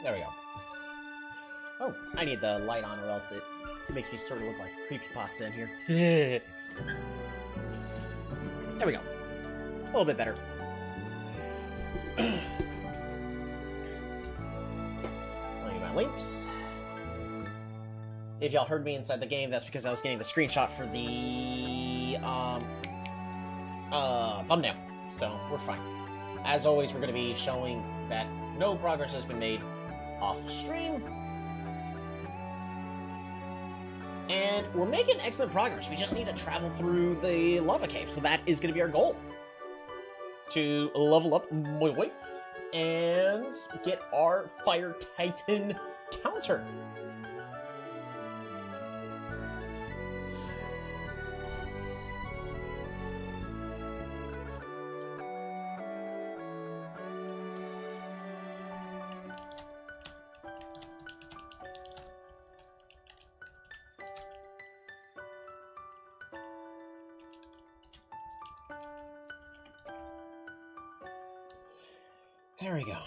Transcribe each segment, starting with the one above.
There we go. Oh, I need the light on or else it makes me sort of look like creepypasta in here. There we go. A little bit better. Let me get my links. If y'all heard me inside the game, that's because I was getting the screenshot for the thumbnail. So we're fine. As always, we're going to be showing that no progress has been made off stream. And we're making excellent progress. We just need to travel through the lava cave. So that is going to be our goal. To level up my wife and get our Fire Titan counter. There we go.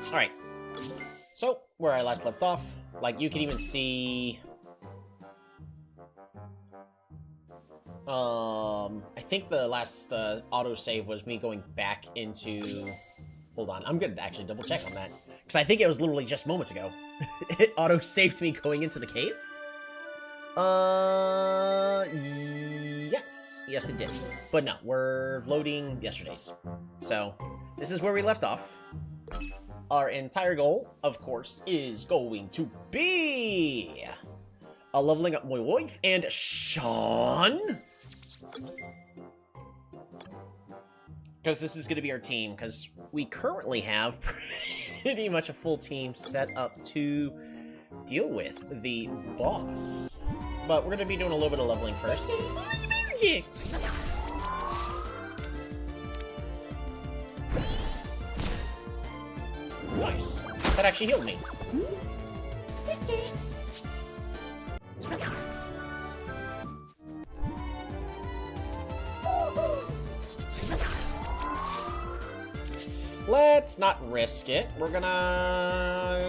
Alright. So, where I last left off, like, you can even see... I think the last autosave was me going back into... Hold on, I'm gonna actually double check on that. Because I think it was literally just moments ago. It autosaved me going into the cave? Yes it did. But no, we're loading yesterday's. So, this is where we left off. Our entire goal, of course, is going to be leveling up my wife and Sean. Because this is going to be our team, because we currently have pretty much a full team set up to deal with the boss. But we're going to be doing a little bit of leveling first. Magic! Nice. That actually healed me. Let's not risk it. We're gonna...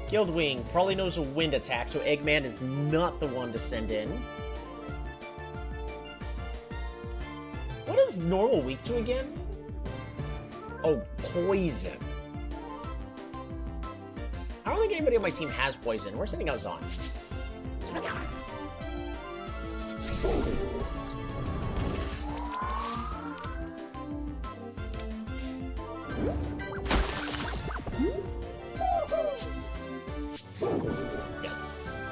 Guildwing probably knows a wind attack, so Eggman is not the one to send in. What is normal weak to again? Oh, poison. I don't think anybody on my team has poison. We're sending out Zon. Yes.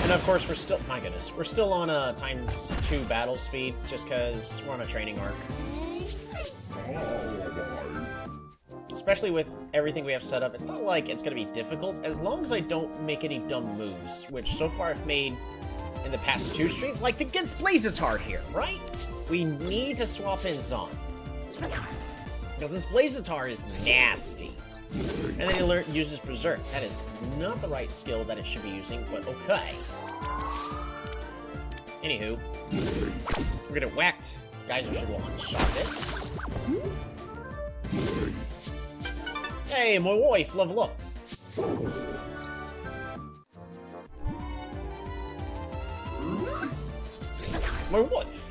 And of course, we're still, my goodness, we're still on a ×2 battle speed just because we're on a training arc. Especially with everything we have set up, it's not like it's going to be difficult as long as I don't make any dumb moves, which so far I've made in the past 2 streams, like against Blazitar here, right? We need to swap in Zon. Because this Blazitar is nasty. And then he uses Berserk. That is not the right skill that it should be using, but okay. Anywho, we're gonna whacked. Geyser should one-shot it. Hey, my wife, level up. My wife.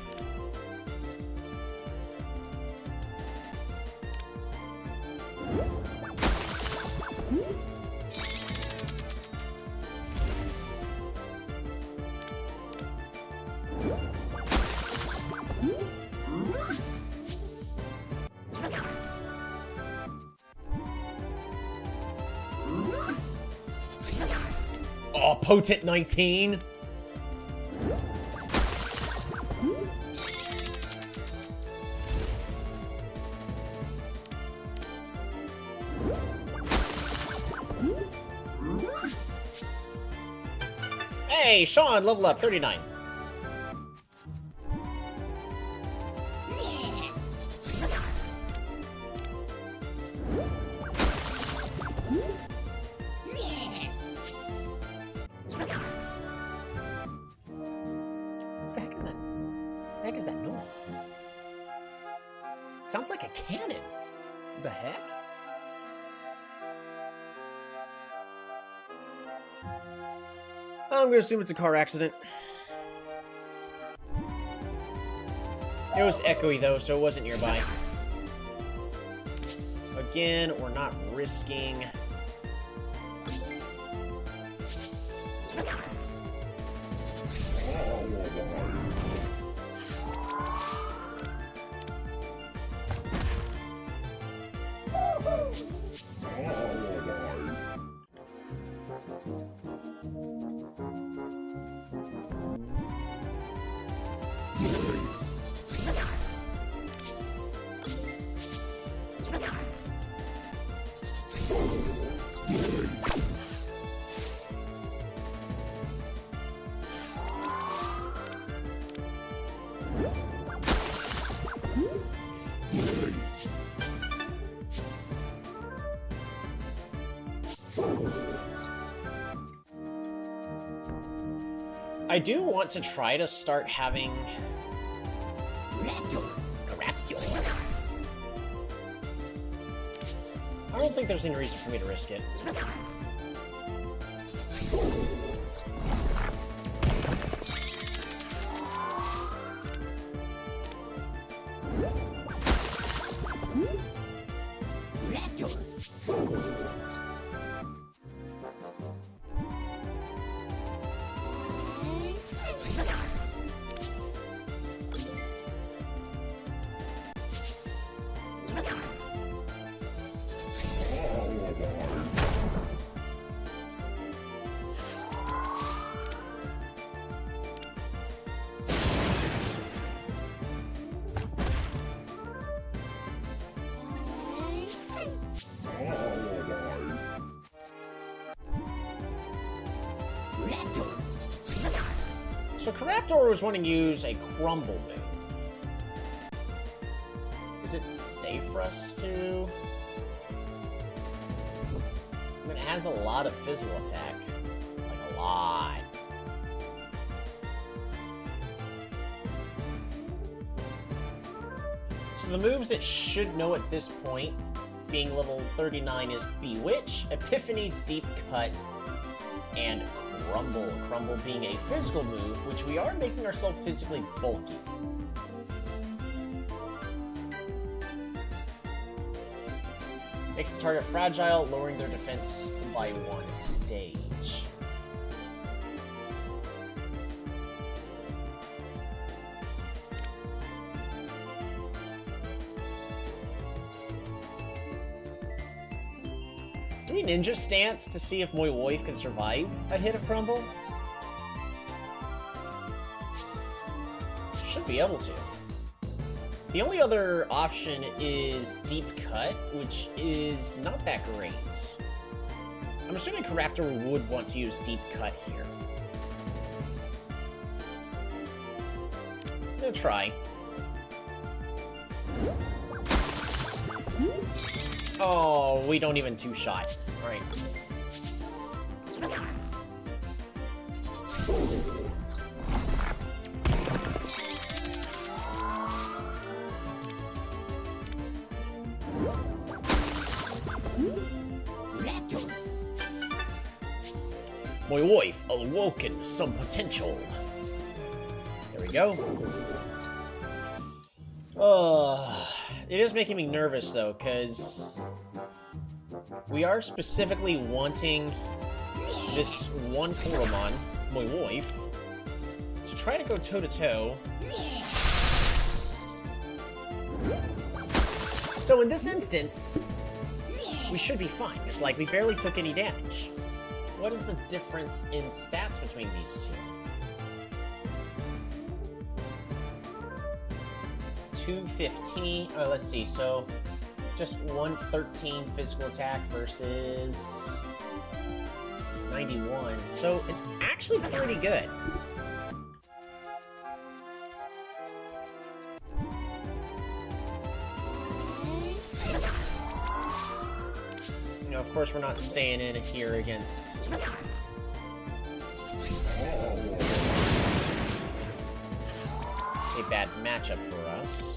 Oh, potent 19. Hey, Sean, level up, 39. What the heck is that noise? Sounds like a cannon. What the heck? I'm gonna assume it's a car accident. It was echoey though, so it wasn't nearby. Again, we're not risking... I do want to try to start having... I don't think there's any reason for me to risk it. So Coraptor was wanting to use a crumble move. Is it safe for us to? I mean, it has a lot of physical attack. Like, a lot. So the moves it should know at this point, being level 39, is Bewitch, Epiphany, Deep Cut, and Crumble. Crumble being a physical move, which we are making ourselves physically bulky. Makes the target fragile, lowering their defense by 1 stage. Do we ninja stance to see if Moi Woif can survive a hit of Crumble? Should be able to. The only other option is Deep Cut, which is not that great. I'm assuming Coraptor would want to use Deep Cut here. I'm gonna try. Oh, we don't even two-shot. Alright. Moi Woif awoken some potential. There we go. It is making me nervous though, because we are specifically wanting this one Coromon, Moi Woif, to try to go toe-to-toe. So in this instance, we should be fine. It's like we barely took any damage. What is the difference in stats between these two? 215. Oh, let's see. So just 113 physical attack versus 91. So it's actually pretty good. You know, of course, we're not staying in here against a bad matchup for us.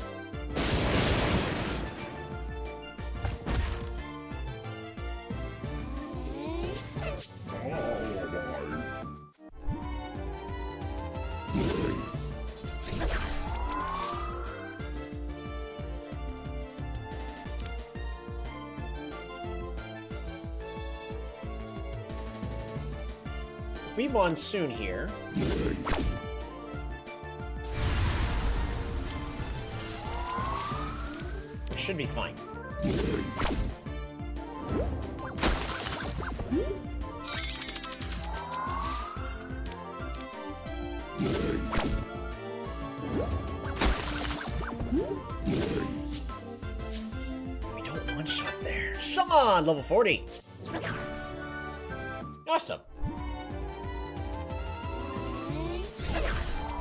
If we monsoon here, we should be fine. We don't one-shot there. Come on, level 40. Awesome.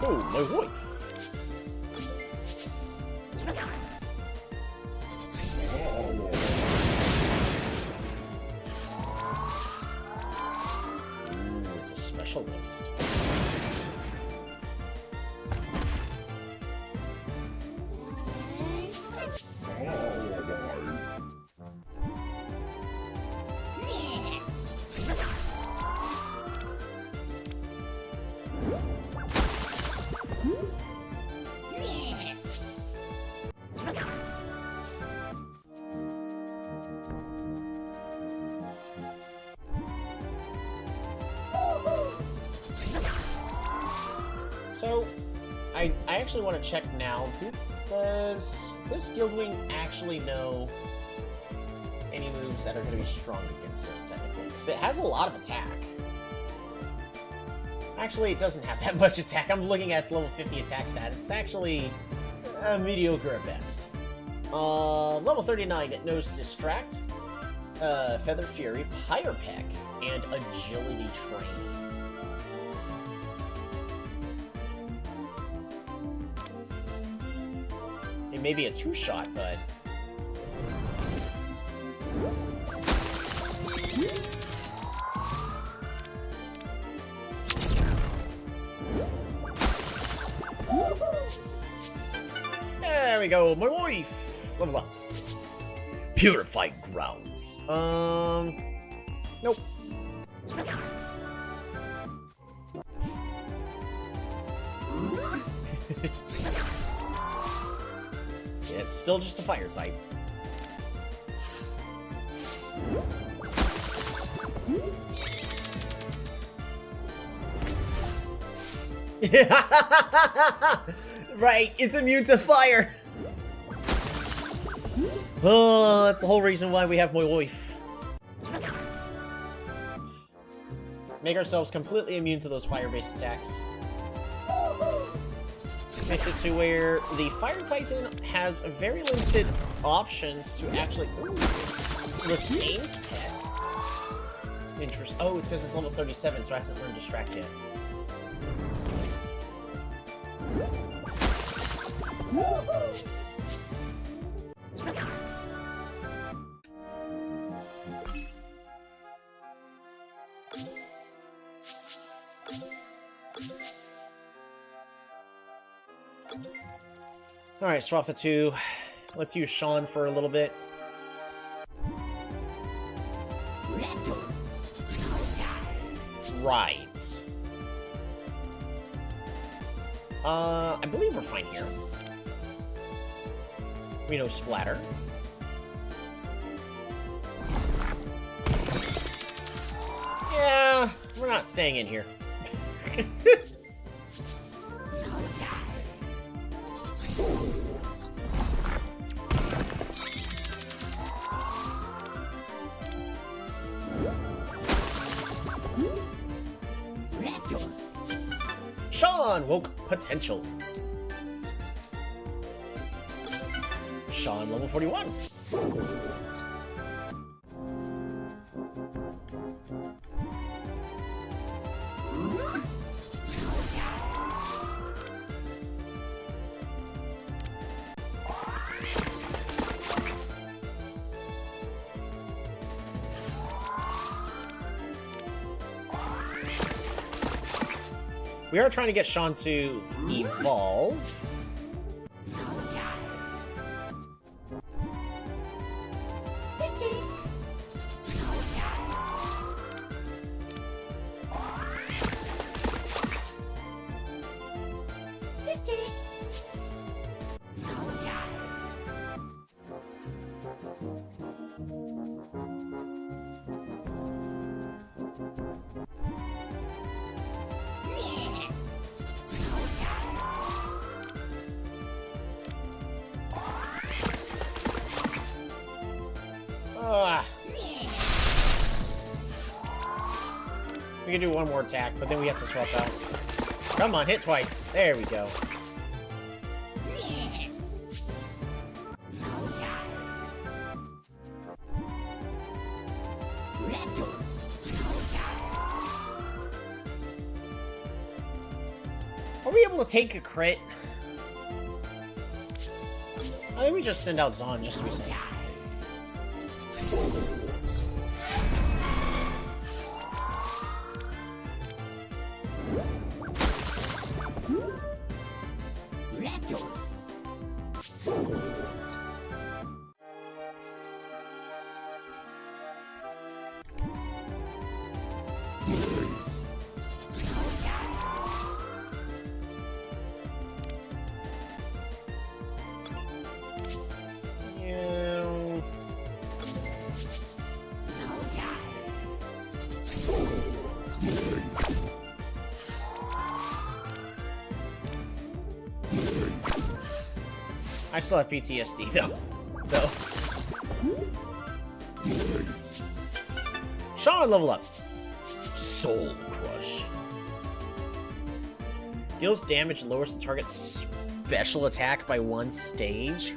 Oh, my wife. Ooh, it's a specialist. So, I actually want to check now, too. Does this Guildwing actually know any moves that are going to be strong against us, technically? Because it has a lot of attack. Actually, it doesn't have that much attack. I'm looking at level 50 attack stat. It's actually mediocre at best. Level 39, it knows Distract, Feather Fury, Pyre Peck, and Agility Train. It may be a two-shot, but... There we go, my wife! Level up. Purified Grounds. Nope. Yeah, it's still just a fire type. Right, it's immune to fire. Oh, that's the whole reason why we have Moif. Make ourselves completely immune to those fire-based attacks. Makes it to where the Fire Titan has very limited options to actually... Ooh, retains Pet. Interest. Oh, it's because it's level 37, so it hasn't learned Distract yet. Alright, swap the two. Let's use Sean for a little bit. Right. I believe we're fine here. We know Splatter. Yeah, we're not staying in here. Sean woke potential. Sean level 41. We are trying to get Sean to evolve. We can do one more attack, but then we have to swap out. Come on, hit twice. There we go. Are we able to take a crit? I think we just send out Zon just to be safe. I still have PTSD though, so. Sean, level up. Soul Crush. Deals damage, lowers the target's special attack by 1 stage.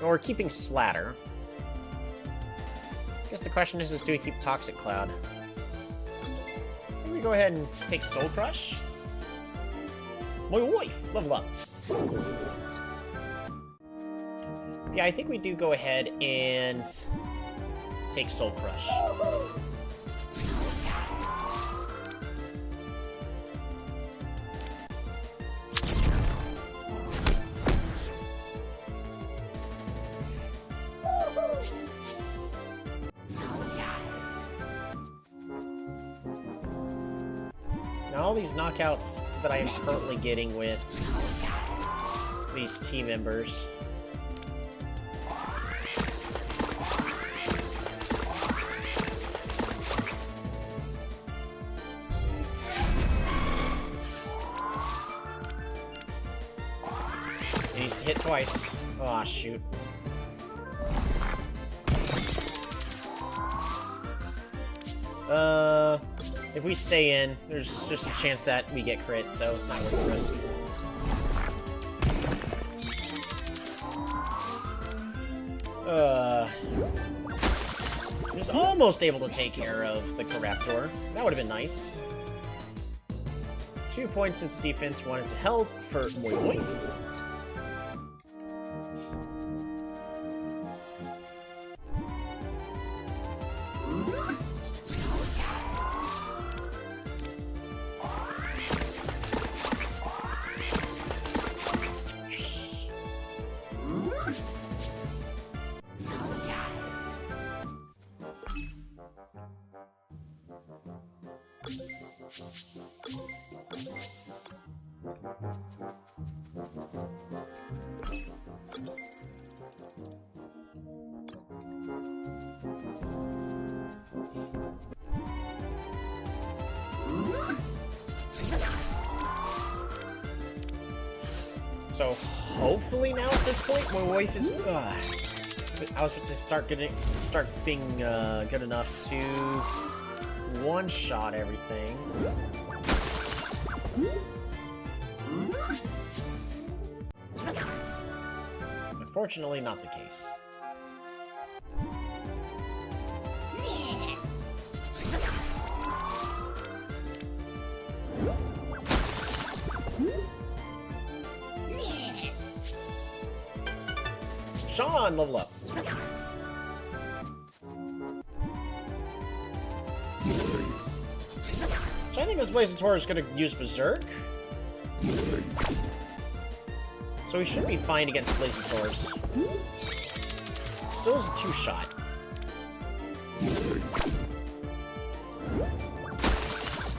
We're keeping Splatter. I guess the question is do we keep Toxic Cloud? Maybe we go ahead and take Soul Crush. My wife! Level up. Yeah, I think we do go ahead and take Soul Crush. Now all these knockouts that I am currently getting with these team members. It needs to hit twice. Aw, shoot. If we stay in, there's just a chance that we get crit, so it's not worth the risk. I was almost able to take care of the Coraptor. That would have been nice. 2 points into defense, 1 into health for my wife. So hopefully now at this point, my wife is. I was about to start being good enough to one-shot everything. Unfortunately, not the case. Sean, level up. So I think this Blazator is going to use Berserk. So we should be fine against Blazators. Still is a 2-shot.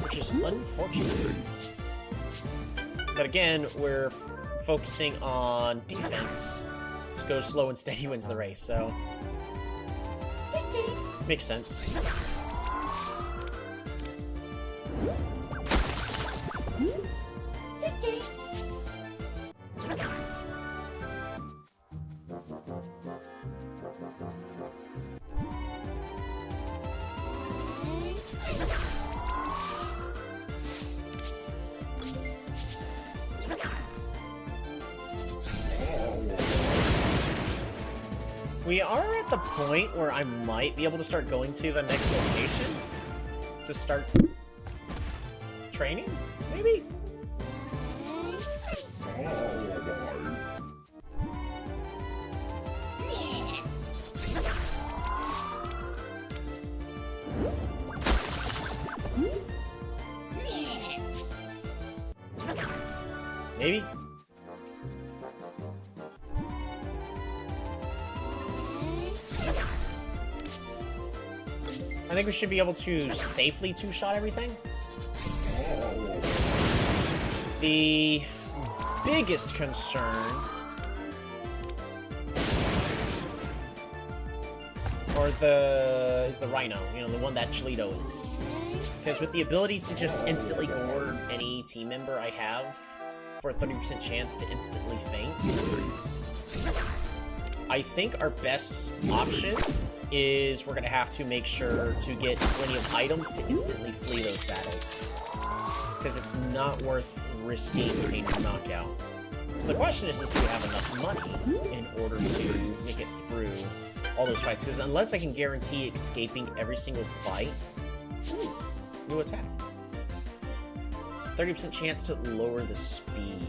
Which is unfortunate. But again, we're focusing on defense. Just go slow and steady wins the race, so... Makes sense. We are at the point where I might be able to start going to the next location to start training, maybe? Maybe? I think we should be able to safely 2-shot everything. The biggest concern is the Rhino, you know, the one that Chelito is. Because with the ability to just instantly gore any team member I have for a 30% chance to instantly faint, I think our best option is we're going to have to make sure to get plenty of items to instantly flee those battles. Because it's not worth risking a knockout. So the question is do we have enough money in order to make it through all those fights? Because unless I can guarantee escaping every single fight... Ooh, new attack. It's a 30% chance to lower the speed.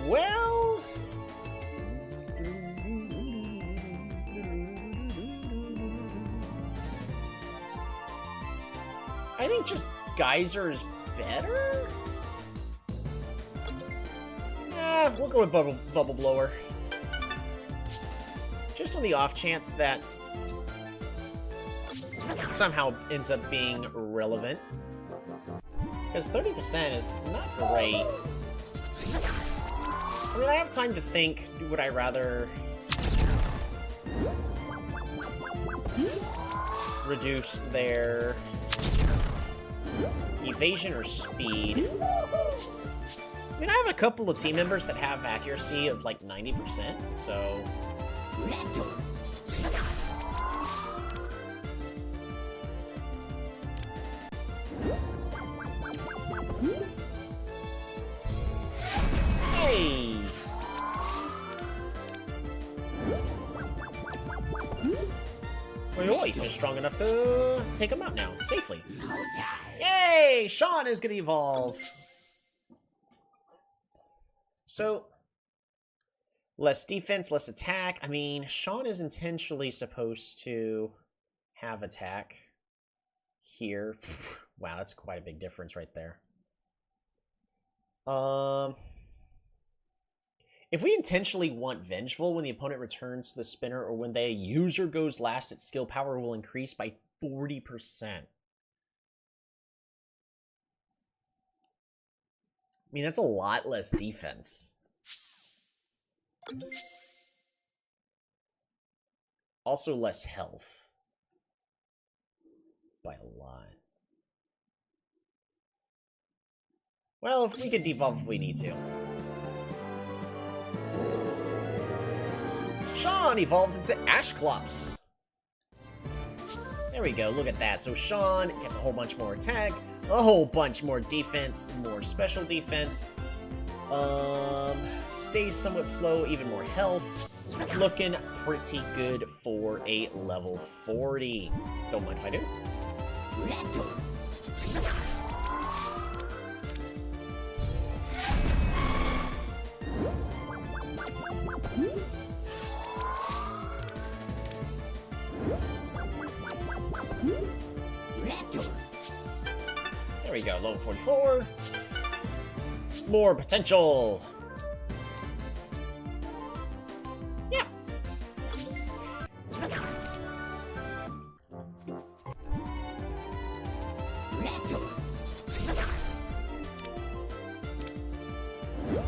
Well... I think just Geyser is better? We'll go with Bubble Blower. Just on the off chance that somehow ends up being relevant. Because 30% is not great. I mean, I have time to think, would I rather reduce their evasion or speed? I mean, I have a couple of team members that have accuracy of like 90%, so... Hey! My wife is strong enough to take him out now, safely. Yay! Sean is gonna evolve! So, less defense, less attack. I mean, Sean is intentionally supposed to have attack here. Wow, that's quite a big difference right there. If we intentionally want Vengeful when the opponent returns to the spinner or when the user goes last, its skill power will increase by 40%. I mean, that's a lot less defense. Also less health. By a lot. Well, if we could devolve if we need to. Sean evolved into Ashclops. There we go, look at that. So Sean gets a whole bunch more attack, a whole bunch more defense, more special defense. Stays somewhat slow, even more health. Looking pretty good for a level 40. Don't mind if I do. There we go, level 44. More potential. Yeah.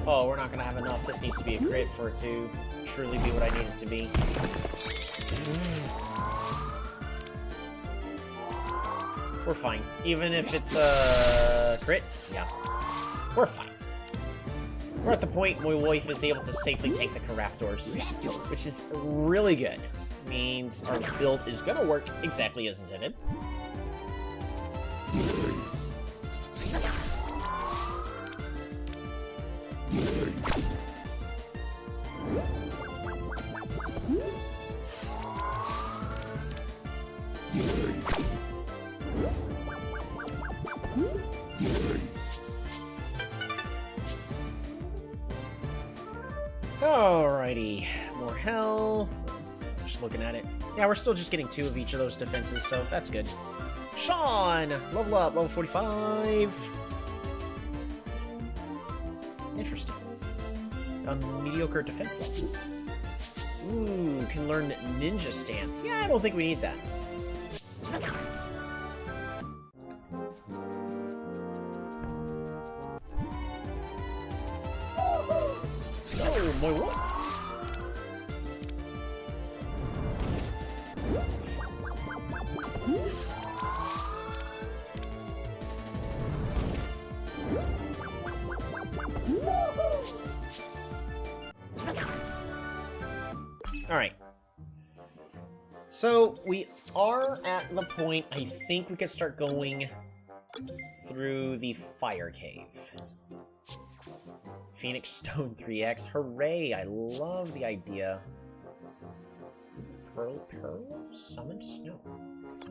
Oh, we're not gonna have enough. This needs to be a crit for it to truly be what I need it to be. We're fine. Even if it's a crit, yeah. We're fine. We're at the point my wife is able to safely take the Coraptors, which is really good. Means our build is gonna work exactly as intended. Alrighty, more health. Just looking at it. Yeah, we're still just getting 2 of each of those defenses, so that's good. Sean! Level up, level 45. Interesting. A mediocre defense level. Ooh, can learn ninja stance. Yeah, I don't think we need that. Oh, my wolf. Alright. So, we are at the point, I think we can start going through the fire cave. Phoenix Stone 3X. Hooray! I love the idea. Pearl? Summon Snow.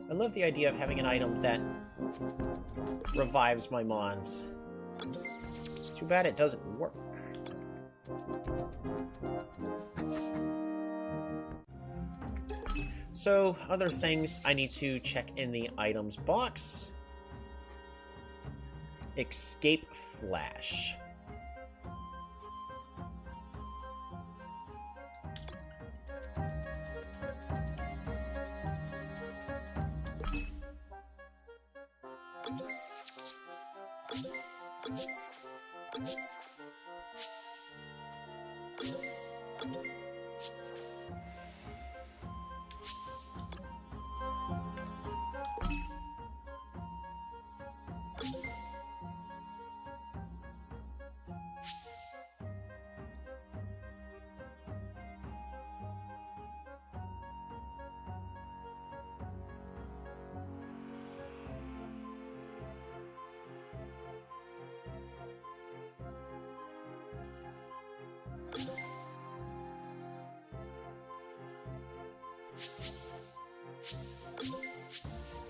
I love the idea of having an item that revives my mons. It's too bad it doesn't work. So, other things I need to check in the items box. Escape Flash.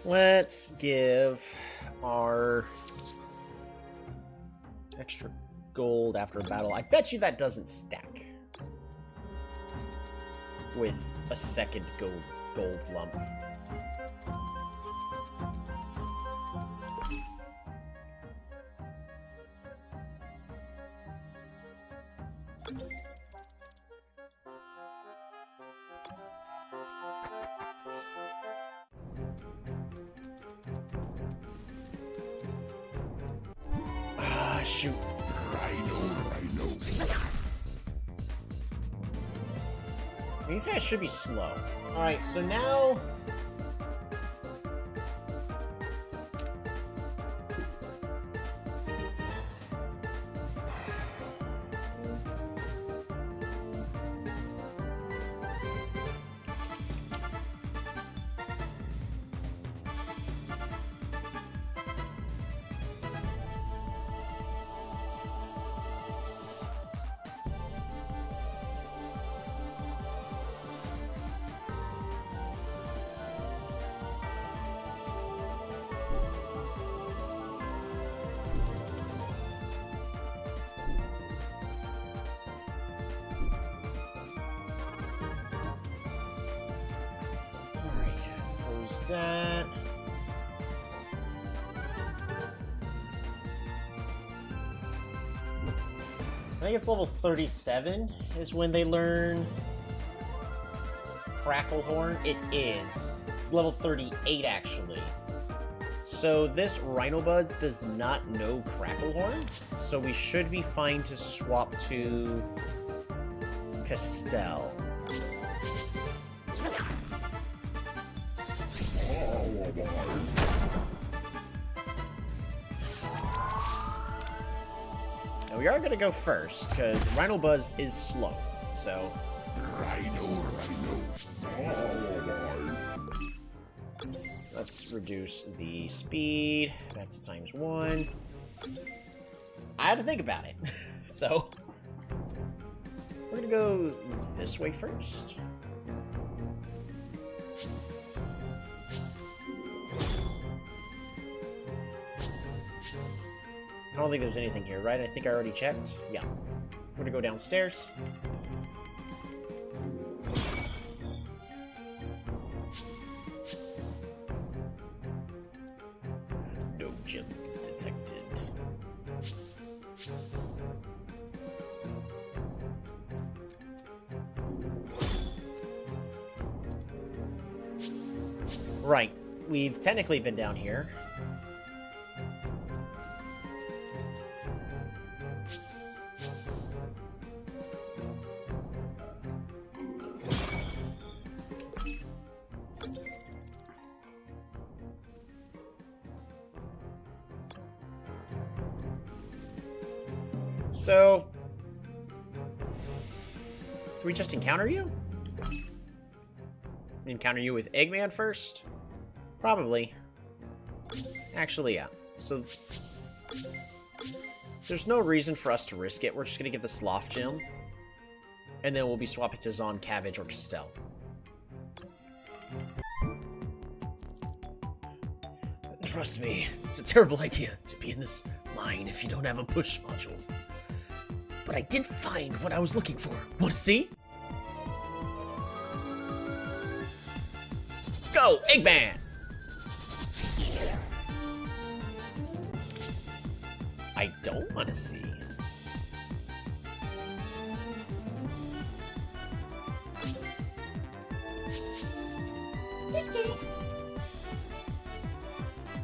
Let's give our extra gold after a battle. I bet you that doesn't stack with a second gold lump. Shoot. Rhino. These guys should be slow. Alright, so now... that. I think it's level 37 is when they learn Cracklehorn. It is. It's level 38, actually. So this Rhinobuzz does not know Cracklehorn, so we should be fine to swap to Castell. Now we are going to go first, because Rhinobuzz is slow, so... Let's reduce the speed back to ×1. I had to think about it, so... We're going to go this way first. I don't think there's anything here, right? I think I already checked. Yeah. We're gonna go downstairs. No gems detected. Right. We've technically been down here. So, do we just encounter you? Encounter you with Eggman first? Probably. Actually, yeah. So, there's no reason for us to risk it. We're just gonna get the Sloth Gem. And then we'll be swapping to Zon, Cabbage, or Castell. Trust me, it's a terrible idea to be in this mine if you don't have a push module. But I did find what I was looking for. Want to see? Go, Eggman! I don't want to see.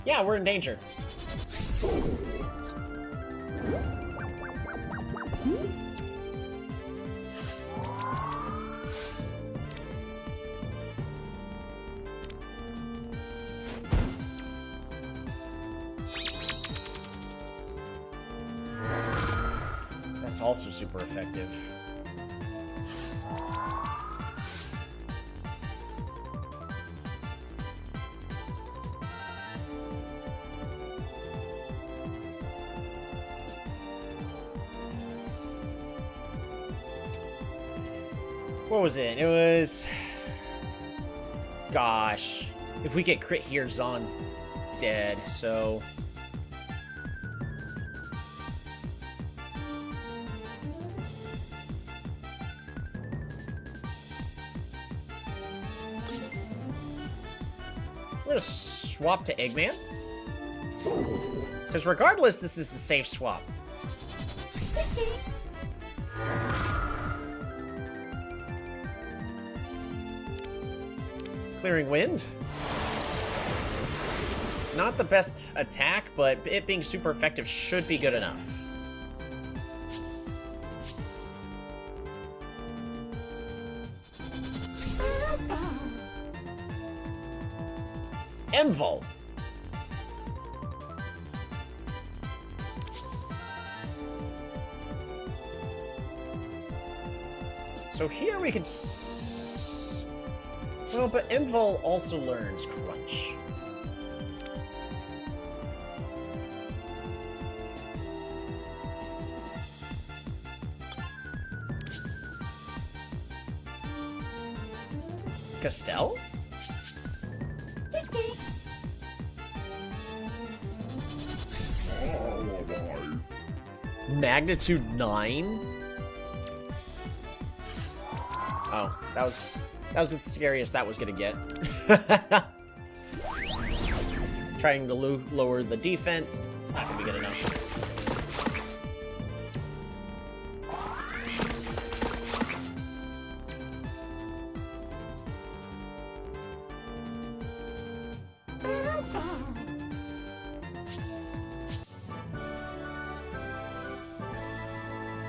Yeah, we're in danger. That's also super effective. What was it? It was... Gosh. If we get crit here, Zon's dead, so... We're gonna swap to Eggman. Because regardless, this is a safe swap. Clearing Wind. Not the best attack, but it being super effective should be good enough. Emvol! So here we could well, but Emvol also learns Crunch. Castell? Magnitude 9? Oh, that was the scariest that was gonna get. Trying to lower the defense, it's not gonna be good enough.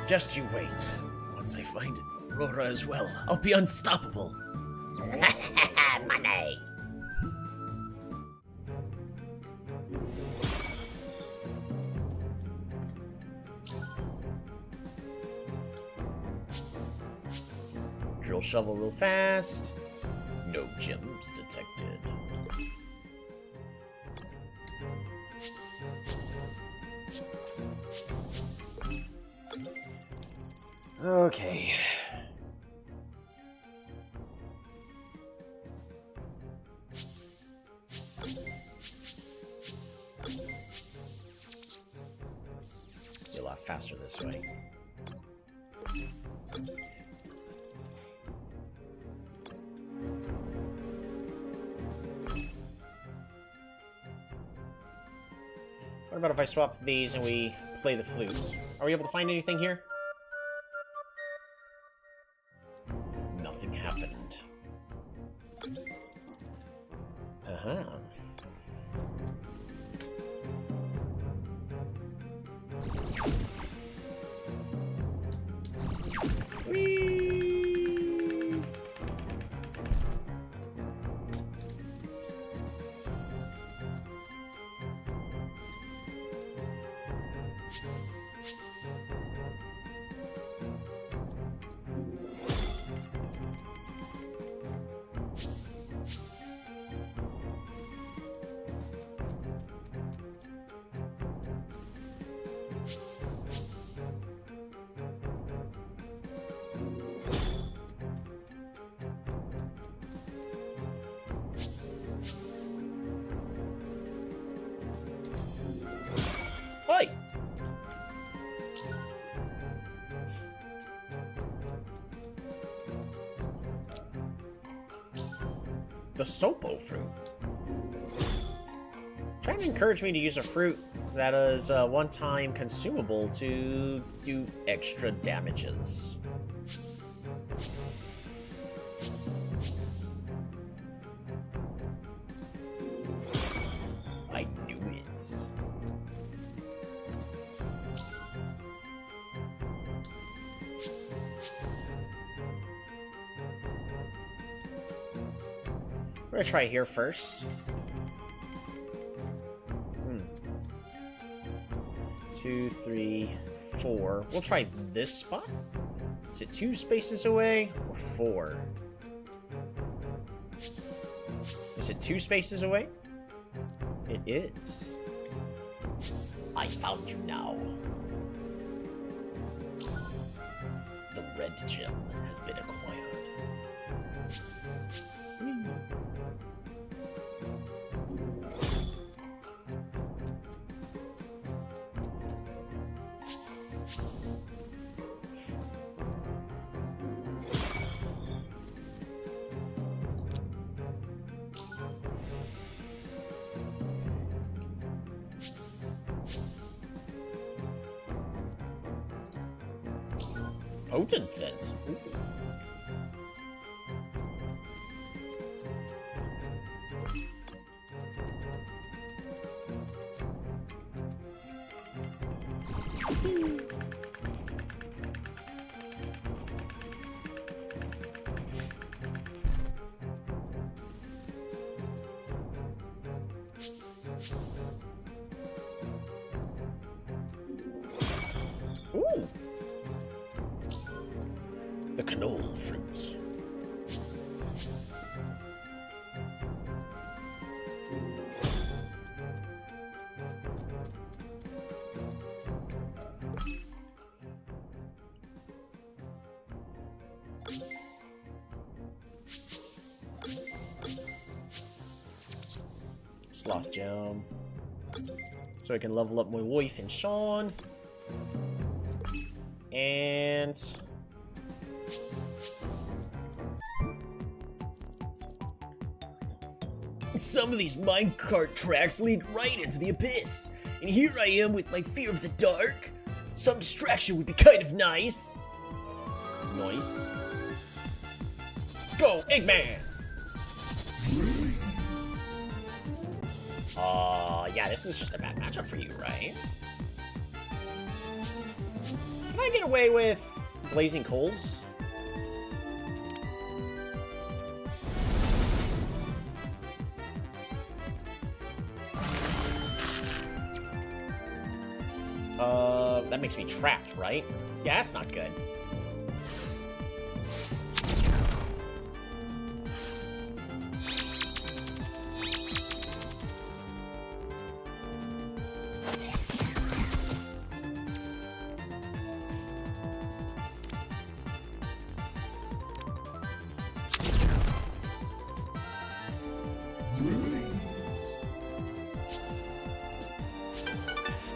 Just you wait. Once I find it, Aurora as well, I'll be unstoppable. Money! Drill shovel real fast. No gems detected. Okay. Be a lot faster this way. What about if I swap these and we play the flutes? Are we able to find anything here? Nothing happened. Uh-huh. Whee! Oi! The Sopo fruit. Trying to encourage me to use a fruit that is a one-time consumable to do extra damages. I knew it. We're gonna try here first. 2, 3, 4. We'll try this spot. Is it 2 spaces away or 4? Is it 2 spaces away? It is. I found you now. The red gem has been acquired. Potent scent. Ooh. Gnoll fruit. Sloth Gem. So I can level up my wife and Sean. And... some of these minecart tracks lead right into the abyss. And here I am with my fear of the dark. Some distraction would be kind of nice. Nice. Go, Eggman! Yeah, this is just a bad matchup for you, right? Can I get away with Blazing Coals? That makes me trapped, right? Yeah, that's not good.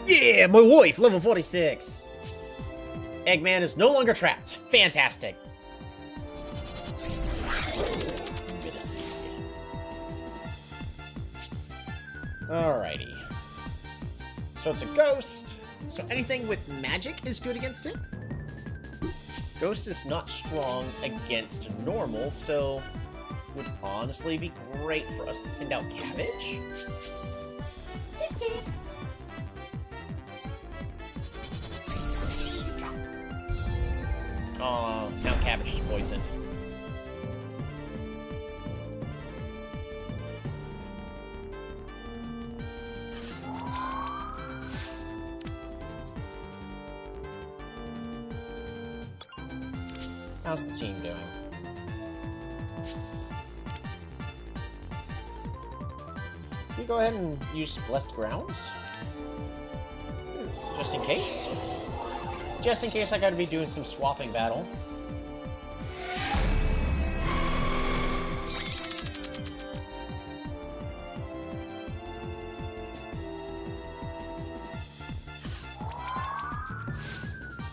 Yeah, my wife, level 46. Eggman is no longer trapped. Fantastic. Good to see. Alrighty. So it's a ghost. So anything with magic is good against it. Ghost is not strong against normal, so would honestly be great for us to send out Cabbage. Oh, now Cabbage is poisoned. How's the team doing? Can you go ahead and use Blessed Grounds? Just in case? Just in case I gotta be doing some swapping battle.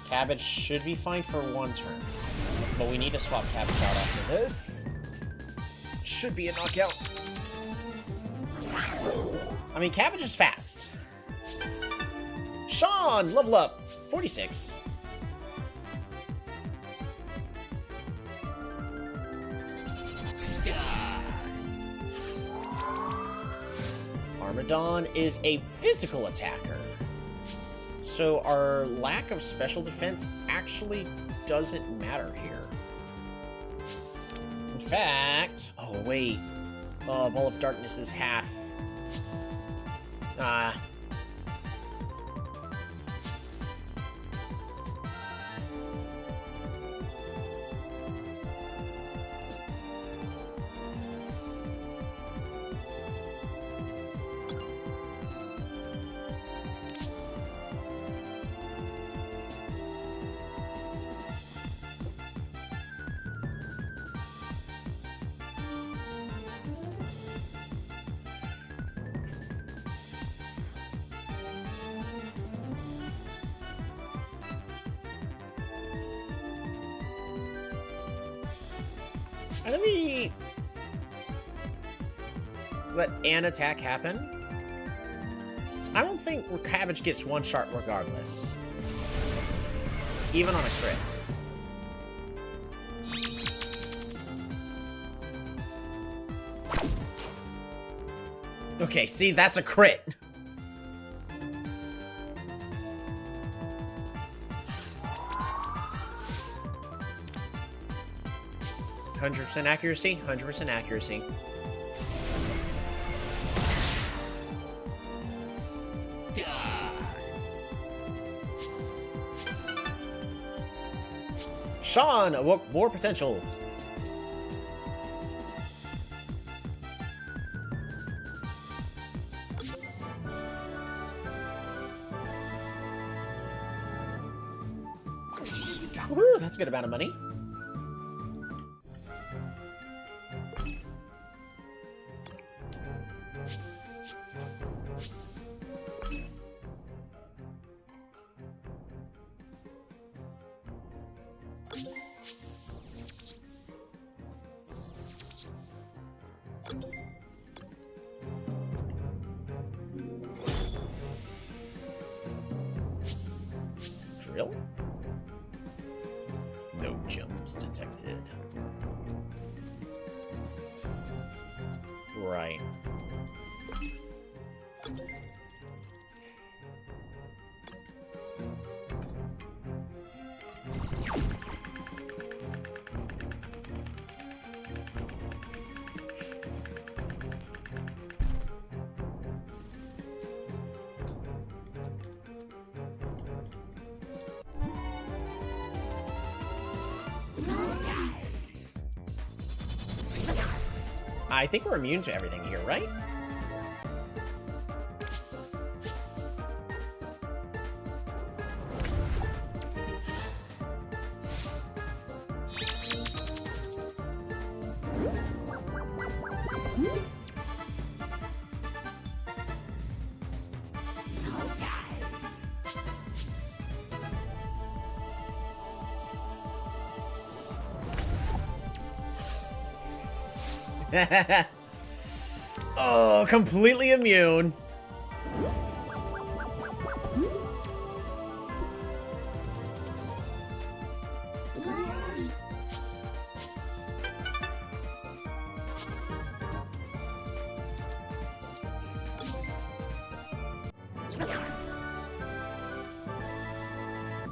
Cabbage should be fine for one turn. But we need to swap Cabbage out after this. Should be a knockout. I mean, Cabbage is fast. Sean, level up. 46. Armadon is a physical attacker. So our lack of special defense actually doesn't matter here. In fact... oh, wait. Ball of Darkness is half. Let me let an attack happen. So I don't think Cabbage gets one shot regardless. Even on a crit. Okay, see, that's a crit. %, accuracy, 100% accuracy. Sean awoke more potential. Woohoo, that's a good amount of money. Drill? No gems detected. Right. I think we're immune to everything here, right? Oh, completely immune.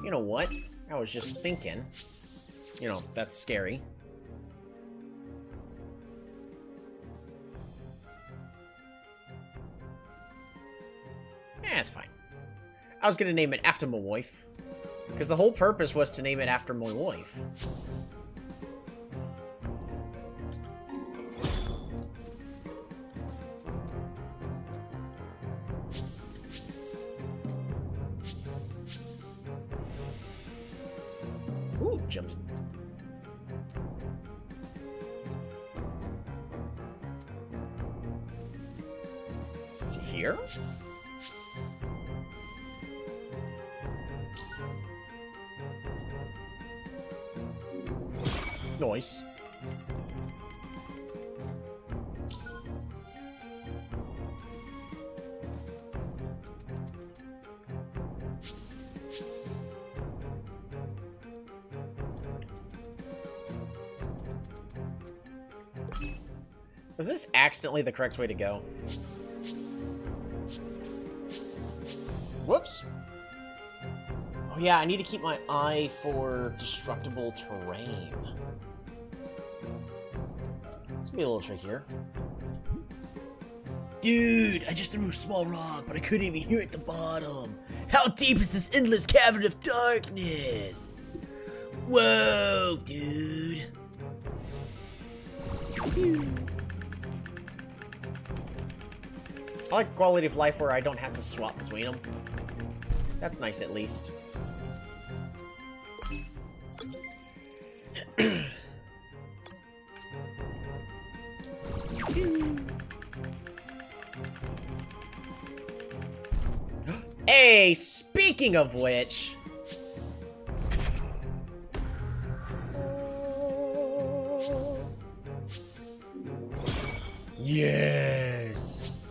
You know what? I was just thinking. You know, that's scary. That's fine. I was gonna name it after my wife. Because the whole purpose was to name it after my wife. Ooh, jumped. Is he here? Nice. Was this accidentally the correct way to go? Whoops. Oh yeah, I need to keep my eye for destructible terrain. It's gonna be a little trickier. Dude, I just threw a small rock, but I couldn't even hear it at the bottom. How deep is this endless cavern of darkness? Whoa, dude. I like quality of life where I don't have to swap between them. That's nice, at least. Hey, speaking of which... Yes!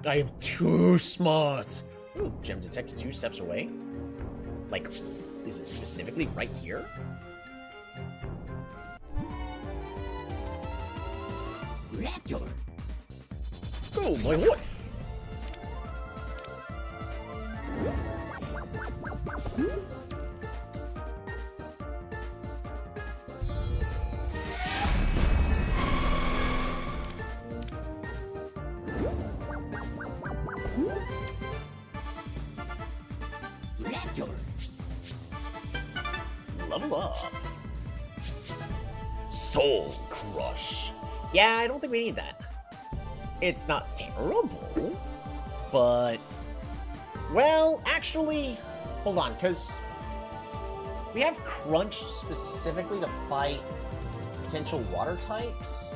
I am too smart! Ooh, gem detected 2 steps away? Like, is it specifically right here? Raptor! Oh, my wife! Level level up. Soul Crush. Yeah, I don't think we need that. It's not terrible, but... Well, actually, hold on, because we have Crunch specifically to fight potential water types.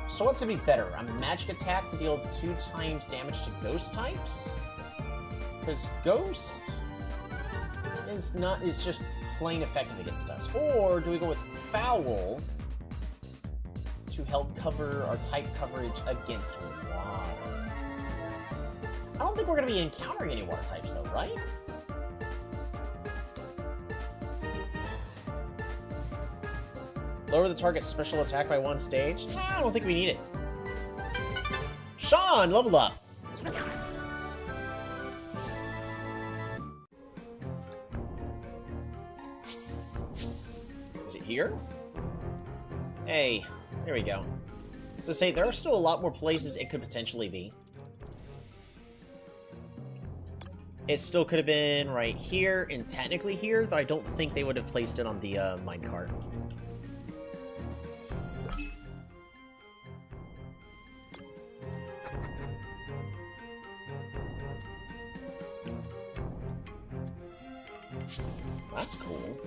So what's going to be better? A magic attack to deal 2 times damage to ghost types? Because Ghost is just plain effective against us. Or do we go with Foul to help cover our type coverage against water? I don't think we're going to be encountering any water types though, right? Lower the target's special attack by 1 stage? I don't think we need it. Sean, leveled up! Is it here? Hey, there we go. As I say, there are still a lot more places it could potentially be. It still could have been right here, and technically here, though I don't think they would have placed it on the minecart. That's cool.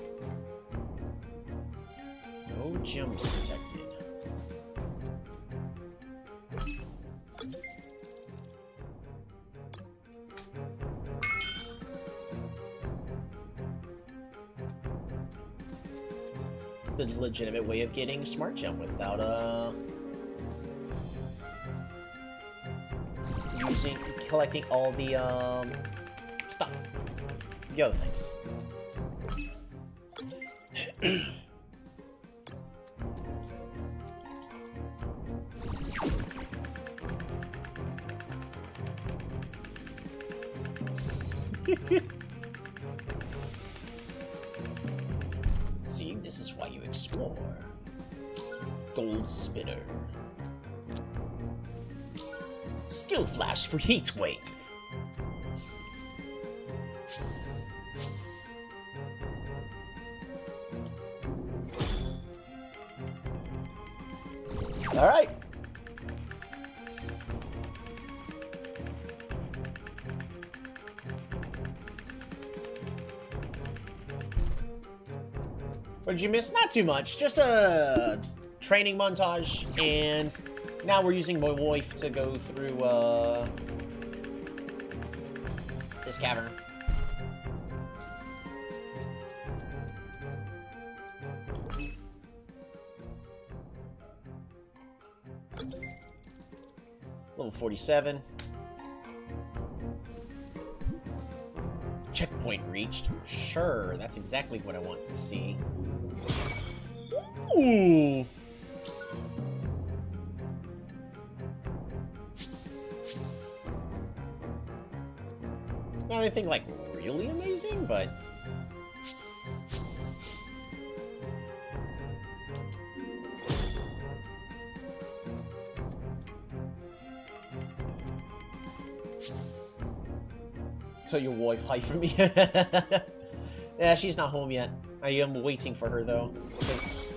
No gems detected. The legitimate way of getting smart gem without collecting all the stuff, the other things. See, this is why you explore. Gold Spinner. Skill Flash for Heat Wave. All right. What did you miss? Not too much. Just a training montage, and now we're using my wife to go through this cavern. Level 47. Checkpoint reached. Sure, that's exactly what I want to see. Ooh! Not anything, like, really amazing, but... So your wife hide from me? Yeah, she's not home yet. I am waiting for her, though, because...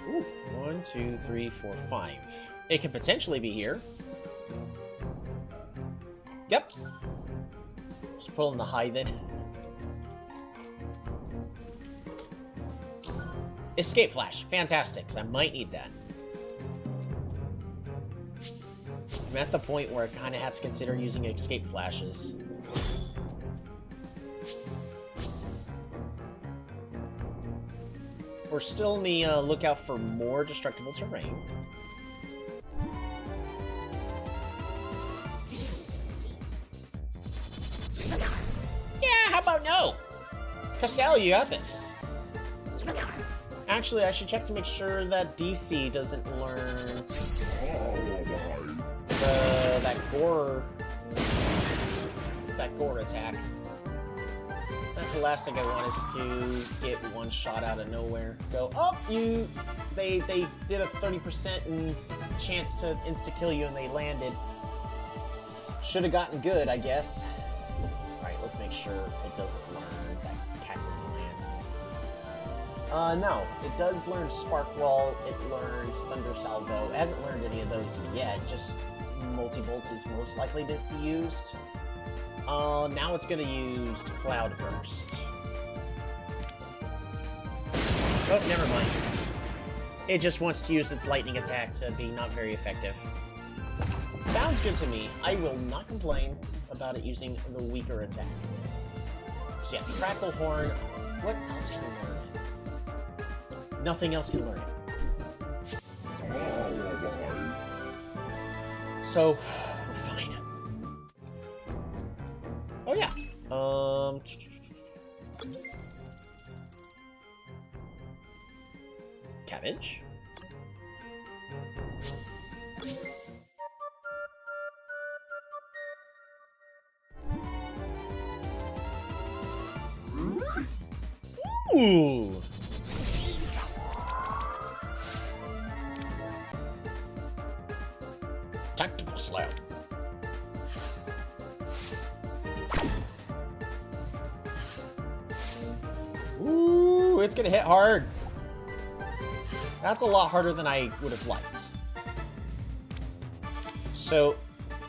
Ooh, 1, 2, 3, 4, 5. It could potentially be here. Yep. Just put on the high then. Escape Flash. Fantastic, because I might need that. I'm at the point where I kind of have to consider using Escape Flashes. We're still in the lookout for more destructible terrain. Yeah, how about no? Costello, you got this. Actually, I should check to make sure that DC doesn't learn that gore attack. That's the last thing I want, is to get one shot out of nowhere. Go, oh, they did a 30% chance to insta-kill you and they landed. Should have gotten good, I guess. Alright, let's make sure it doesn't learn that cackling lance. No, it does learn Spark Wall, it learns Thunder Salvo. It hasn't learned any of those yet, just Multi-Bolts is most likely to be used. Now it's gonna use Cloud Burst. Oh, never mind. It just wants to use its lightning attack to be not very effective. Sounds good to me. I will not complain about it using the weaker attack. So yeah, Crackle Horn. What else can we learn? Nothing else can learn. So, we're fine. Oh yeah. Cabbage. Ooh. Tactical Slap. Ooh, it's gonna hit hard. That's a lot harder than I would have liked. So,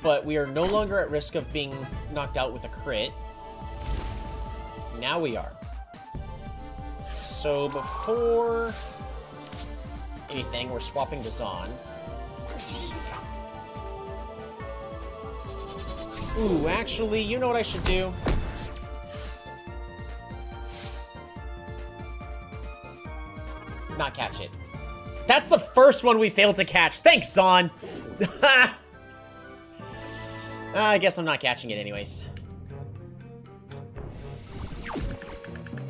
but we are no longer at risk of being knocked out with a crit. Now we are. So before anything, we're swapping to Zon. Ooh, actually, you know what I should do? Not catch it. That's the first one we failed to catch. Thanks, Zon! I guess I'm not catching it anyways.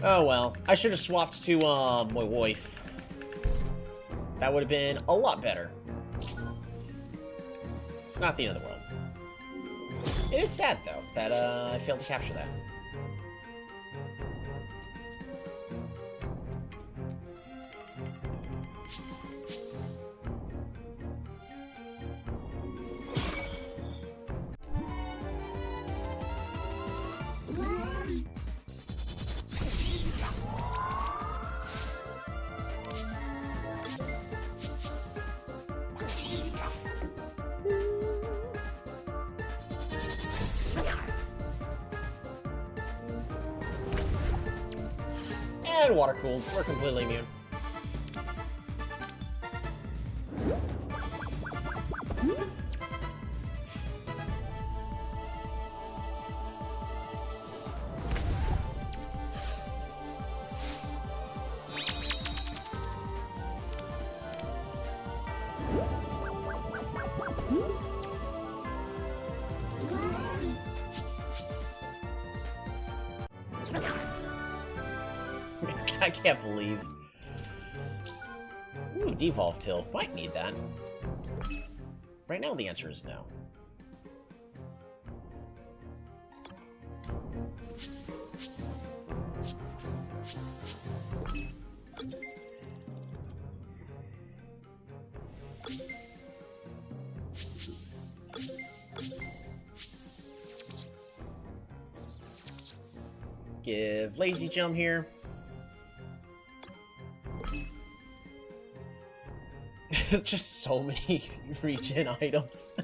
Oh well. I should have swapped to, my wife. That would have been a lot better. It's not the end of the world. It is sad, though, that, I failed to capture that. And water cooled. We're completely immune. I can't believe. Ooh, devolve pill. Might need that. Right now, the answer is no. Give lazy jump here. Just so many regen items.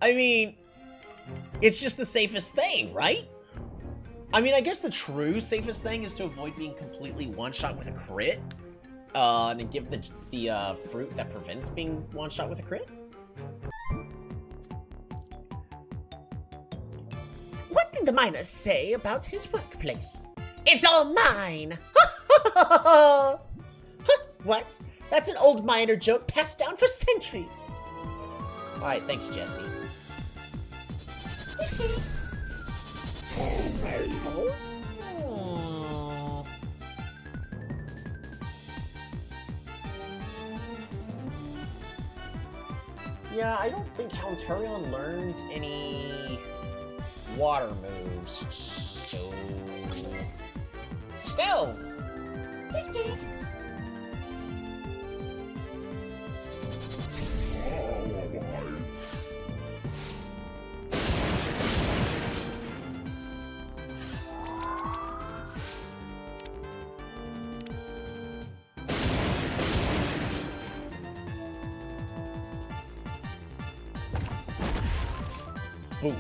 I mean, it's just the safest thing, right? I mean, I guess the true safest thing is to avoid being completely one-shot with a crit. And give the fruit that prevents being one-shot with a crit. What did the miner say about his workplace? It's all mine! What? That's an old miner joke passed down for centuries. Alright, thanks, Jesse. Oh. Yeah, I don't think Haunturion learns any water moves, so Still! Boom.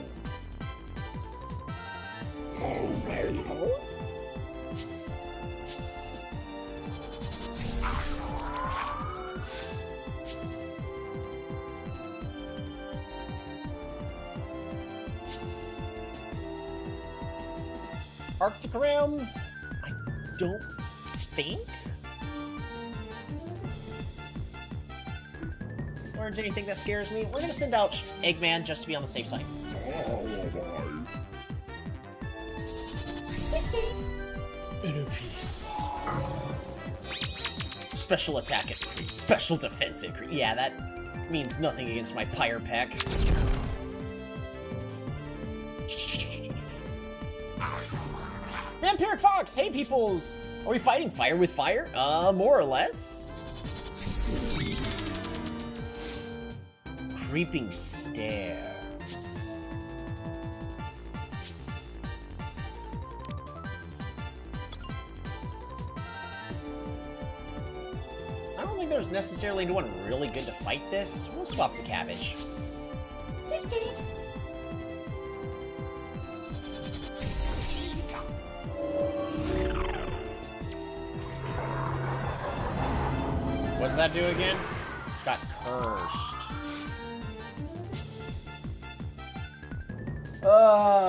Arctic Realm? I don't think? Orange, anything that scares me? We're gonna send out Eggman just to be on the safe side. Inner peace. Special attack increase. Special defense increase. Yeah, that means nothing against my Pyre Pack. Vampiric Fox! Hey, peoples! Are we fighting fire with fire? More or less. Creeping Stare. I don't think there's necessarily anyone really good to fight this. We'll swap to Cabbage. What does that do again? Got cursed.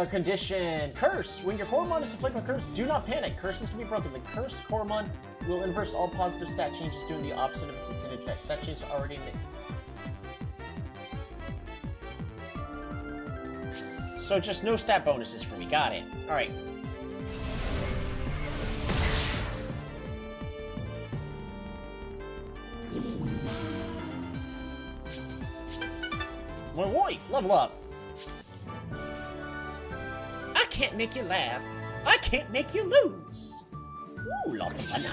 Condition. Curse. When your Coromon is afflicted with curse, do not panic. Curses can be broken. The cursed Coromon will inverse all positive stat changes, doing the opposite of its intended effect. Stat changes are already made. So just no stat bonuses for me. Got it. Alright. My wife, level up. I can't make you laugh. I can't make you lose. Ooh, lots of fun.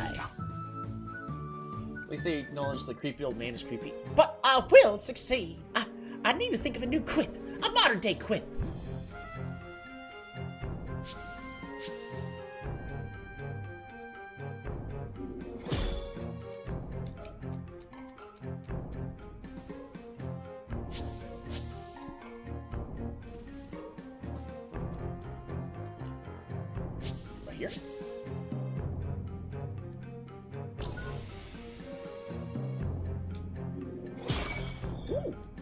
At least they acknowledge the creepy old man is creepy. But I will succeed. I need to think of a new quip. A modern day quip. Here.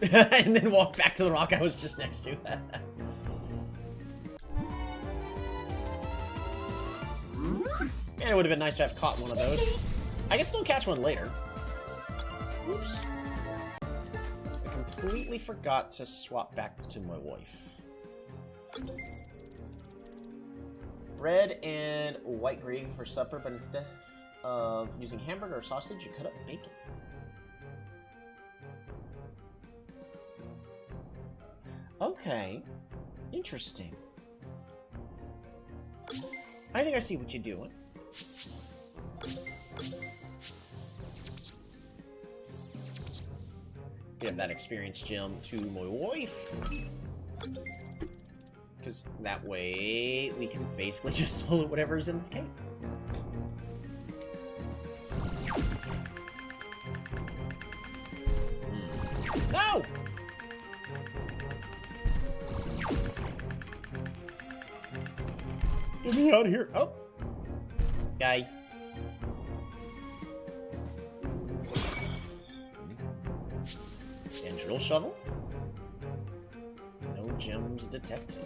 And then walk back to the rock I was just next to. And it would have been nice to have caught one of those. I can still catch one later. Oops. I completely forgot to swap back to my wife. Bread and white gravy for supper, but instead of using hamburger or sausage, you cut up bacon. Okay. Interesting. I think I see what you're doing. Give that experience gem to my wife. Because that way we can basically just solo whatever's in this cave. No! Get me out of here. Oh. Guy. And drill shovel. No gems detected.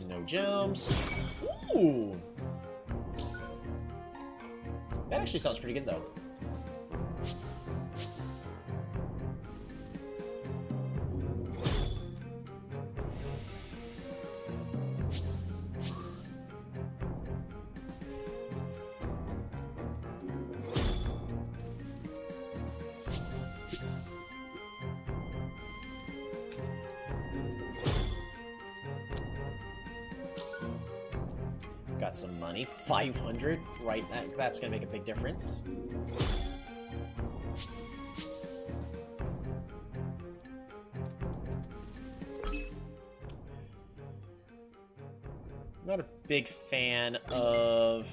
No gems. Ooh! That actually sounds pretty good, though. That's some money. 500, right? That's gonna make a big difference. Not a big fan of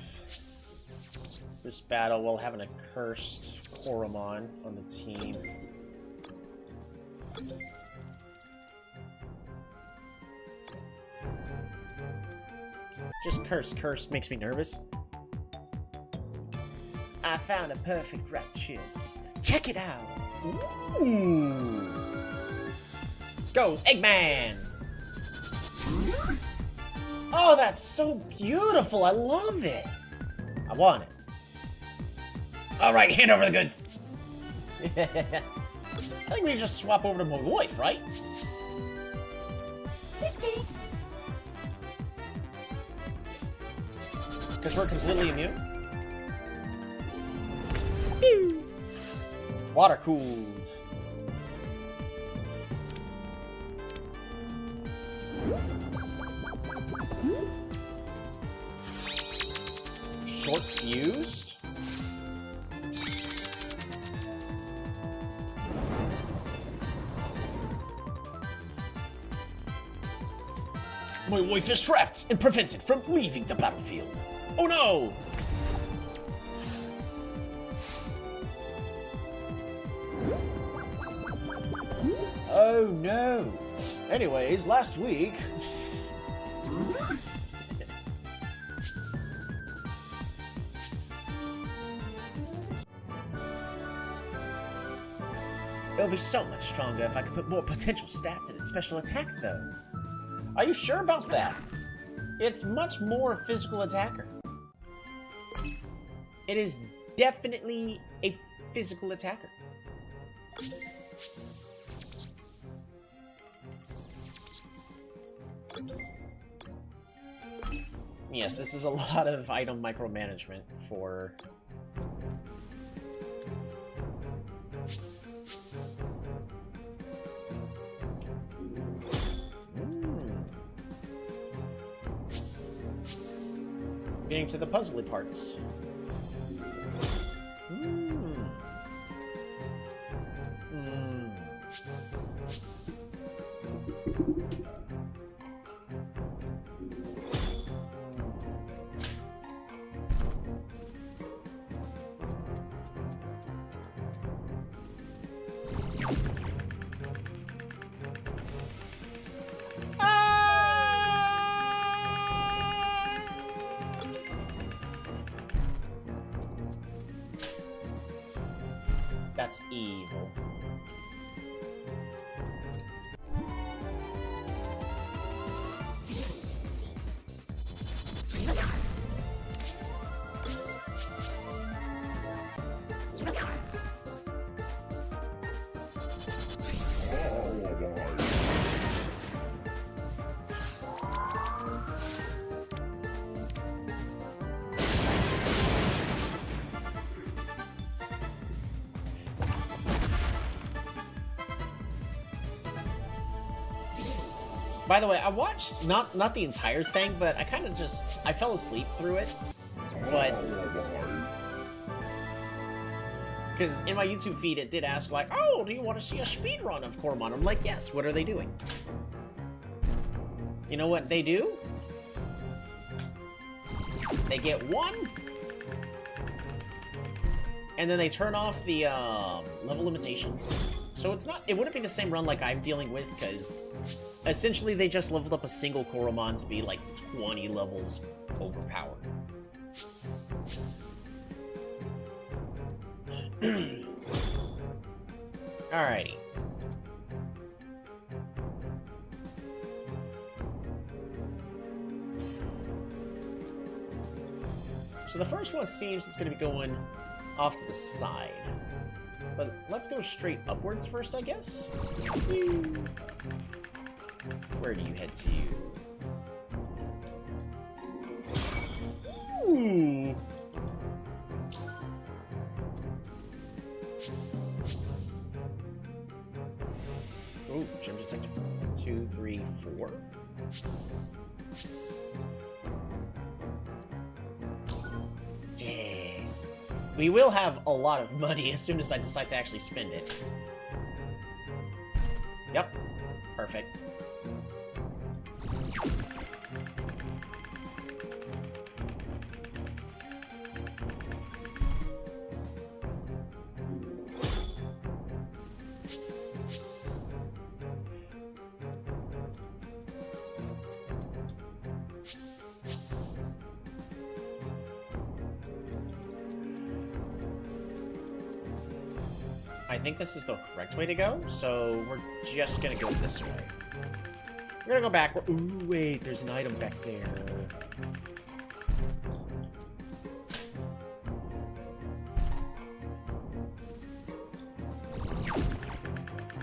this battle while having a cursed Coromon on the team. Just curse makes me nervous. I found a perfect Rapturous. Check it out. Ooh. Go, Eggman! Oh, that's so beautiful. I love it. I want it. All right, hand over the goods. I think we just swap over to my wife, right? Because we're completely immune. Water cooled. Short fused? My wife is trapped and prevented from leaving the battlefield. Oh no! Oh no! Anyways, last week... It'll be so much stronger if I could put more potential stats in its special attack, though. Are you sure about that? It's much more a physical attacker. It is definitely a physical attacker. Yes, this is a lot of item micromanagement for... Getting to the puzzly parts. That's evil. By the way, I watched, not the entire thing, but I kind of just, I fell asleep through it. But... Because in my YouTube feed, it did ask, like, oh, do you want to see a speedrun of Coromon? I'm like, yes, what are they doing? You know what they do? They get one, and then they turn off the level limitations. So it's not, it wouldn't be the same run like I'm dealing with, because essentially they just leveled up a single Coromon to be like 20 levels overpowered. Alrighty. So the first one seems it's going to be going off to the side. But let's go straight upwards first, I guess. Where do you head to? Ooh. Ooh, gem detector. 2, 3, 4. nice. We will have a lot of money as soon as I decide to actually spend it. Yep. Perfect. I think this is the correct way to go, so we're just gonna go this way. We're gonna go back. Ooh, wait, there's an item back there.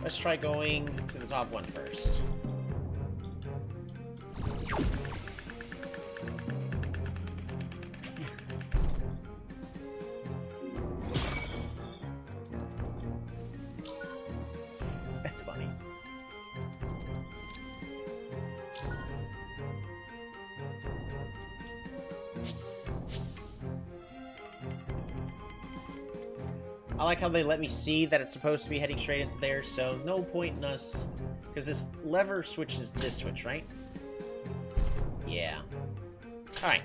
Let's try going to the top one first. That's funny. I like how they let me see that it's supposed to be heading straight into there, so no point in us... Because this lever switches this switch, right? Yeah. Alright.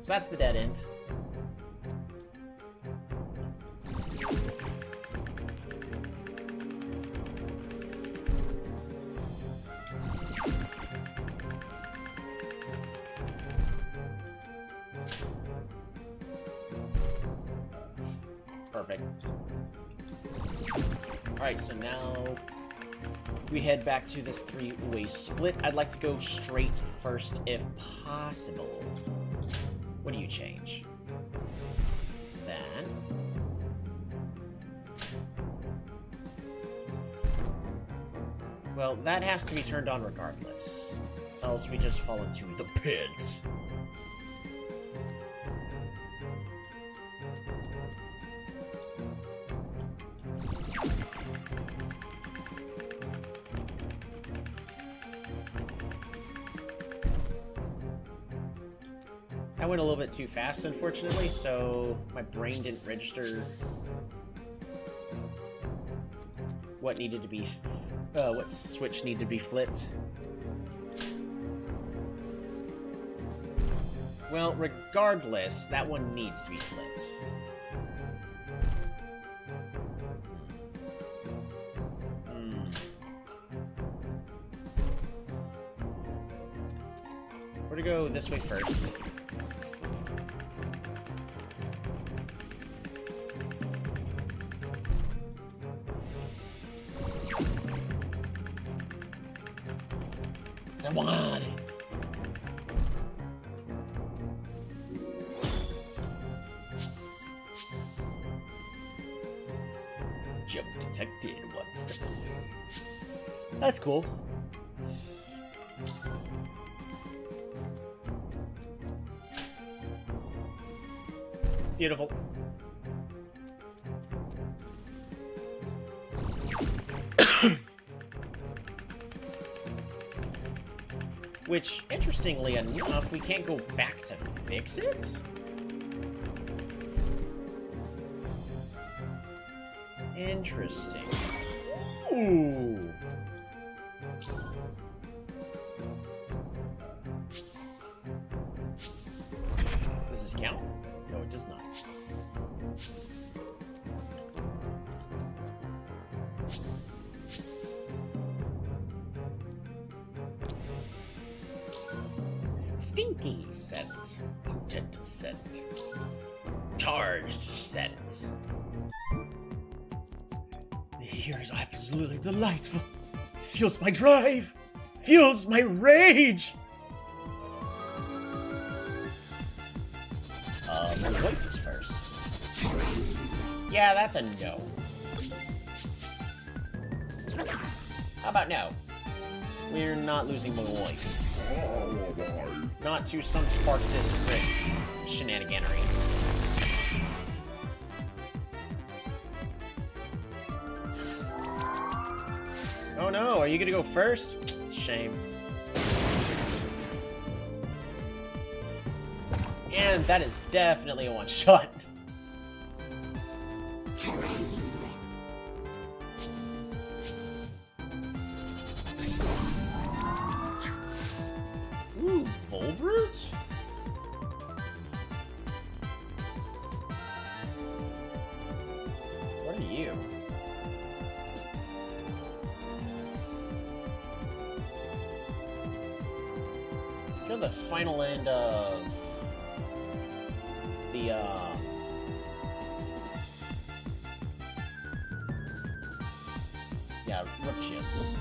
So that's the dead end. Perfect. Alright, so now we head back to this three-way split. I'd like to go straight first if possible. What do you change? That. Well, that has to be turned on regardless. Else we just fall into the pit. I went a little bit too fast, unfortunately, so my brain didn't register what needed to be, what switch needed to be flipped. Well, regardless, that one needs to be flipped. We're gonna go this way first. I want it. Jump detected. One step away. That's cool. Beautiful. Which, interestingly enough, we can't go back to fix it? Interesting. Ooh. Does this count? No, it does not. Stinky scent. Potent scent. Charged scent. The air is absolutely delightful. Fuels my drive. Fuels my rage. My wife is first. Yeah, that's a no. How about no? We're not losing my wife. Not to some spark this rich shenaniganery. Oh no, are you gonna go first? Shame. Yeah, And that is definitely a one-shot. Ooh, Volbrute? What are you? You're the final end of the, yeah, Ripchius.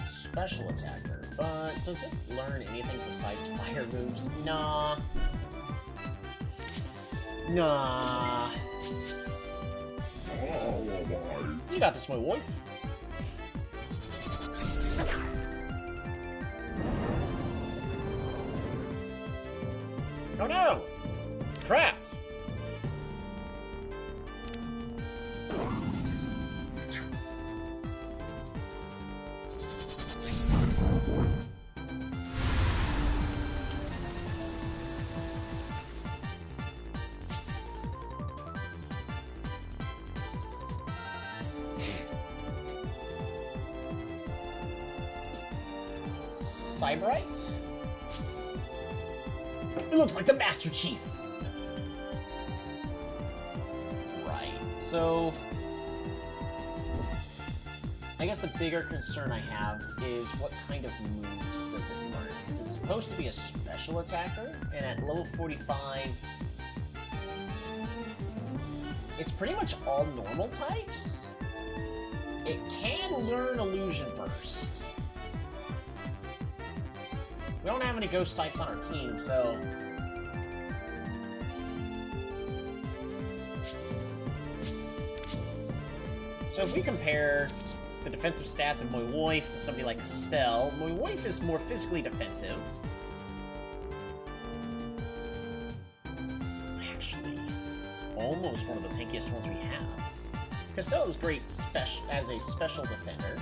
Special attacker, but does it learn anything besides fire moves? Nah. Nah. You got this, my wife. Oh no! Trapped! Cyberite? It looks like the Master Chief! Right, so... I guess the bigger concern I have is what kind of moves does it learn? Because it's supposed to be a special attacker, and at level 45... it's pretty much all normal types? It can learn Illusion Burst. We don't have any ghost types on our team, so... So if we compare the defensive stats of Moiwoif to somebody like Estelle, Moiwoif is more physically defensive. Actually, it's almost one of the tankiest ones we have. Estelle is great as a special defender.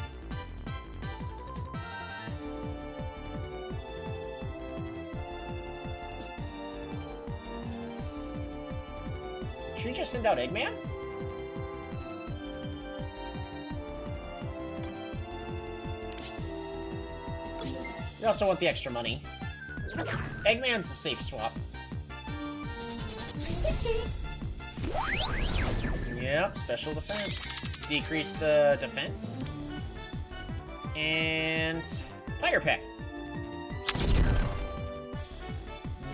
Should we just send out Eggman? We also want the extra money. Eggman's a safe swap. Yep, special defense. Decrease the defense. And... Fire Peck.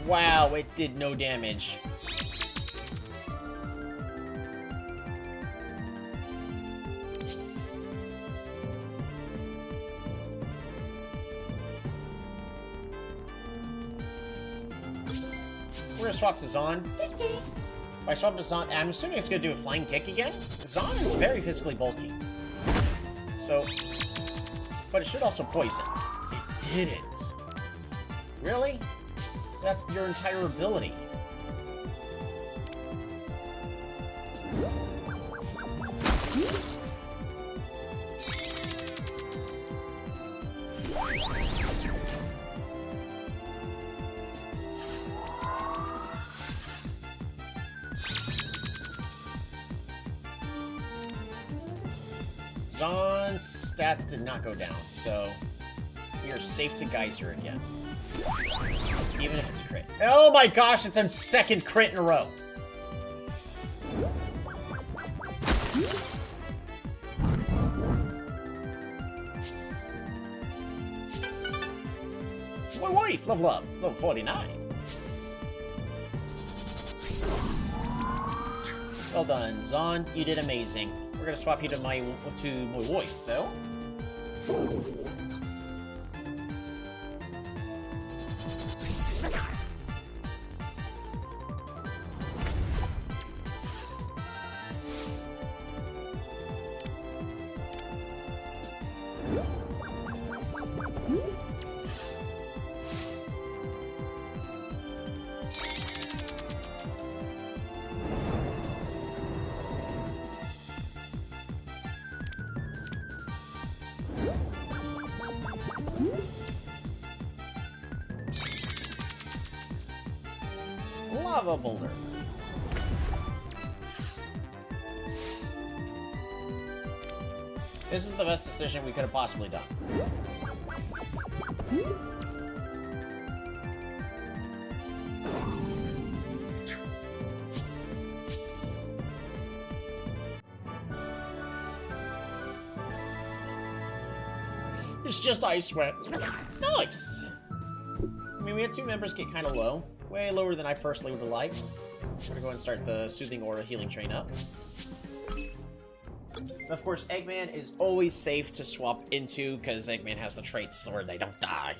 Wow, it did no damage. We're gonna swap to Zahn. If I swap to Zahn, I'm assuming it's gonna do a flying kick again. Zahn is very physically bulky. So, but it should also poison. It didn't. Really? That's your entire ability. Zahn's stats did not go down, so we are safe to Geyser again. Even if it's a crit. Oh my gosh, it's a second crit in a row. My wife, level up, level 49. Well done, Zahn. You did amazing. We're gonna swap you to my wife, though. lava boulder. This is the best decision we could have possibly done. It's just ice sweat. Nice! I mean, we had 2 members get kind of low. Way lower than I personally would have liked. We're gonna go and start the Soothing Aura healing train up. Of course, Eggman is always safe to swap into, because Eggman has the traits where they don't die.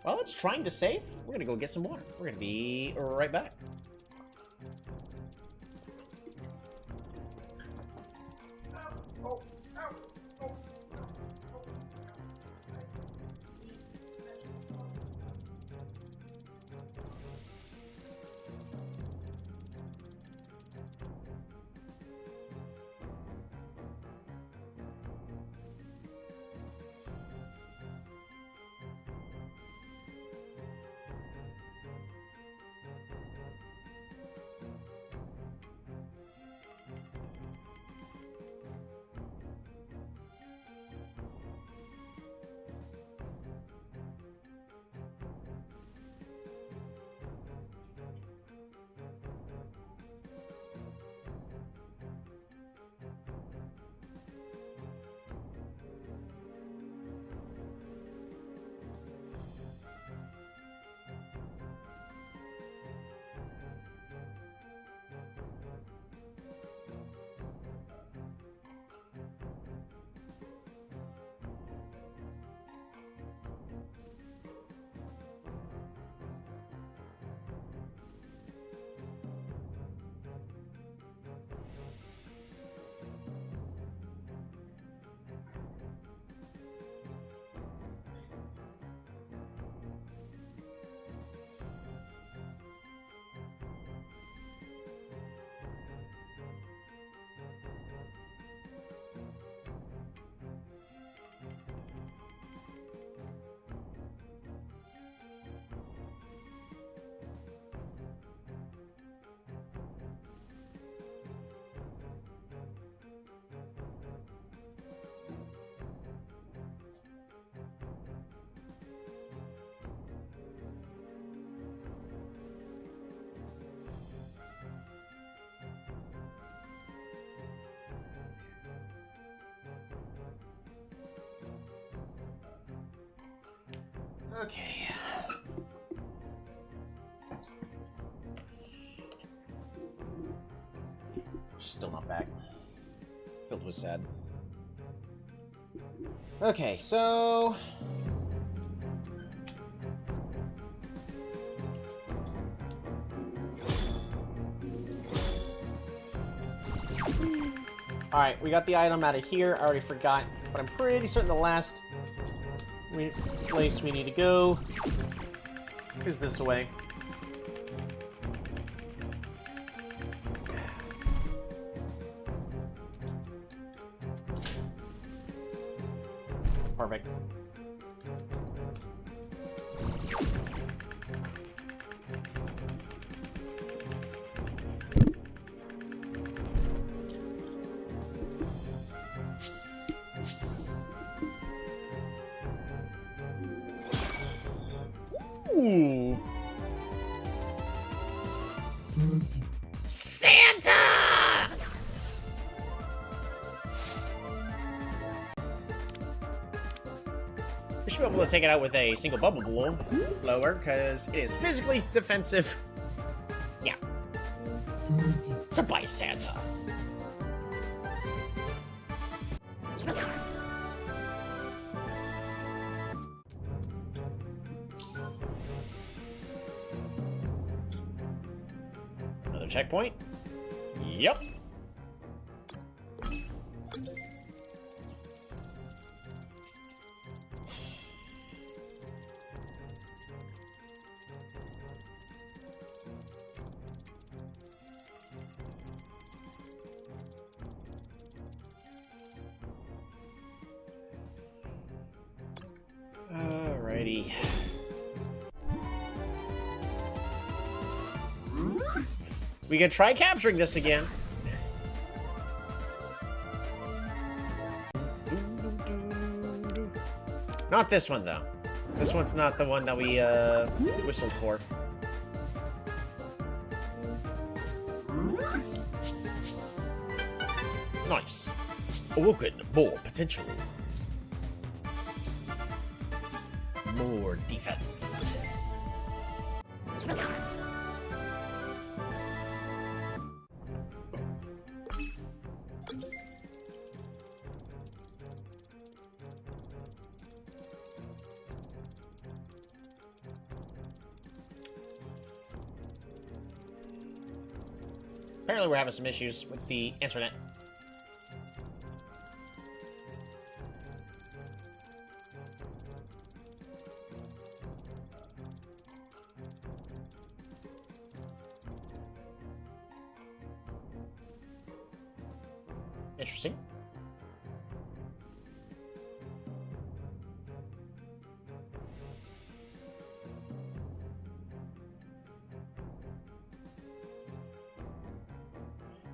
While it's trying to save, we're gonna go get some water. We're gonna be right back. Okay. Still not back. Filled with sad. Okay, so... Alright, we got the item out of here. I already forgot, but I'm pretty certain the last place we need to go is this way. Perfect. Ooh. Santa! We should be able to take it out with a single bubble blower, because it is physically defensive. Yeah. Goodbye, Santa. Another checkpoint. Yep. Alrighty. We can try capturing this again. Not this one, though. This one's not the one that we, whistled for. Nice. Awoken more potential. More defense. Apparently we're having some issues with the internet. Interesting.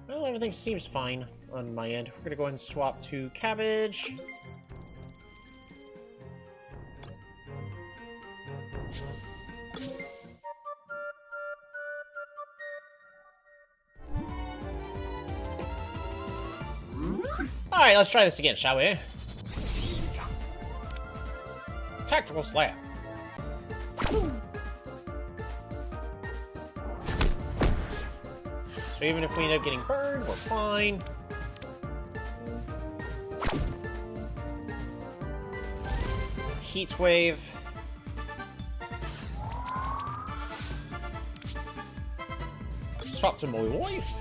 Well, everything seems fine on my end. We're gonna go ahead and swap to cabbage. Alright, let's try this again, shall we? Tactical slam. So even if we end up getting burned, we're fine. Heat wave. Swap to my wife.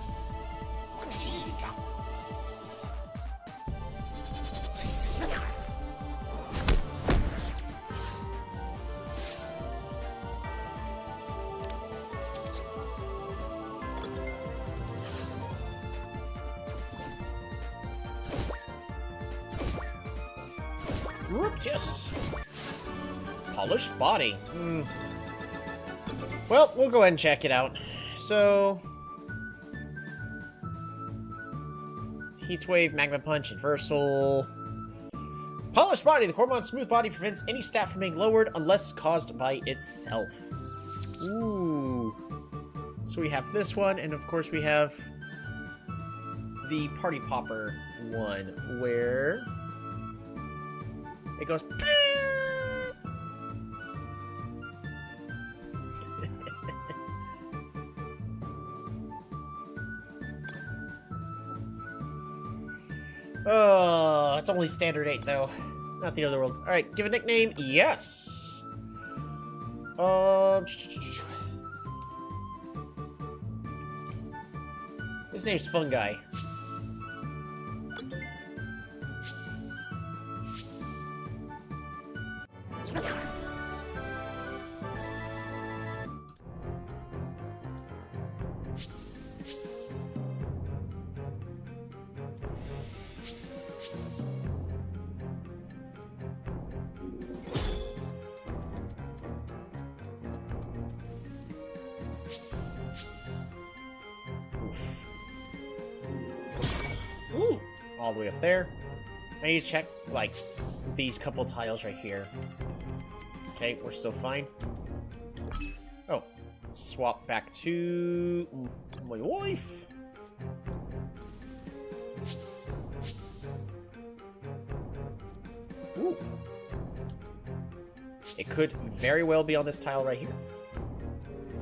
Yes. Polished body. Well, we'll go ahead and check it out. So, Heat Wave, Magma Punch, Inversal. Polished body. The Coromon smooth body prevents any stat from being lowered unless caused by itself. Ooh. So we have this one, and of course we have the Party Popper one, where it goes. Oh, it's only standard 8 though. Not the other world. Alright, give a nickname. Yes. His name's Fungi. Ooh, all the way up there. I need to check, like, these couple tiles right here. Okay, we're still fine. Oh, swap back to my wife. Ooh. It could very well be on this tile right here.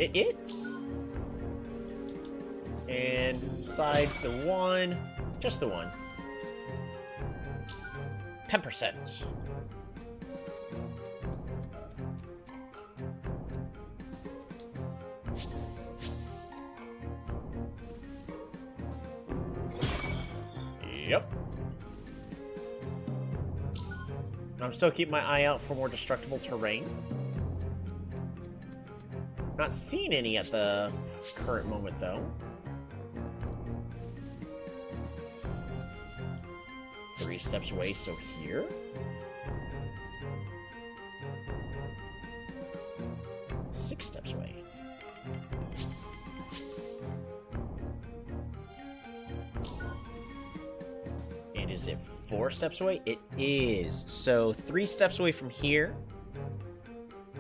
It is. And besides the one, just the one. 10%. Yep. I'm still keeping my eye out for more destructible terrain. Not seeing any at the current moment, though. 3 steps away, so here. Six steps away. Is it 4 steps away? It is. So 3 steps away from here.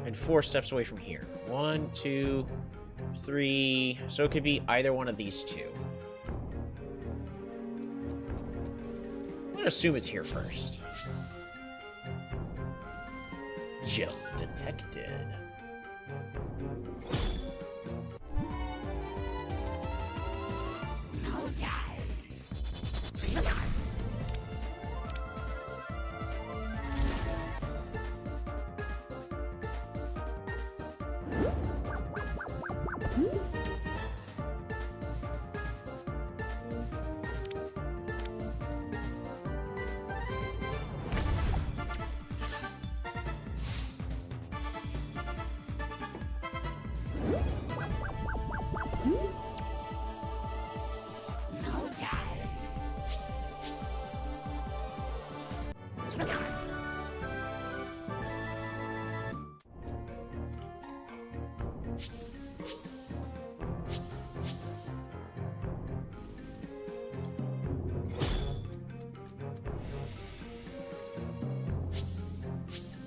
And 4 steps away from here. 1, 2, 3. So it could be either one of these two. I'm gonna assume it's here first. Jump detected.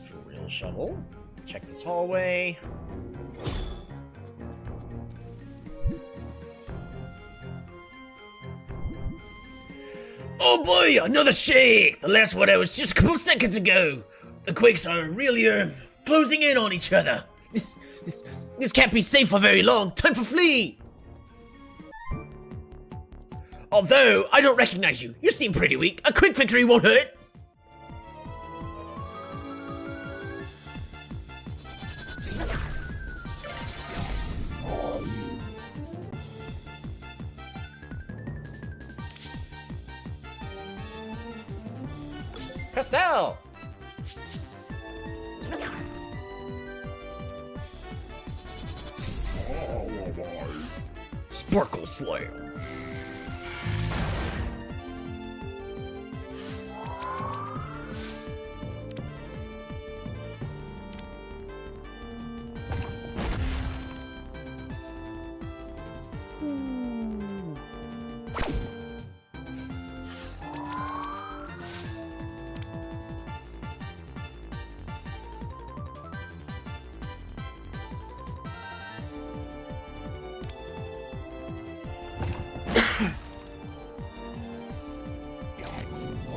Drill shovel. Check this hallway. Oh boy, another shake! The last one I was just a couple seconds ago. The quakes are really closing in on each other. This can't be safe for very long. Time for flee! Although, I don't recognize you. You seem pretty weak. A quick victory won't hurt. Pastel! Sparkle Slayer.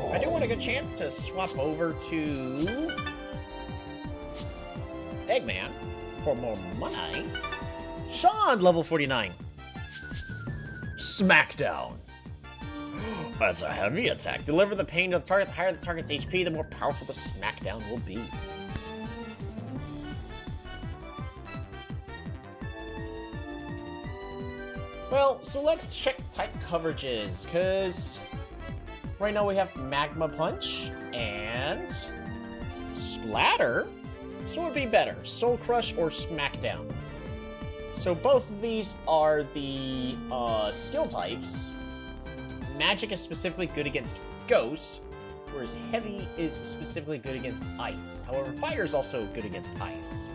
I do want a good chance to swap over to Eggman for more money. Sean, level 49. Smackdown. That's a heavy attack. Deliver the pain to the target. The higher the target's HP, the more powerful the smackdown will be. Well, so let's check type coverages, because right now we have Magma Punch and Splatter. So what would be better, Soul Crush or Smackdown? So both of these are the skill types. Magic is specifically good against Ghost, whereas Heavy is specifically good against Ice. However, Fire is also good against Ice.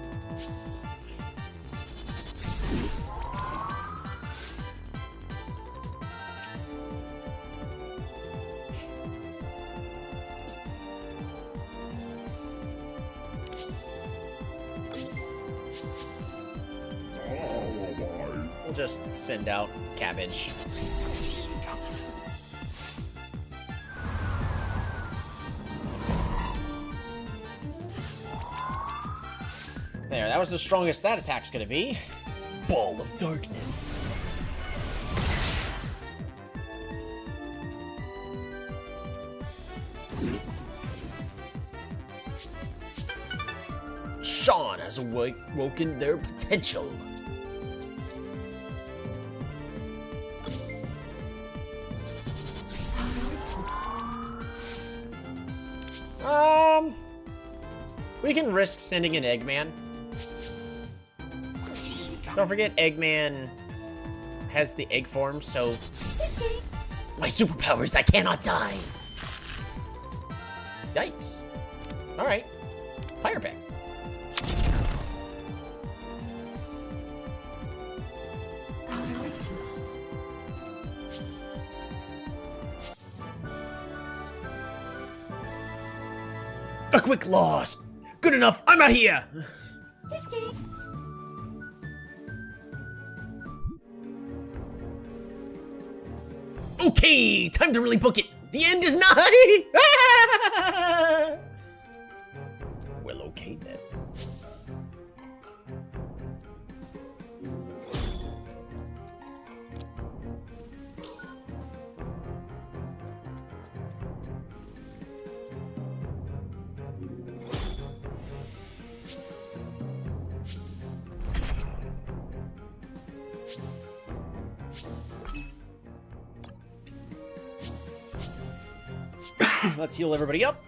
We'll just send out Cabbage. There, that was the strongest that attack's gonna be. Ball of Darkness. Sean has awoken their potential. We can risk sending an Eggman. Don't forget, Eggman has the egg form, so... My superpower is I cannot die. Yikes. Alright. Fire Pick. A quick loss. Good enough. I'm out here. Okay, time to really book it. The end is nigh. Well, okay then. Let's heal everybody up.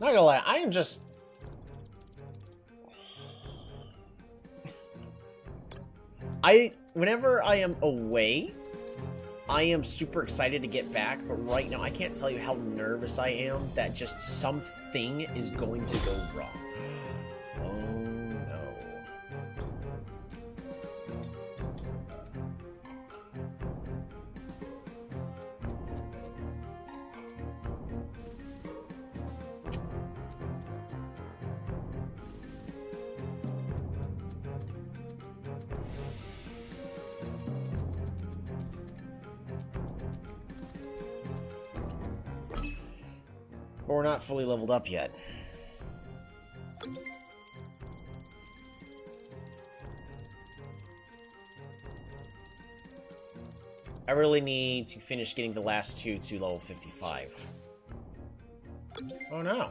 Not gonna lie, I am just... Whenever I am away, I am super excited to get back, but right now I can't tell you how nervous I am that just something is going to go wrong. Oh no. But we're not fully leveled up yet. I really need to finish getting the last two to level 55. Oh no.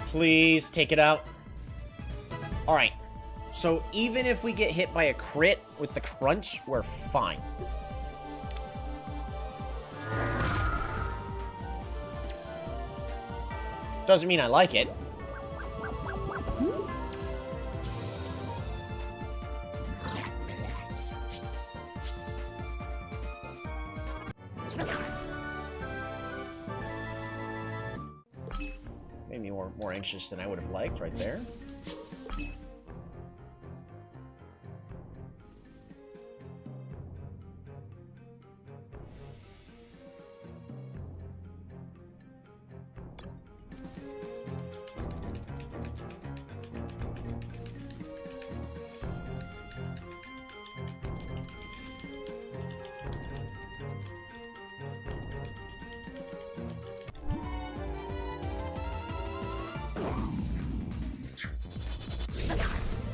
Please take it out. Alright. So even if we get hit by a crit with the crunch, we're fine. Doesn't mean I like it. Made me more anxious than I would have liked right there.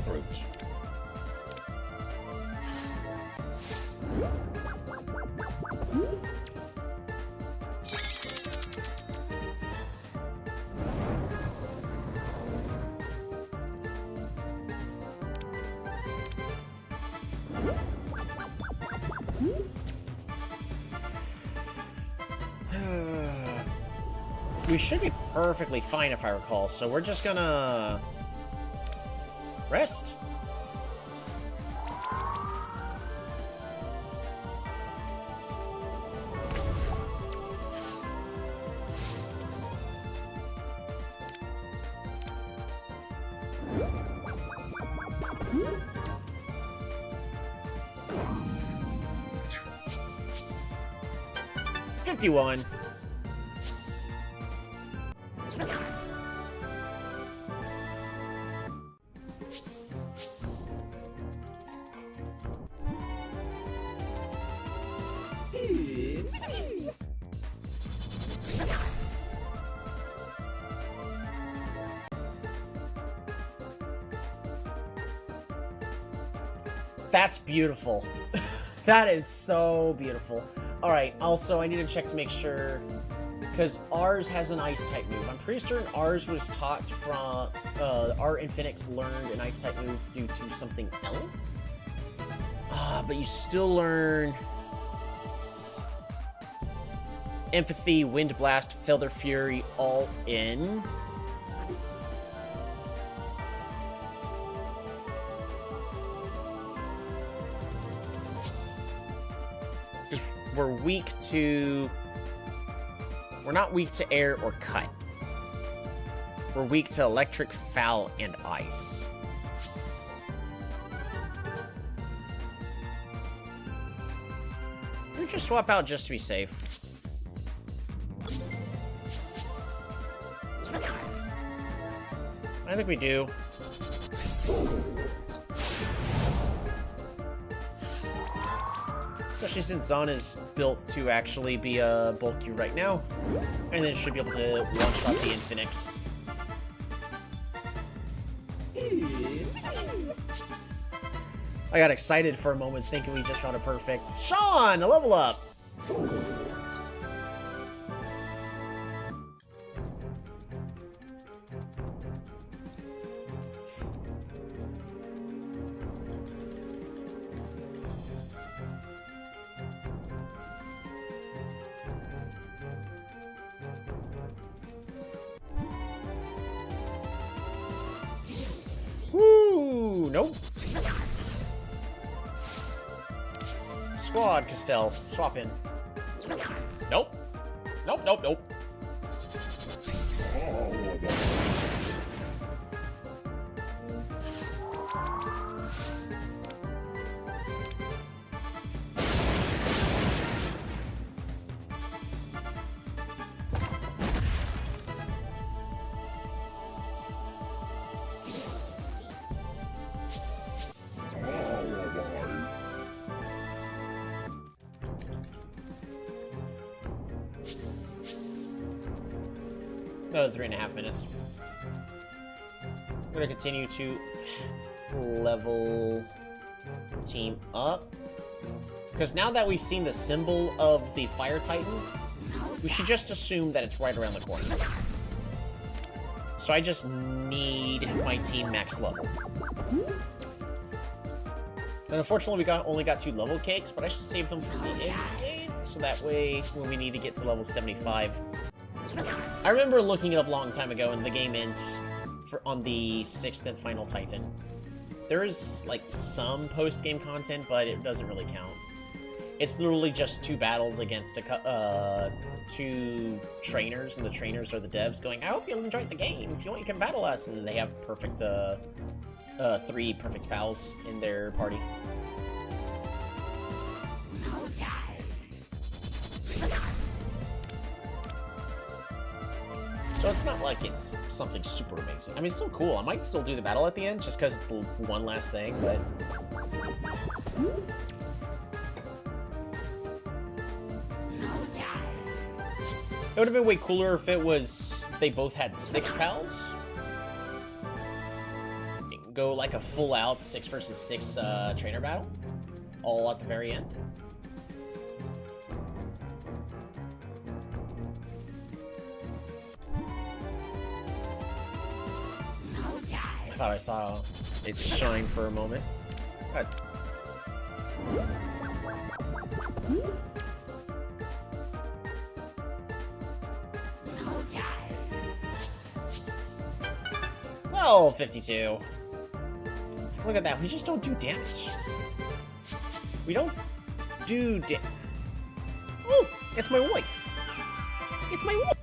Brute. We should be perfectly fine if I recall, so we're just gonna rest. $51. That's beautiful. That is so beautiful. Alright, also, I need to check to make sure Because ours has an Ice-type move. I'm pretty certain ours was taught from... our Infinix learned an Ice-type move due to something else? But you still learn... Empathy, Wind Blast, Feather Fury, all in. Because we're weak to... We're not weak to air or cut. We're weak to electric, foul, and ice. We just swap out just to be safe. I think we do. Especially since Zon is built to actually be bulky right now. And then should be able to one-shot the Infinix. I got excited for a moment thinking we just found a perfect. Sean, a level up! Woo! Nope. Squad, Castell. Swap in. Nope. Nope, nope, nope. Another 3.5 minutes. I'm gonna continue to level team up. Because now that we've seen the symbol of the Fire Titan, we should just assume that it's right around the corner. So I just need my team max level. And unfortunately, we only got 2 level cakes, but I should save them for the end game, so that way, when we need to get to level 75. I remember looking it up a long time ago, and the game ends on the 6th and final Titan. There is, like, some post-game content, but it doesn't really count. It's literally just 2 battles against 2 trainers, and the trainers are the devs going, I hope you'll enjoy the game. If you want, you can battle us. And they have perfect, 3 perfect pals in their party. So it's not like it's something super amazing. I mean, it's still cool. I might still do the battle at the end, just because it's the one last thing, but... It would have been way cooler if it was... they both had 6 pals. Go like a full-out 6 versus 6 trainer battle. All at the very end. I thought I saw it shine for a moment. Good. Oh, 52. Look at that. We just don't do damage. We don't do damage. Oh, it's my wife. It's my wife.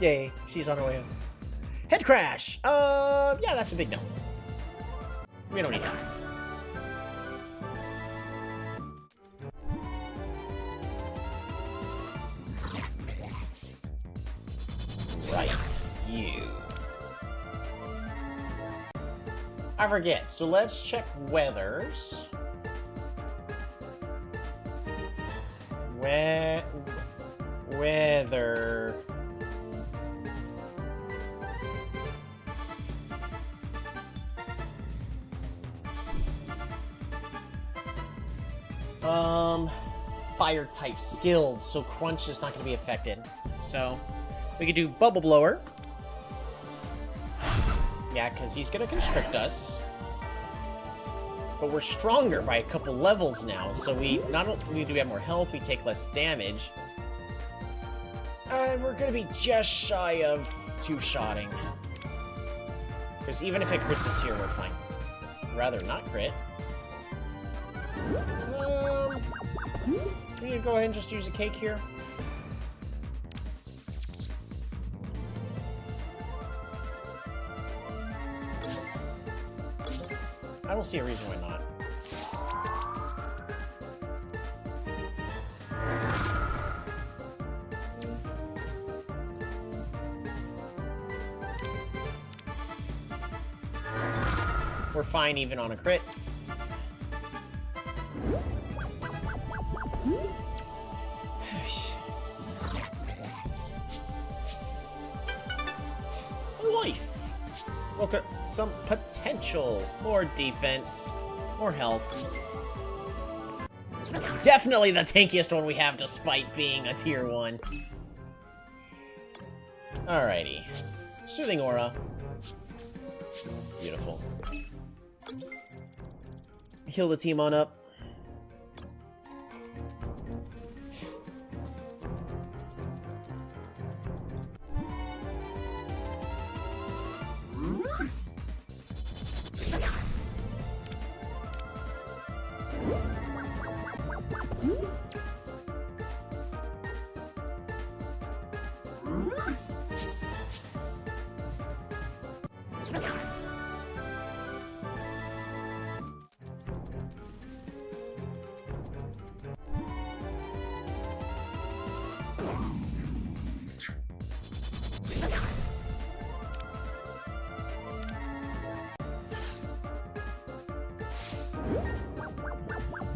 Yay, she's on her way home. Head crash! Yeah, that's a big no. We don't need that. Right, you. I forget, so let's check weathers. Weather. Fire type skills, so Crunch is not going to be affected. So, we could do Bubble Blower. Yeah, because he's going to constrict us. But we're stronger by a couple levels now, so we not only do we have more health, we take less damage. And we're going to be just shy of two-shotting. Because even if it crits us here, we're fine. Rather not crit. We can go ahead and just use a cake here. I don't see a reason why not. We're fine even on a crit. Life! Look at some potential. More defense. More health. Definitely the tankiest one we have despite being a tier 1. Alrighty. Soothing Aura. Beautiful. Heal the team on up.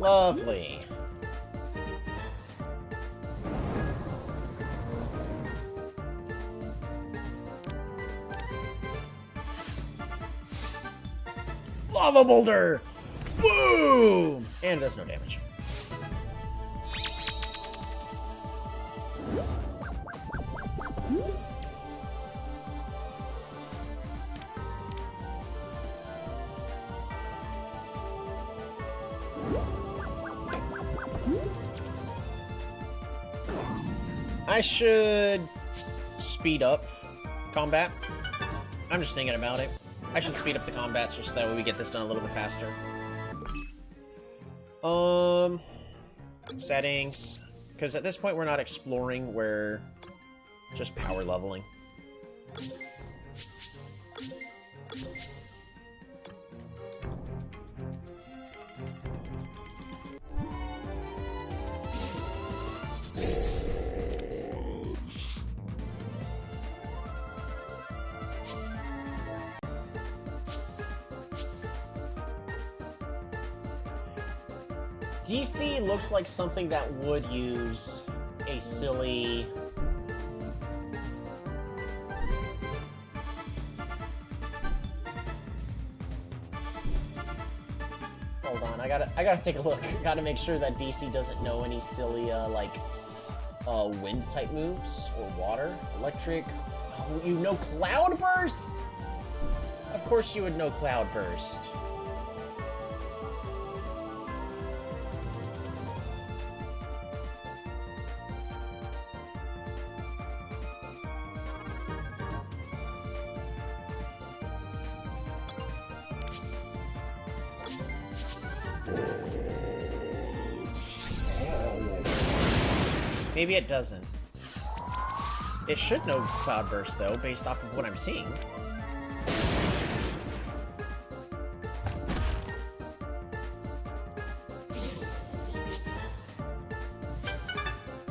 Lovely. Lava boulder! Boom! And it does no damage. I should speed up combat. I'm just thinking about it. I should speed up the combats just that way we get this done a little bit faster. Settings. Because at this point we're not exploring, we're just power leveling. DC looks like something that would use a silly... Hold on, I gotta take a look. Gotta make sure that DC doesn't know any silly, wind type moves, or water, electric. Oh, you know Cloud Burst? Of course you would know Cloud Burst. Maybe it doesn't. It should know Cloudburst, though, based off of what I'm seeing.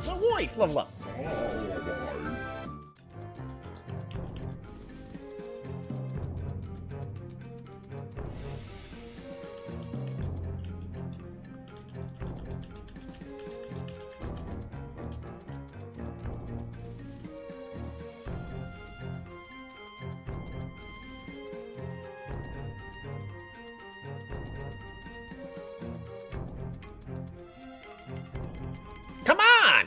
No wife, level up. Come on!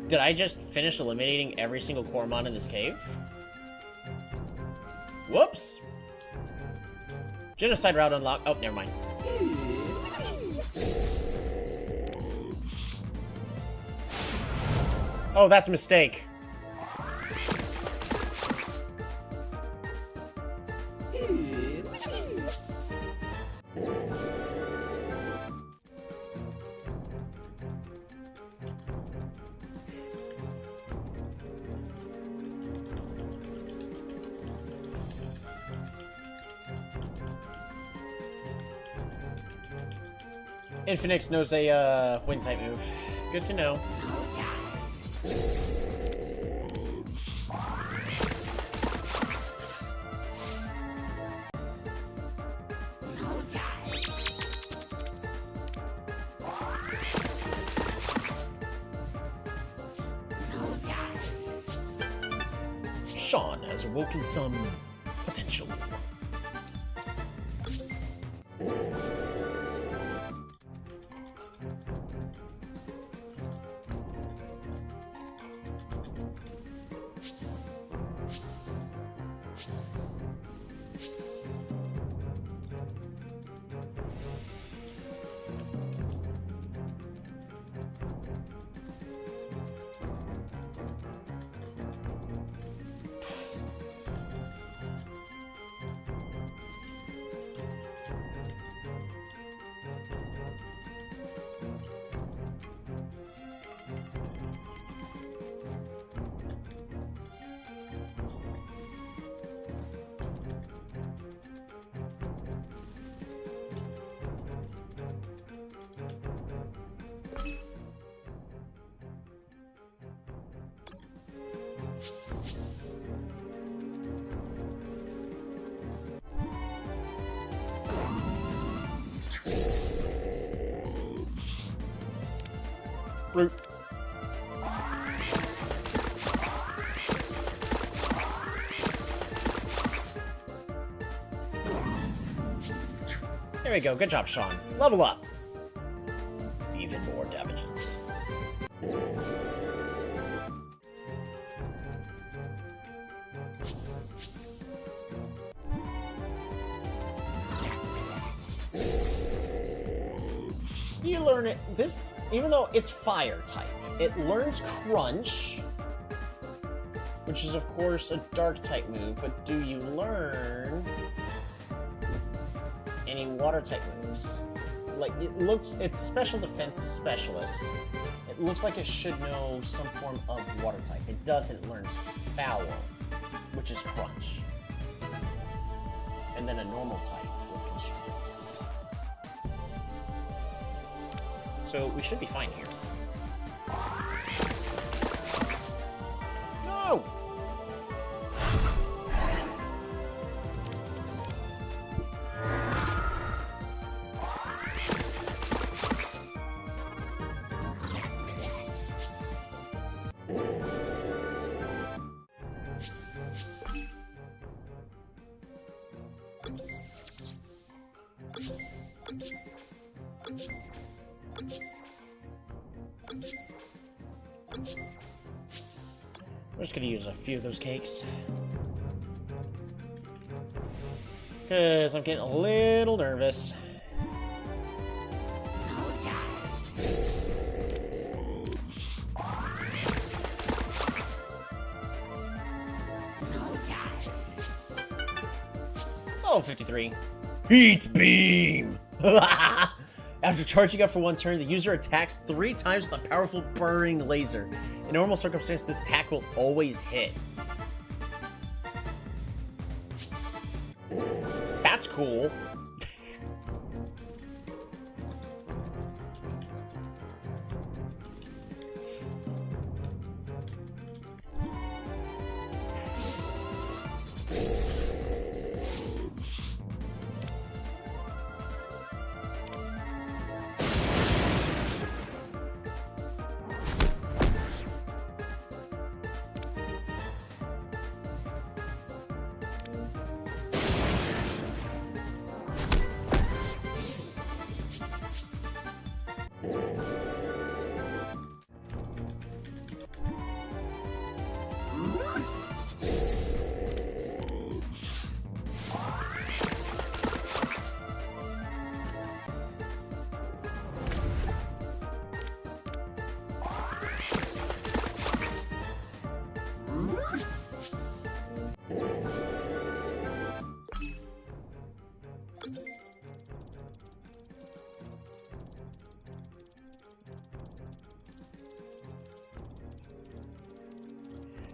Did I just finish eliminating every single Coromon in this cave? Whoops! Genocide route unlocked. Oh, never mind. Oh, that's a mistake. Infinix knows a wind type move. Good to know. Sean has awoken some potential. Brute. There we go. Good job, Sean. Level up. Even more damages. You learn it. This, even though it's fire type, it learns Crunch, which is of course a dark type move. But do you learn any water type moves? Like, it looks, it's special defense specialist. It looks like it should know some form of water type. It doesn't learn Foul, which is Crunch, and then a normal type is Constrict. So we should be fine here. No! We're just gonna use a few of those cakes, because I'm getting a little nervous. Oh, 53. Heat beam! After charging up for one turn, the user attacks 3 times with a powerful burning laser. In normal circumstances, this attack will always hit. That's cool.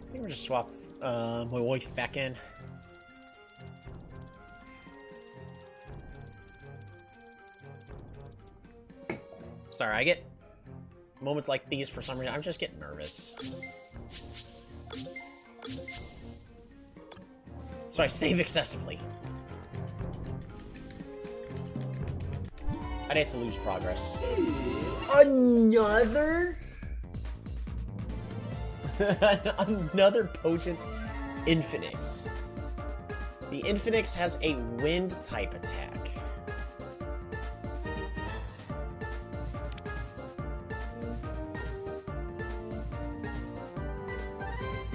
I think we'll just swap my wife back in. Sorry, I get moments like these for some reason. I'm just getting nervous. So I save excessively. I'd hate to lose progress. Another? Another potent Infinix. The Infinix has a wind type attack.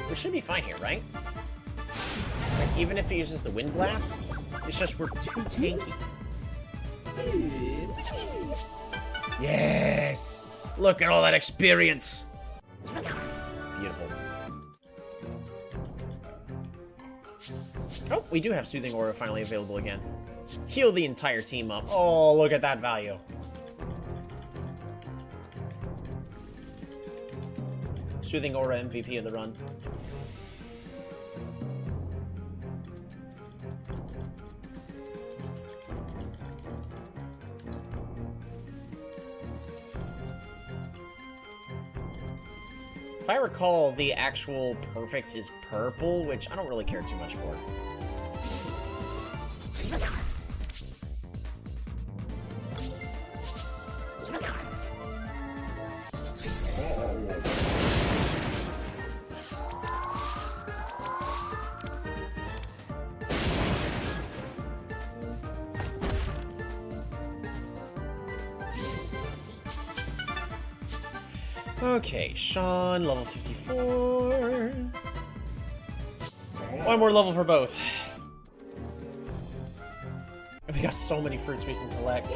We should be fine here, right? Like, even if it uses the wind blast, it's just we're too tanky. Yes! Look at all that experience! Beautiful. Oh, we do have Soothing Aura finally available again. Heal the entire team up. Oh, look at that value. Soothing Aura MVP of the run. If I recall, the actual perfect is purple, which I don't really care too much for. Okay, Sean, level 54. One more level for both. And we got so many fruits we can collect.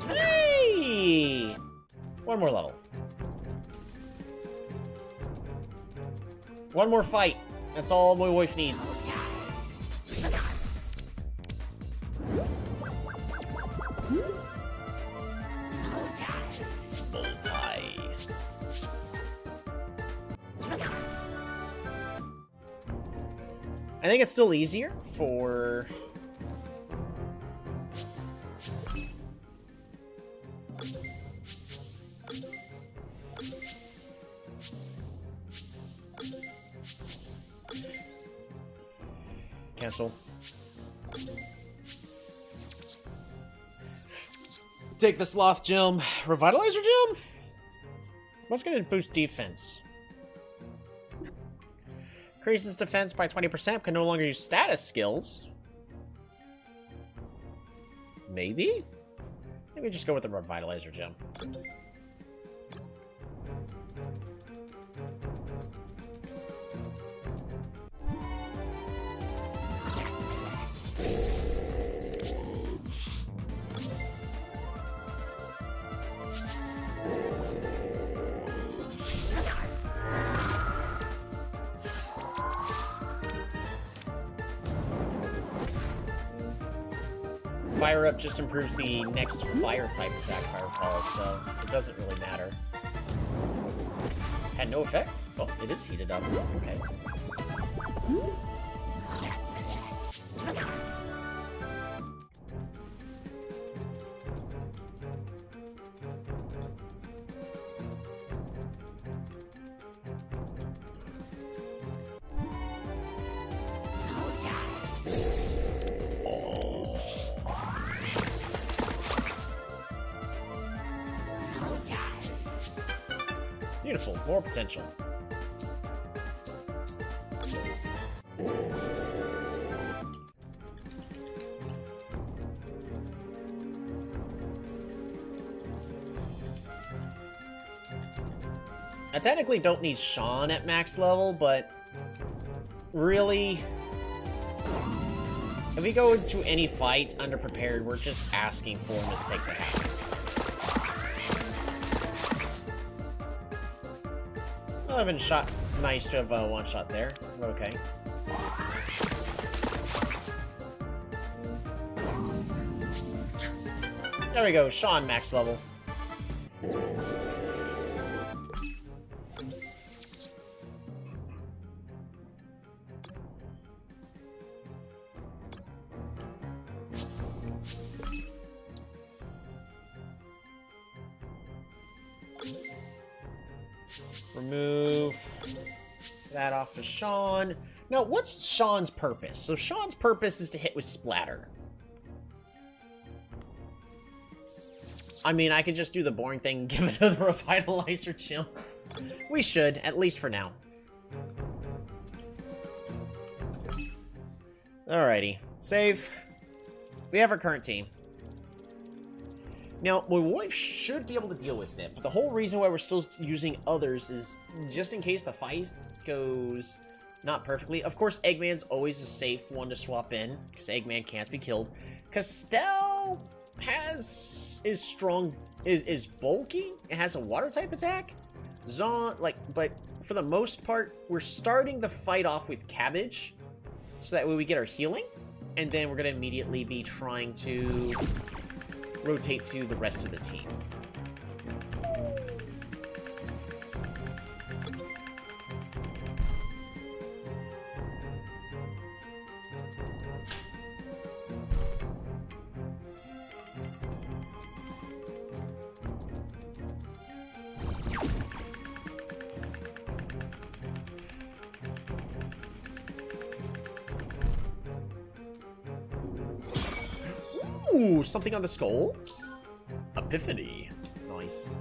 Hey! One more level. One more fight. That's all my wife needs. Multi. I think it's still easier for... Cancel. Take the Sloth Gem. Revitalizer Gem? What's going to boost defense? Increases defense by 20%, can no longer use status skills. Maybe? Maybe just go with the Revitalizer Gem. Fire Up just improves the next fire type attack if I recall, so it doesn't really matter. Had no effect? Oh, it is heated up. Okay. Beautiful, more potential. I technically don't need Sean at max level, but really, if we go into any fight underprepared, we're just asking for a mistake to happen. Well, I've been shot. Nice to have one shot there. Okay. There we go, Sean max level. Remove that off of Sean. Now, what's Sean's purpose? So Sean's purpose is to hit with splatter. I mean, I could just do the boring thing and give another revitalizer chill. We should, at least for now. Alrighty. Save. We have our current team. Now, my wife should be able to deal with it, but the whole reason why we're still using others is just in case the fight goes not perfectly. Of course, Eggman's always a safe one to swap in, because Eggman can't be killed. Castell is strong, is bulky, it has a water type attack. Zon, but for the most part, we're starting the fight off with Cabbage, so that way we get our healing, and then we're going to immediately be trying to rotate to the rest of the team. Ooh, something on the skull? Epiphany. Nice.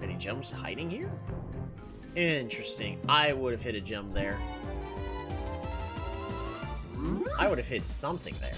Any gems hiding here? Interesting. I would have hit a gem there. I would have hit something there.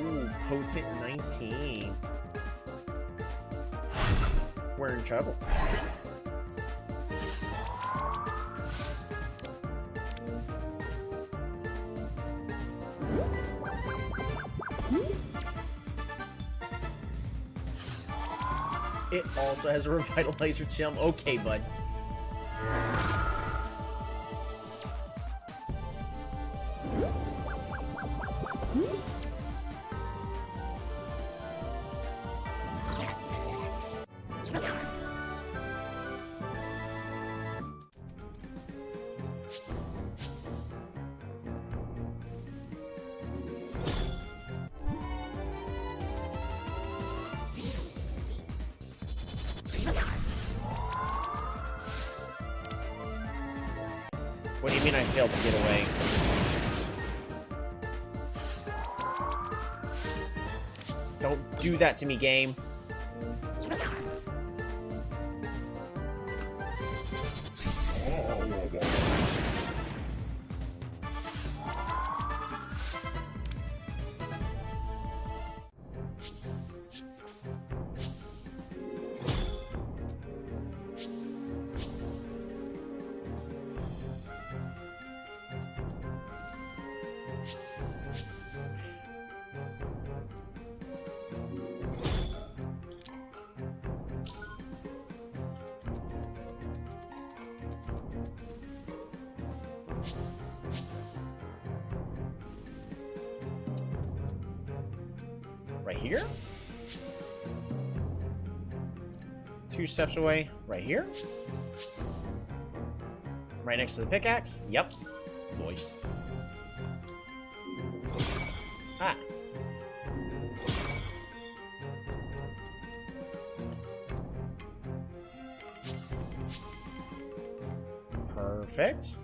Ooh, potent 19. We're in trouble. It also has a revitalizer gem. Okay, bud. What do you mean I failed to get away? do that to me, game. Right here? 2 steps away. Right here? Right next to the pickaxe? Yep. Voice. Ah. Perfect.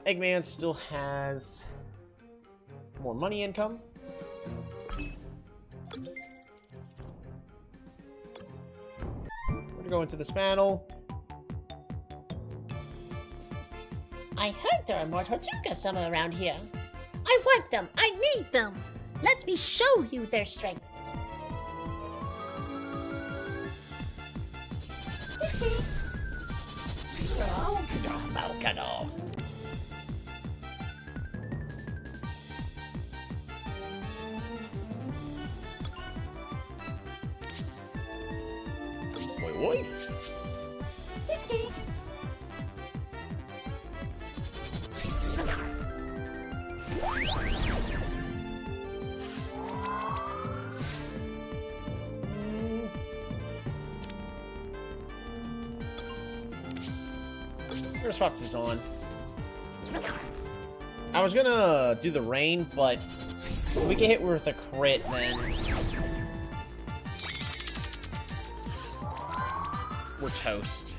Eggman still has more money income. We're gonna go into this battle. I heard there are more Tortugas somewhere around here. I want them. I need them. Let me show you their strength. Malcano. My wife. I'm gonna swap this on. I was gonna do the rain, but if we get hit with a crit, then we're toast.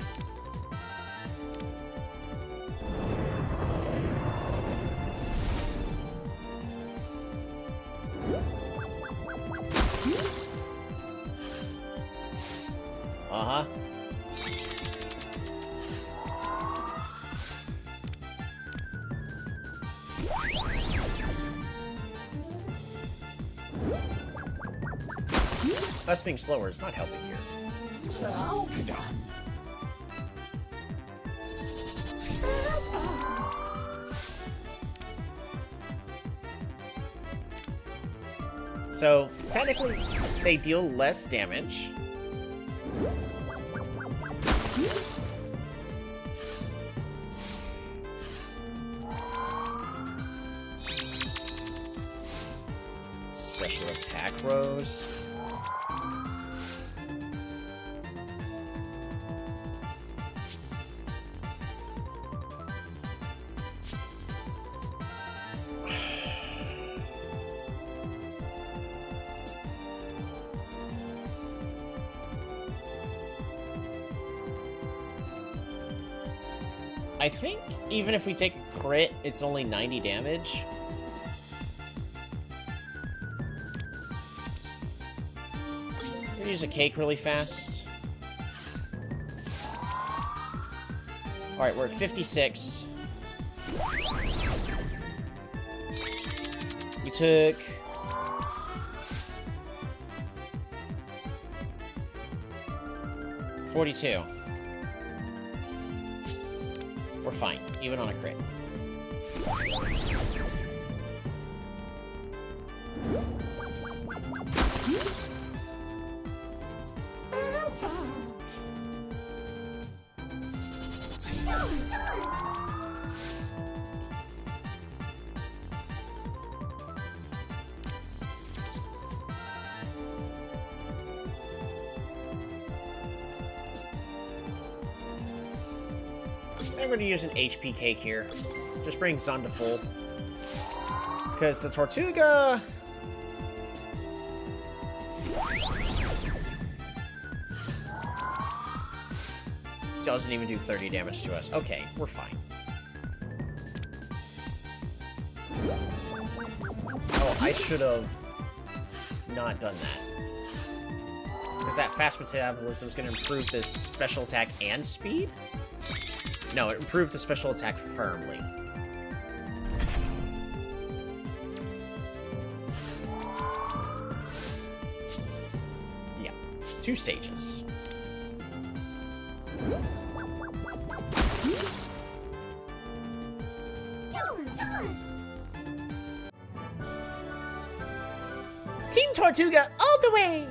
Uh-huh. Us being slower is not helping here. So, technically, they deal less damage. Special attack rows. I think even if we take a crit, it's only 90 damage. I'm gonna use a cake really fast. Alright, we're at 56. We took... $42. We're fine, even on a crit. I'm going to use an HP cake here. Just bring Zon to full. Because the Tortuga... doesn't even do 30 damage to us. Okay, we're fine. Oh, I should have not done that. Because that fast metabolism is going to improve this special attack and speed? No, it improved the special attack firmly. Yeah, 2 stages. Team Tortuga all the way!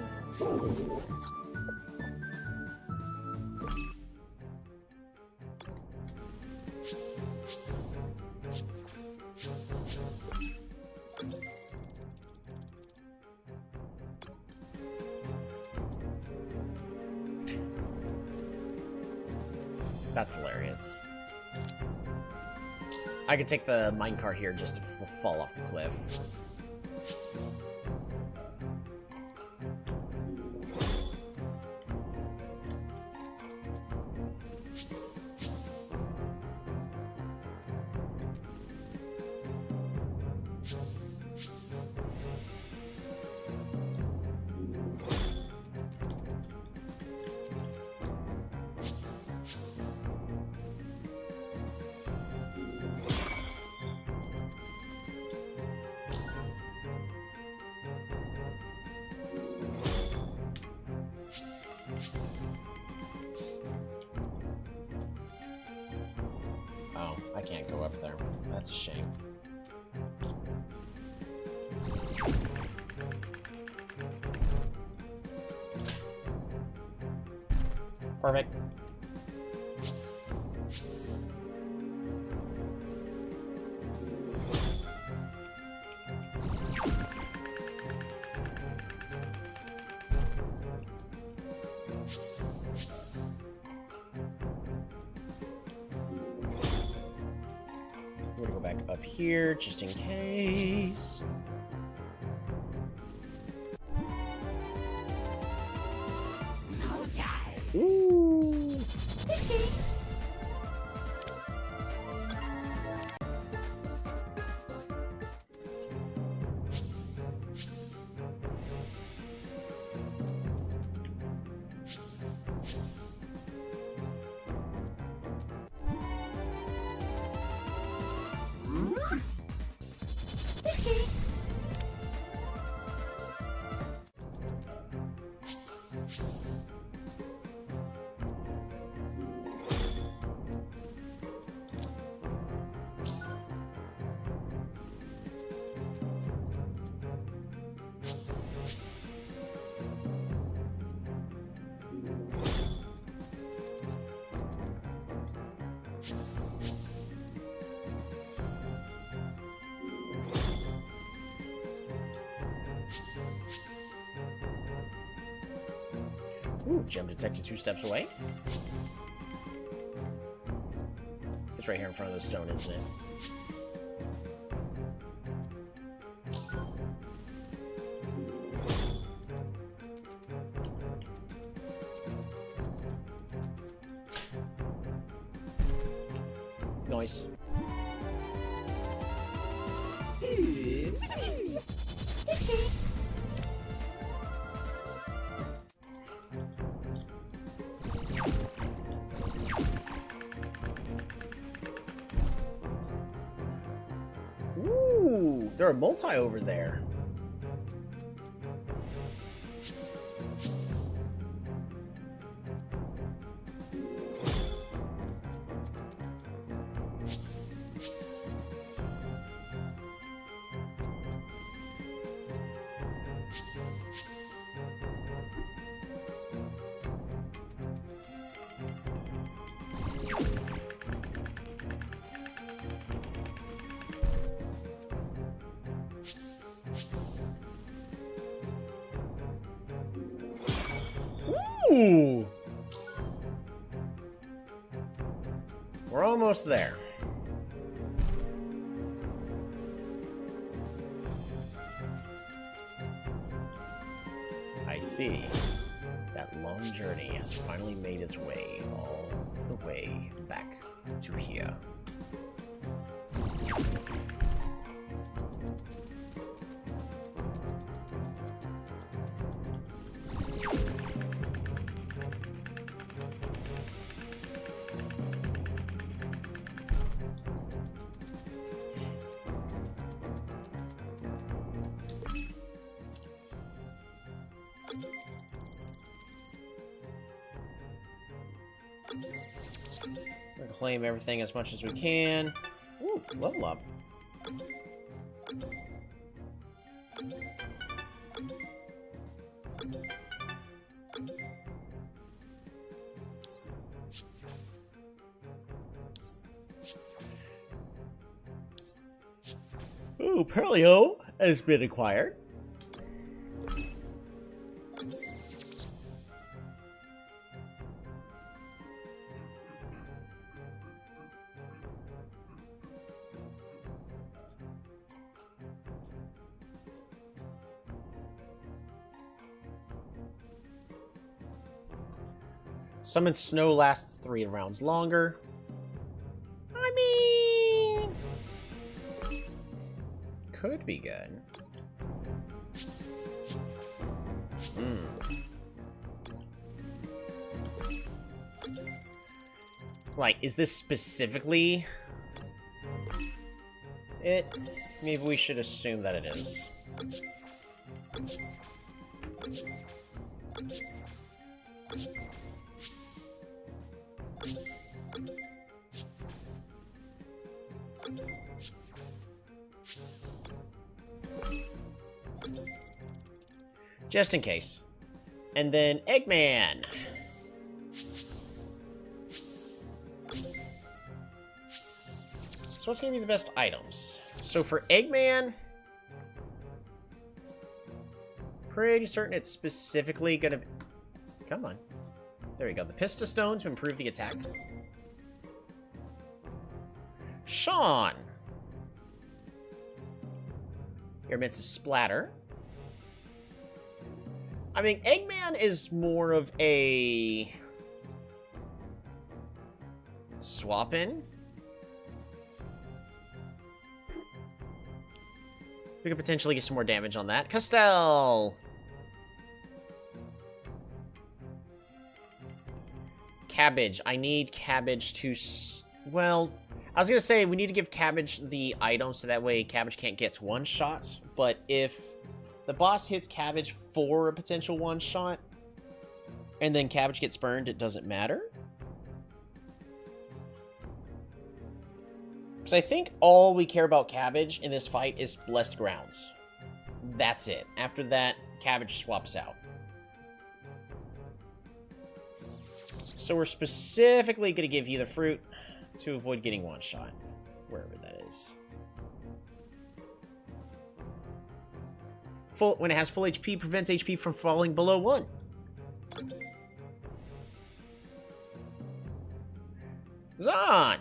That's hilarious. I could take the minecart here just to fall off the cliff. Oh, I can't go up there. That's a shame. Perfect. We're gonna go back up here just in case. Ooh. Ooh, gem detected 2 steps away. It's right here in front of the stone, isn't it? Nice. Ooh, there are multi over there. Ooh! We're almost there. I see. That long journey has finally made its way all the way back to here. claim everything as much as we can. Ooh, level up. Ooh, Perlio has been acquired. Summon Snow lasts 3 rounds longer. I mean, could be good. Like, is this specifically it? Maybe we should assume that it is. Just in case. And then Eggman. So what's going to be the best items? So for Eggman, pretty certain it's specifically going to... Come on. There we go. The Pista Stone to improve the attack. Sean. You're meant to splatter. I mean, Eggman is more of a swap-in. We could potentially get some more damage on that. Castell! Cabbage. I need Cabbage to... Well, I was going to say we need to give Cabbage the item so that way Cabbage can't get one-shots. But if the boss hits Cabbage for a potential one-shot and then Cabbage gets burned, it doesn't matter. Because I think all we care about Cabbage in this fight is Blessed Grounds. That's it. After that, Cabbage swaps out. So we're specifically going to give you the fruit to avoid getting one shot, wherever that is. When it has full HP, prevents HP from falling below 1. Zon!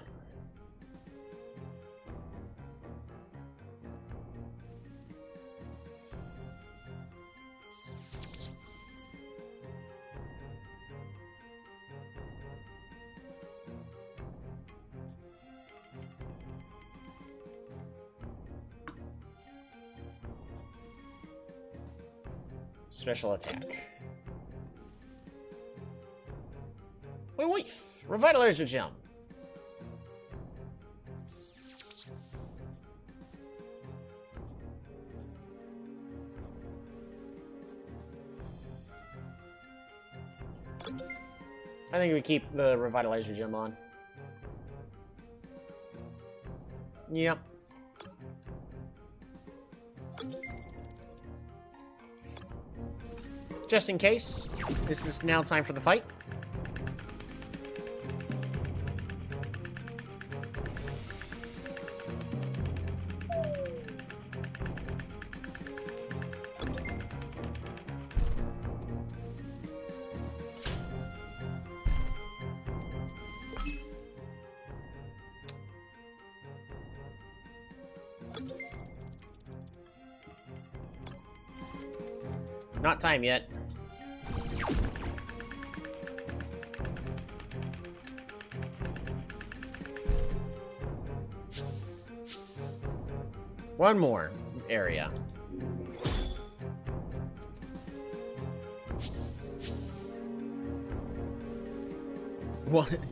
Special attack. Wait, Revitalizer Gem. I think we keep the Revitalizer Gem on. Yep. Just in case, this is now time for the fight. Not time yet. One more area.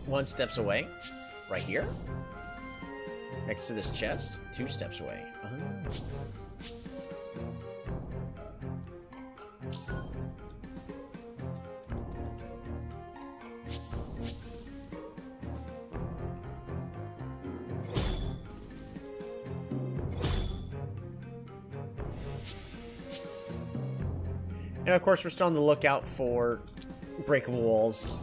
One steps away. Right here. Next to this chest. 2 steps away. Oh. And of course, we're still on the lookout for breakable walls.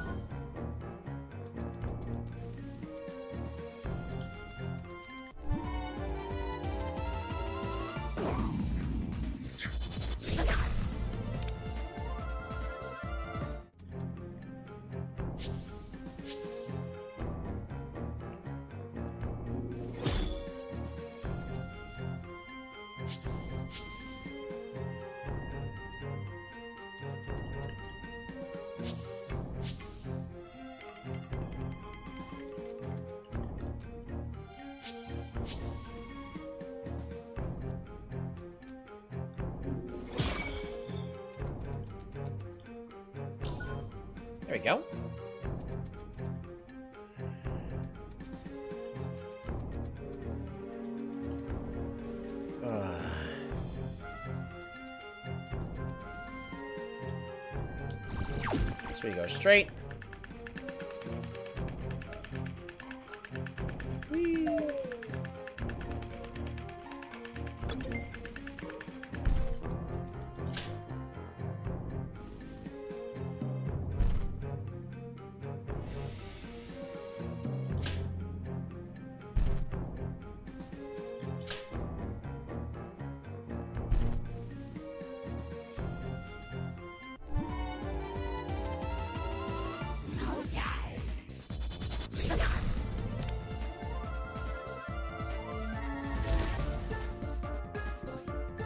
There we go. So we go straight. Whee.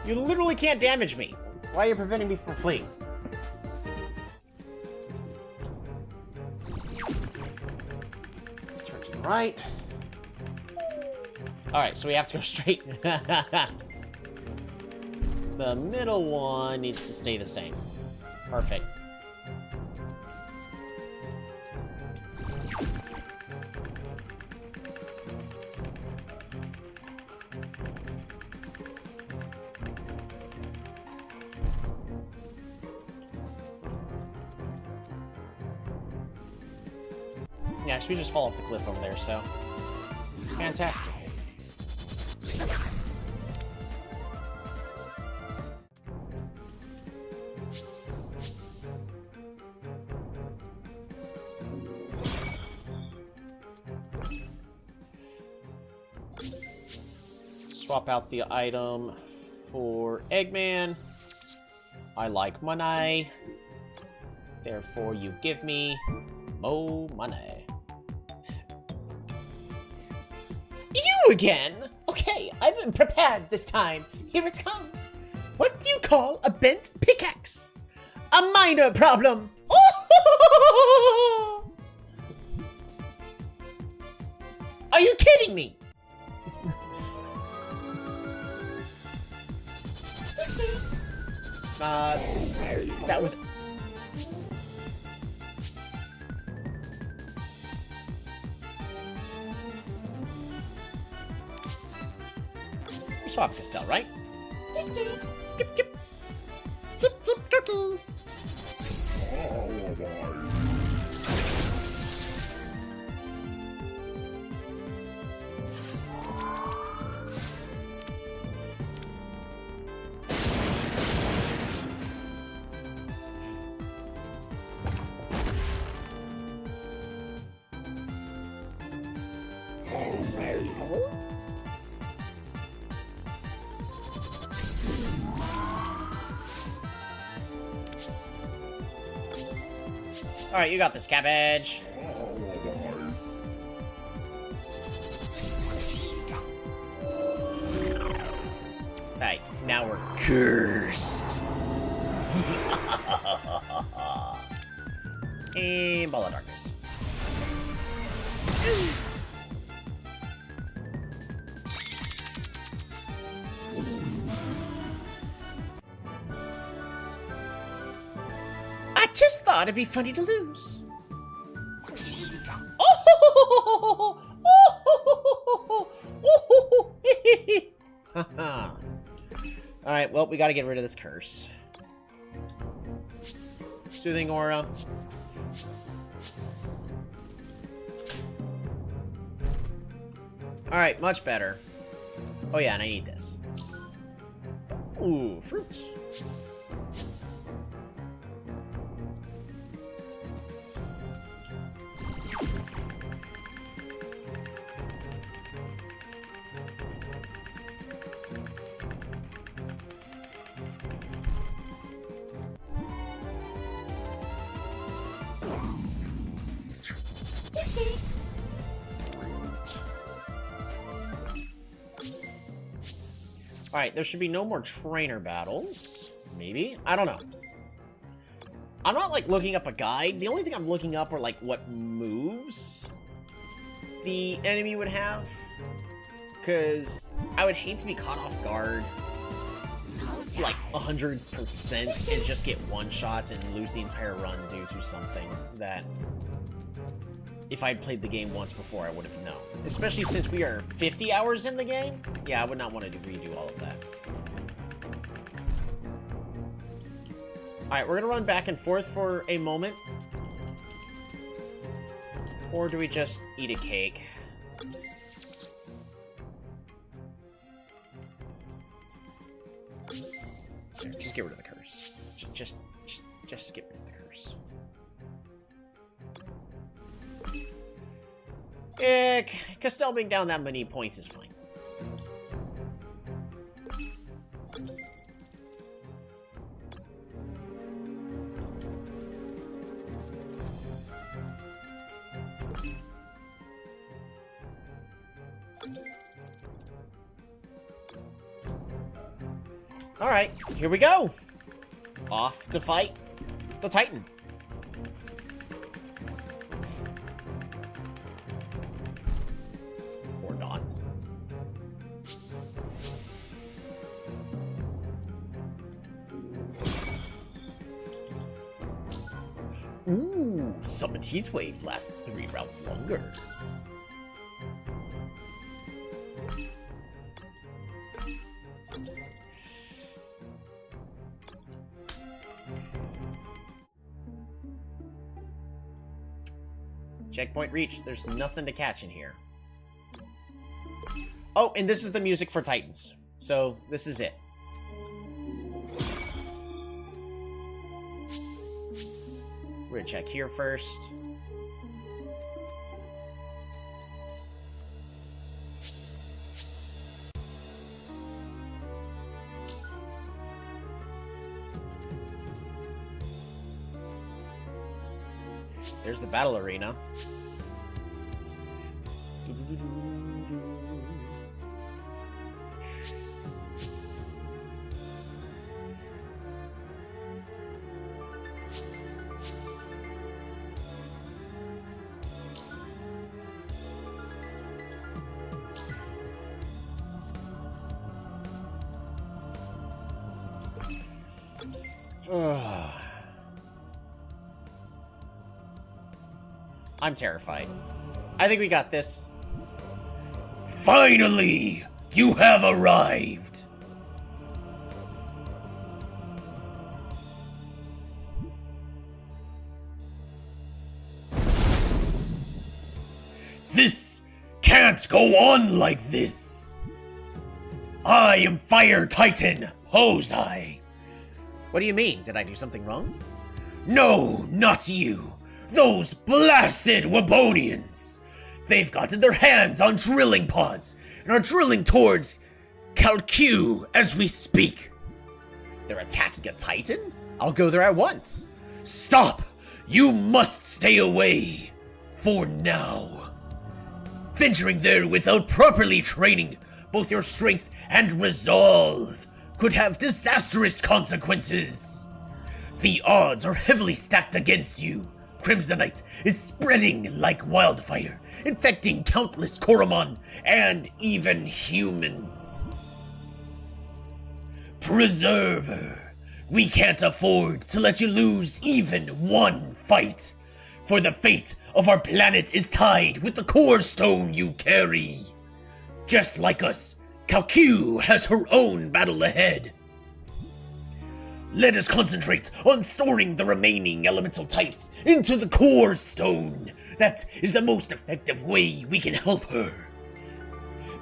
You literally can't damage me. Why are you preventing me from fleeing? Turn to the right. Alright, so we have to go straight. The middle one needs to stay the same. Perfect. Yeah, should we just fall off the cliff over there, so... Fantastic. Swap out the item for Eggman. I like money. Therefore, you give me more money. You again? Okay, I've been prepared this time. Here it comes. What do you call a bent pickaxe? A minor problem. Oh! Are you kidding me? That was... We swapped Castell, right? Yip, yip. Chip, chip, cookie. Alright, you got this, cabbage. Alright, now we're cursed. And Ball of Darkness. I just thought it'd be funny to lose. Alright, well, we gotta get rid of this curse. Soothing Aura. Alright, much better. Oh yeah, and I need this. Ooh, fruits. Alright, there should be no more trainer battles. Maybe? I don't know. I'm not, like, looking up a guide. The only thing I'm looking up are, like, what moves the enemy would have. Because I would hate to be caught off guard, like, 100% and just get one-shots and lose the entire run due to something that, if I'd played the game once before, I would have known. Especially since we are 50 hours in the game. Yeah, I would not want to redo all of that. Alright, we're gonna run back and forth for a moment. Or do we just eat a cake? There, just get rid of the curse. Just get rid of the curse. Castell being down that many points is fine. Alright, here we go! Off to fight the Titan. Or not. Ooh, Summoned Heatwave lasts 3 rounds longer. Checkpoint reached. There's nothing to catch in here. Oh, and this is the music for Titans. So, this is it. We're gonna check here first. There's the battle arena. I'm terrified. I think we got this. Finally, you have arrived. This can't go on like this. I am Fire Titan Hosei. What do you mean? Did I do something wrong? No, not you. Those blasted Wabonians! They've gotten their hands on drilling pods and are drilling towards Calcu as we speak. They're attacking a Titan? I'll go there at once. Stop! You must stay away. For now. Venturing there without properly training both your strength and resolve could have disastrous consequences. The odds are heavily stacked against you. Crimsonite is spreading like wildfire, infecting countless Coromon and even humans. Preserver, we can't afford to let you lose even one fight, for the fate of our planet is tied with the core stone you carry. Just like us, Calcu has her own battle ahead. Let us concentrate on storing the remaining elemental types into the core stone. That is the most effective way we can help her.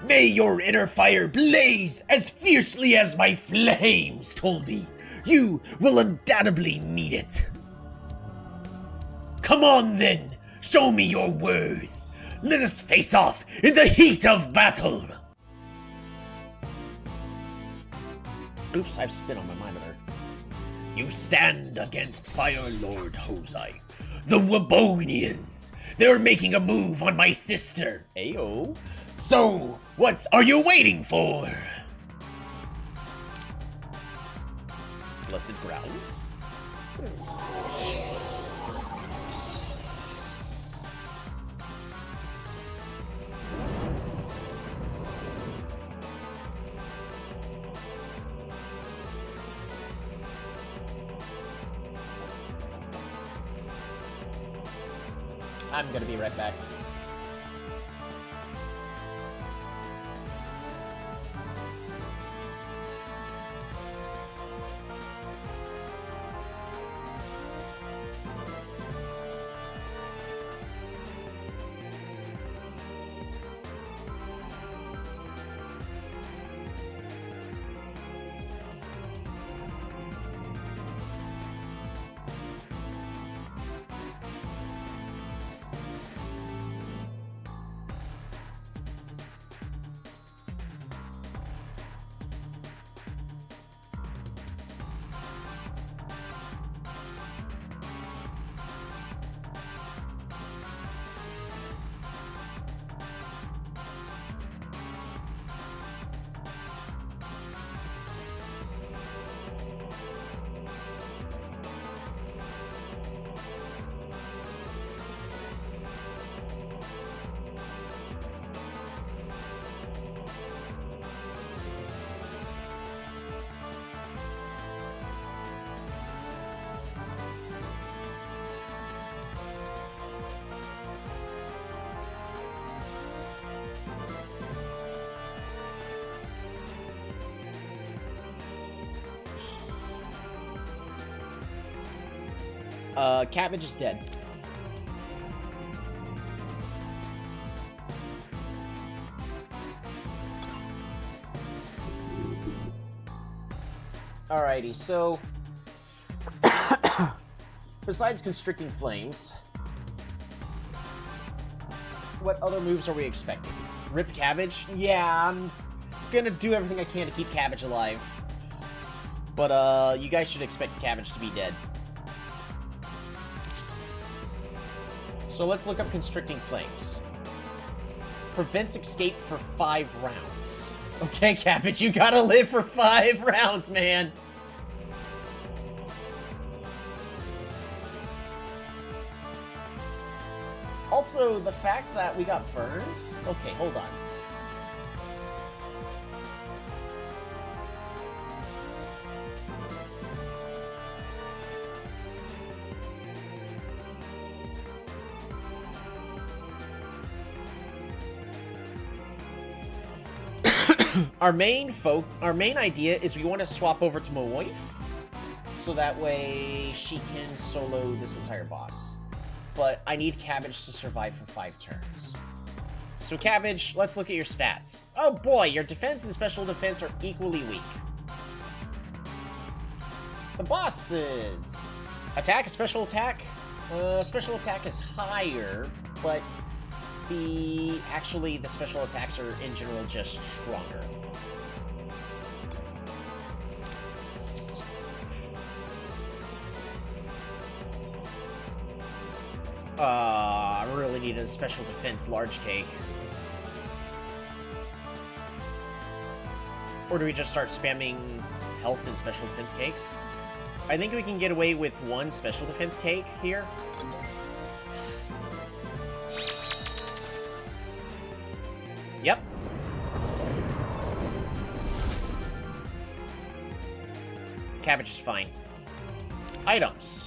May your inner fire blaze as fiercely as my flames told me. You will undoubtedly need it. Come on then, show me your worth. Let us face off in the heat of battle. Oops, I've spit on my monitor. You stand against Fire Lord Hosei. The Wabonians. They're making a move on my sister. Ayo. So, what are you waiting for? blessed grounds. I'm gonna be right back. Cabbage is dead. Alrighty, so... besides constricting flames, what other moves are we expecting? Rip Cabbage? Yeah, I'm gonna do everything I can to keep Cabbage alive. But, you guys should expect Cabbage to be dead. So let's look up Constricting Flames. Prevents escape for 5 rounds. Okay, Cabbage, you gotta live for 5 rounds, man! Also, the fact that we got burned... Okay, hold on. Our main idea is we want to swap over to my wife, so that way she can solo this entire boss. But I need Cabbage to survive for 5 turns. So Cabbage, let's look at your stats. Oh boy, your defense and special defense are equally weak. The boss's attack and special attack. Special attack is higher, but the special attacks are in general just stronger. I really need a special defense large cake. Or do we just start spamming health and special defense cakes? I think we can get away with 1 special defense cake here. Yep. Cabbage is fine. Items.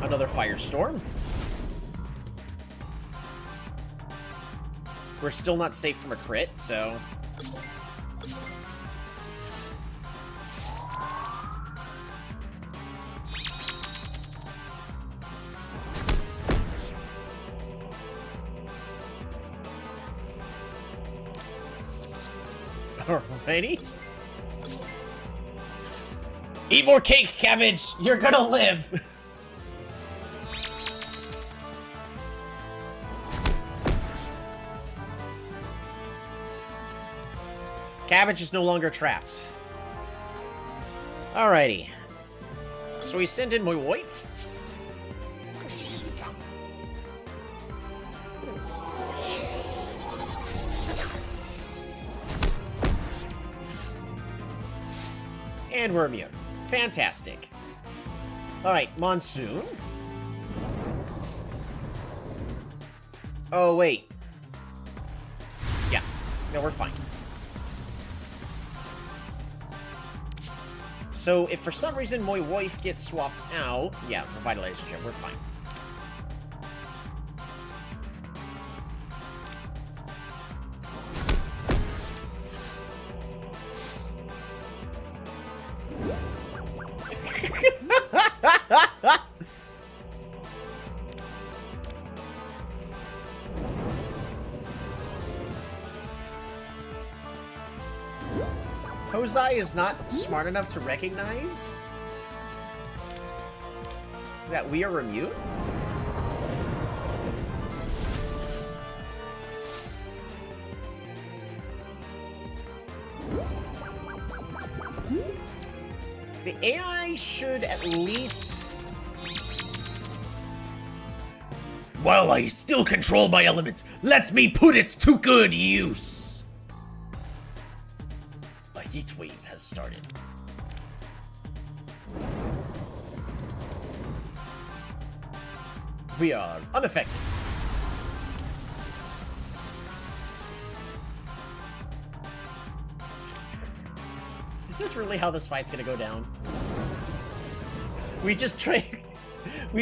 Another firestorm. We're still not safe from a crit, so... Alrighty. Eat more cake, Cabbage! You're gonna live! Cabbage is no longer trapped. Alrighty. So we send in my wife. And we're immune. Fantastic. Alright, Monsoon. Oh, wait. Yeah. No, we're fine. So, if for some reason my wife gets swapped out... Yeah, Revitalizer, we're fine. Hosei is not smart enough to recognize that we are immune? The AI should at least... While I still control my elements, let me put it to good use. A heat wave has started. We are unaffected. Is this really how this fight's gonna go down? We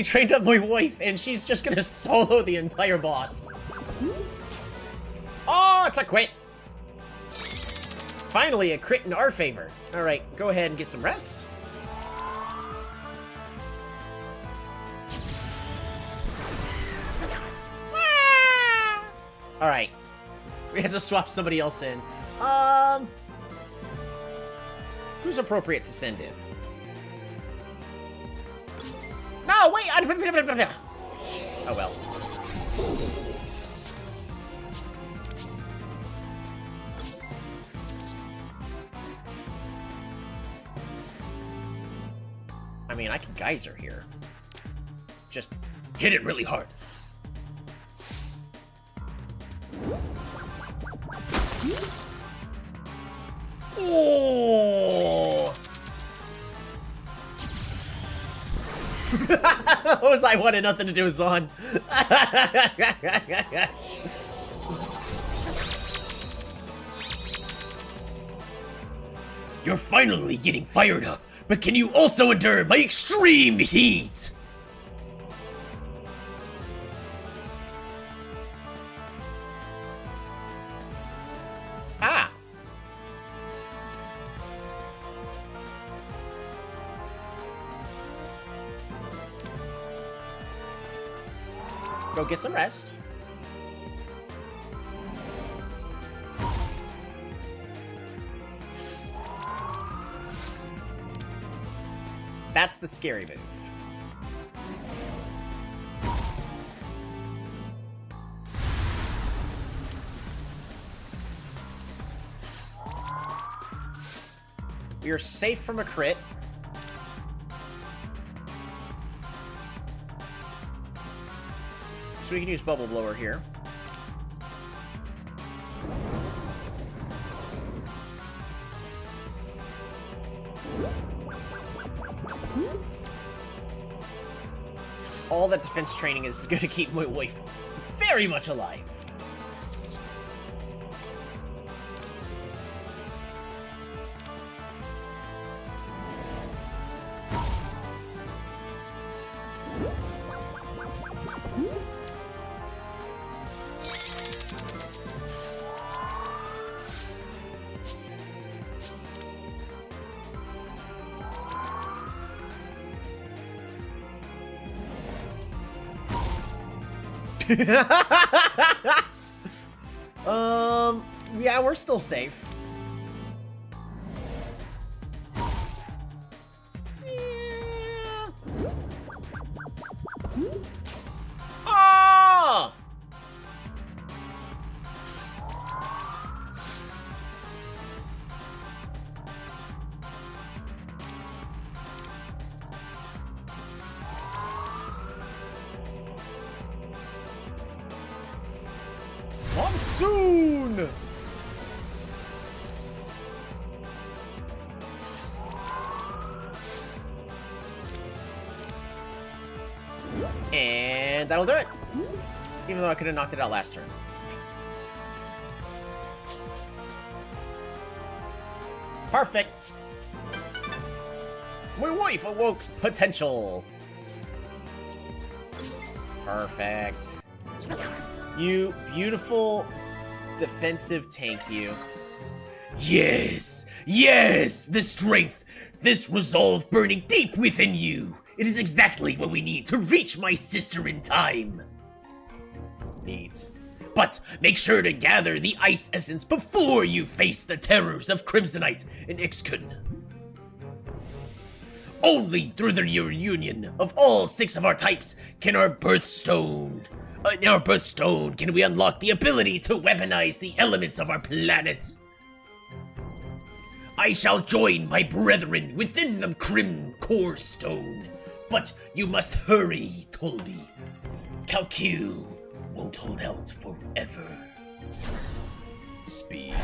trained up my wife, and she's just gonna solo the entire boss. Oh, it's a crit! Finally, a crit in our favor. Alright, go ahead and get some rest. Alright. We have to swap somebody else in. Who's appropriate to send in? No, wait! Oh well. I mean, I can geyser here. Just Hit it really hard. oh! Hosei wanted nothing to do with Zon. You're finally getting fired up, but can you also endure my extreme heat? Ah! Go get some rest. That's the scary move. We are safe from a crit. So we can use Bubble Blower here. All that defense training is going to keep my wife very much alive. Yeah, we're still safe. Yeah. Oh! Monsoon! And that'll do it. Even though I could have knocked it out last turn. Perfect. My wife awoke potential. Perfect. You beautiful defensive tank, you. Yes, yes, this strength, this resolve burning deep within you. It is exactly what we need to reach my sister in time. Neat. But make sure to gather the ice essence before you face the terrors of Crimsonite and Ixkun. Only through the reunion of all 6 of our types can our birthstone can we unlock the ability to weaponize the elements of our planet. I shall join my brethren within the Crim Core Stone, but you must hurry, Tolby. Calcu won't hold out forever. Speed.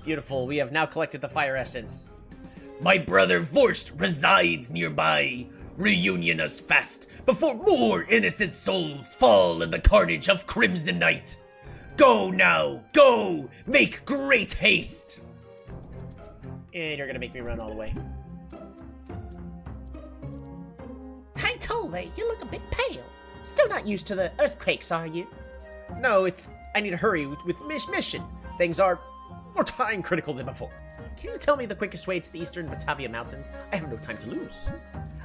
Beautiful. We have now collected the fire essence. My brother Vorst resides nearby. Reunion us fast before more innocent souls fall in the carnage of Crimson Night. Go now, go! Make great haste! And you're gonna make me run all the way. Hey, Tolby, you look a bit pale. Still not used to the earthquakes, are you? No, I need to hurry with mission. Things are more time critical than before. Can you tell me the quickest way to the eastern Batavia Mountains? I have no time to lose.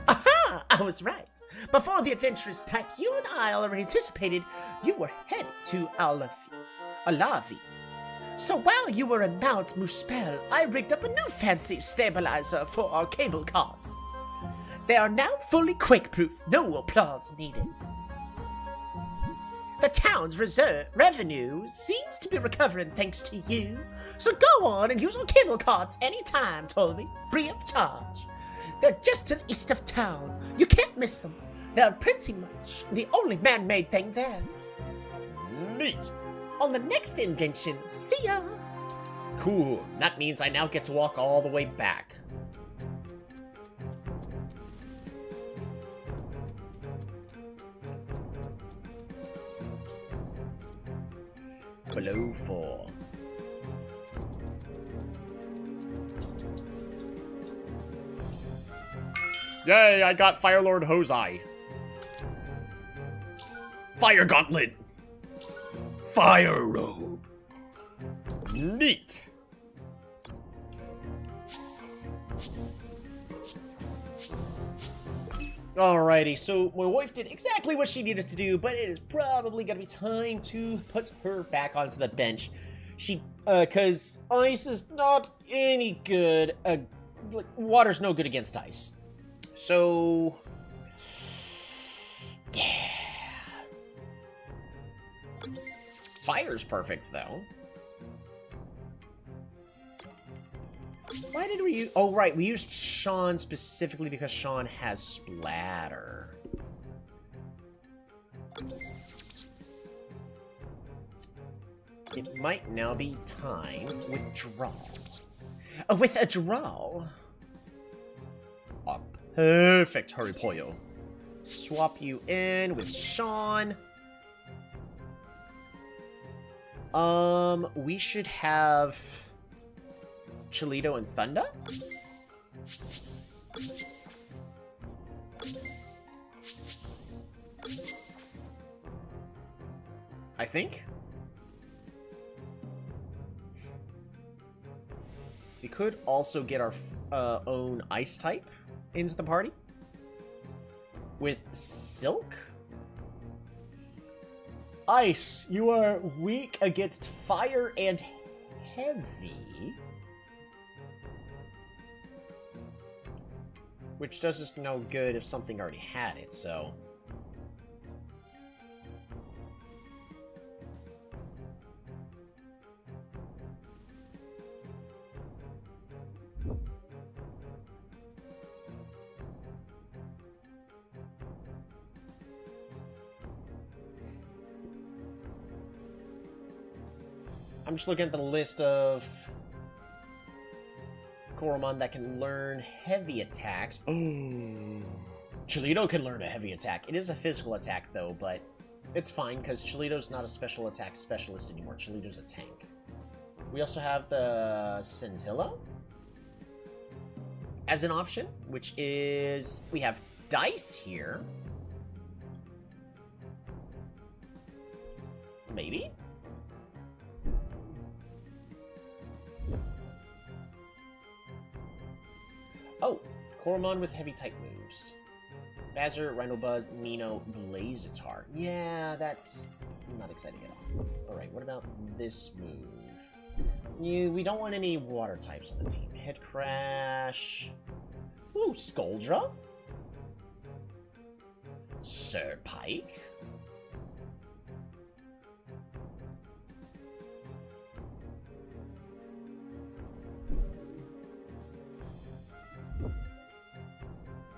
Aha! I was right. Before the adventurous types you and I already anticipated, you were headed to Alavi. So while you were in Mount Muspel, I rigged up a new fancy stabilizer for our cable cards. They are now fully quake-proof, no applause needed. The town's revenue seems to be recovering thanks to you. So go on and use our cable cards anytime, Tolby, free of charge. They're just to the east of town. You can't miss them. They're pretty much the only man-made thing there. Neat. On the next invention, see ya! Cool. That means I now get to walk all the way back. Below 4. Yay, I got Firelord Hosei. Fire Gauntlet! Fire Robe! Neat. Alrighty, so my wife did exactly what she needed to do, but it is probably gonna be time to put her back onto the bench. Cause ice is not any good, like, water's no good against ice. So, yeah. Fire's perfect, though. Why did we use... Oh, right. We used Sean specifically because Sean has Splatter. It might now be time. Withdrawal. With a draw. Oh, perfect, Hurry Pollo. Swap you in with Sean. We should have Cholito and Thunder? I think. We could also get our own ice type into the party with Silk. Ice, you are weak against fire and heavy. Which does us no good if something already had it, so... I'm just looking at the list of Coromon that can learn heavy attacks. Oh, Chilito can learn a heavy attack. It is a physical attack, though, but it's fine, because Chilito's not a special attack specialist anymore. Chilito's a tank. We also have the Scintilla as an option, which is... We have Dice here. Maybe? Oh, Coromon with heavy type moves. Bazzer, Rhino Buzz, Mino, Blazitar. Yeah, that's not exciting at all. Alright, what about this move? We don't want any water types on the team. Head Crash. Ooh, Skuldra. Sir Pike.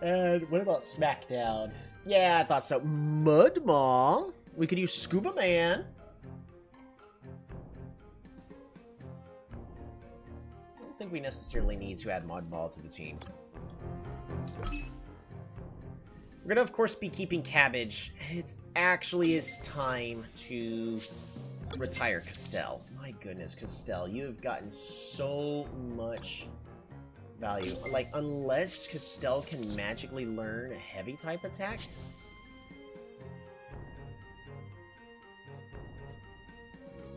And what about Smackdown? Yeah, I thought so. Mudmaw. We could use Scuba Man. I don't think we necessarily need to add Mudmaw to the team. We're gonna, of course, be keeping Cabbage. It actually is time to retire Castell. My goodness, Castell, you have gotten so much value. Like, unless Castell can magically learn a heavy type attack.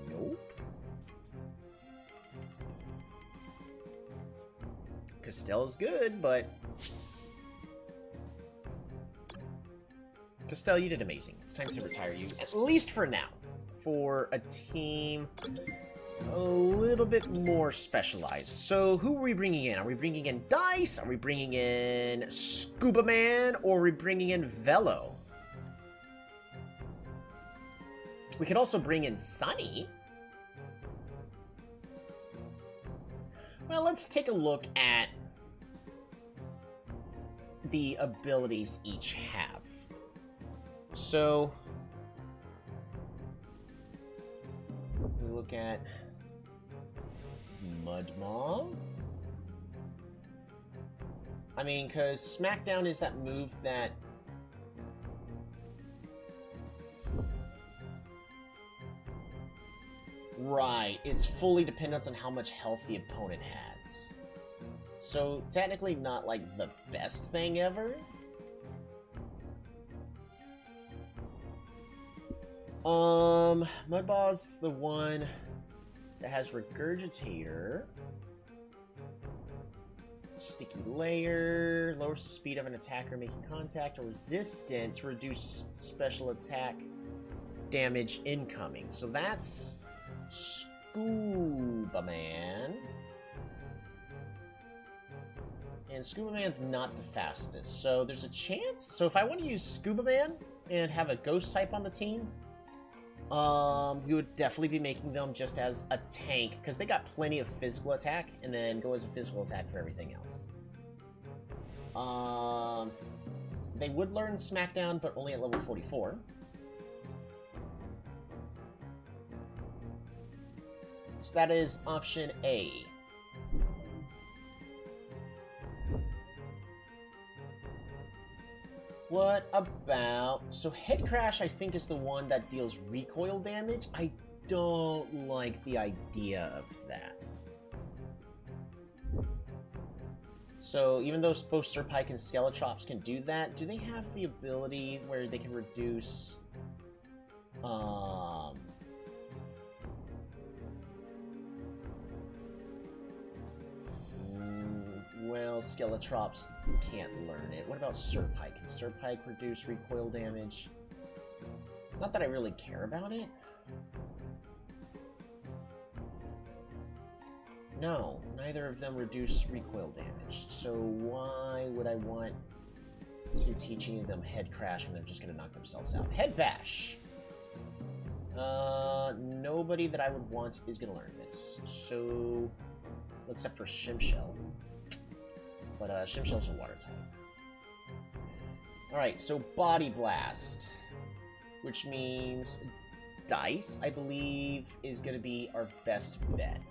Nope. Castell is good, but Castell, you did amazing. It's time to retire you, at least for now, for a team a little bit more specialized. So who are we bringing in? Are we bringing in Dice? Are we bringing in Scuba Man? Or are we bringing in Velo? We could also bring in Sunny. Well, let's take a look at the abilities each have. So we look at Mudmaw. I mean, because Smackdown is that move that... Right, it's fully dependent on how much health the opponent has. So, technically not, like, the best thing ever. Mudmaw's the one that has Regurgitator. Sticky Layer. Lowers the speed of an attacker making contact or resistant to reduce special attack damage incoming. So that's Scuba Man. And Scuba Man's not the fastest. So there's a chance. So if I want to use Scuba Man and have a ghost type on the team, we would definitely be making them just as a tank, because they got plenty of physical attack, and then go as a physical attack for everything else. They would learn Smackdown, but only at level 44. So that is option A. What about... So Head Crash, I think, is the one that deals recoil damage. I don't like the idea of that. So even though both Sir Pike and Skeletrops can do that, do they have the ability where they can reduce... Well, Skeletrops can't learn it. What about Sir Pike? Can Sir Pike reduce recoil damage? Not that I really care about it. No, neither of them reduce recoil damage. So why would I want to teach any of them Head Crash when they're just going to knock themselves out? Head Bash! Nobody that I would want is going to learn this. So, except for Shimshell. But Shimshell's a water type. Alright, so Body Blast. Which means Dice, I believe, is going to be our best bet.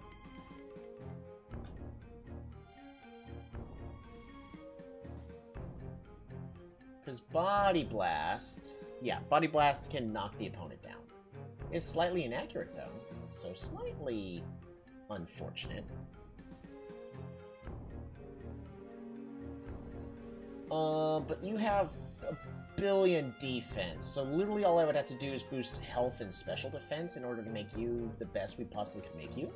Because Body Blast... Yeah, Body Blast can knock the opponent down. It's slightly inaccurate, though. So slightly unfortunate. But you have a billion defense, so literally all I would have to do is boost health and special defense in order to make you the best we possibly could make you.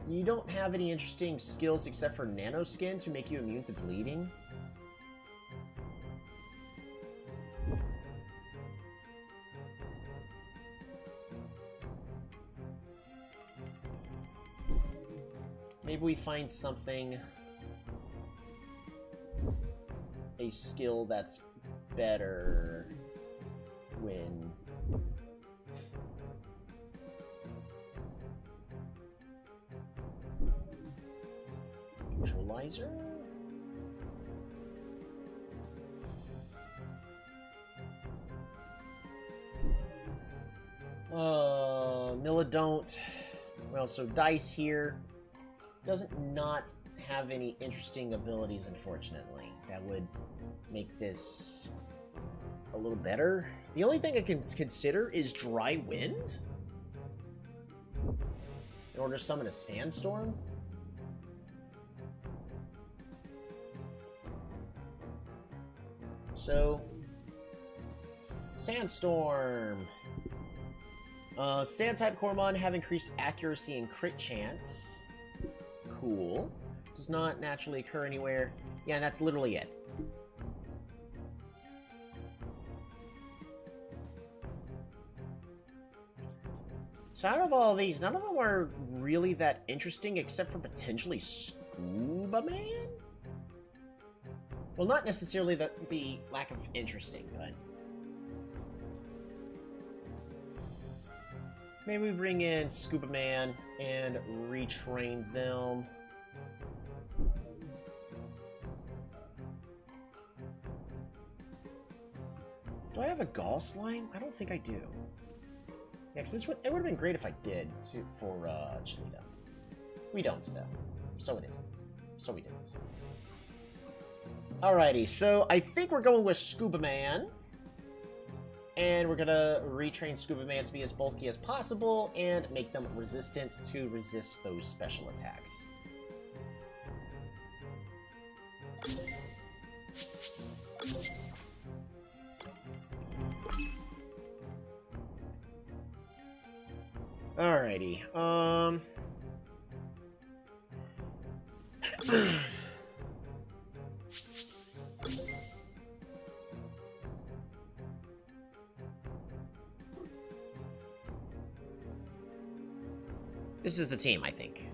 You don't have any interesting skills except for nano skin to make you immune to bleeding. Maybe we find something, a skill that's better when... Neutralizer? Millidont. Well, so Dice here doesn't not have any interesting abilities, unfortunately. That would make this a little better. The only thing I can consider is Dry Wind in order to summon a Sandstorm. So, Sandstorm. Sand-type Coromon have increased accuracy and crit chance. Cool. Does not naturally occur anywhere. Yeah, and that's literally it. So out of all these, none of them are really that interesting except for potentially Scuba Man? Well, not necessarily the lack of interesting, but... maybe we bring in Scuba Man and retrain them. Do I have a Gall Slime? I don't think I do. Yeah, because it would have been great if I did, for Chalita. We don't, though. So it isn't. So we didn't. Alrighty, so I think we're going with Scuba Man. And we're gonna retrain Scuba Man to be as bulky as possible and make them resistant to resist those special attacks. Alrighty, this is the team, I think.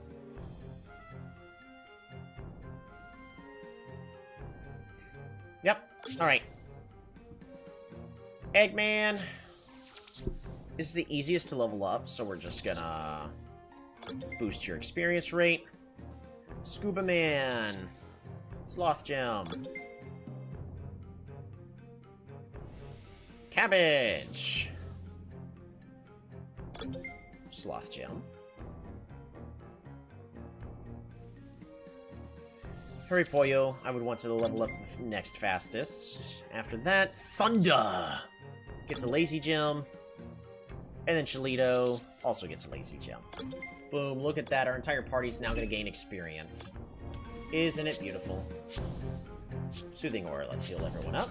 Yep, alright. Eggman. This is the easiest to level up, so we're just gonna boost your experience rate. Scuba Man. Sloth Gem. Cabbage. Sloth Gem. Hurry Pollo, I would want to level up the next fastest. After that, Thunder gets a Lazy Gem. And then Chalito also gets a Lazy Gem. Boom, look at that, our entire party's now gonna gain experience. Isn't it beautiful? Soothing Aura, let's heal everyone up.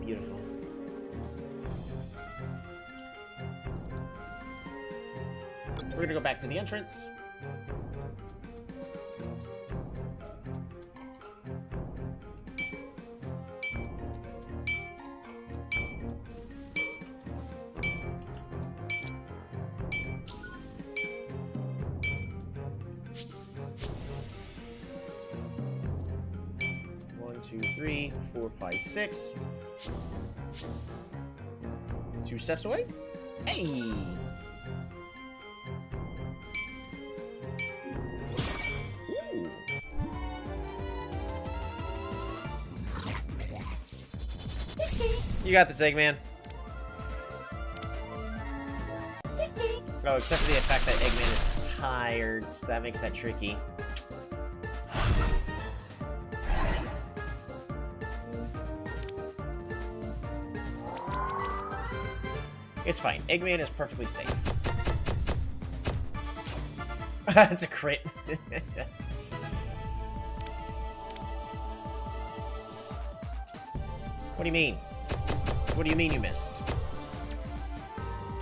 Beautiful. We're gonna go back to the entrance. 3, 4, 5, 6. 2 steps away. Hey! Ooh. You got this, Eggman. Oh, except for the fact that Eggman is tired, so that makes that tricky. It's fine. Eggman is perfectly safe. That's a crit. What do you mean? What do you mean you missed?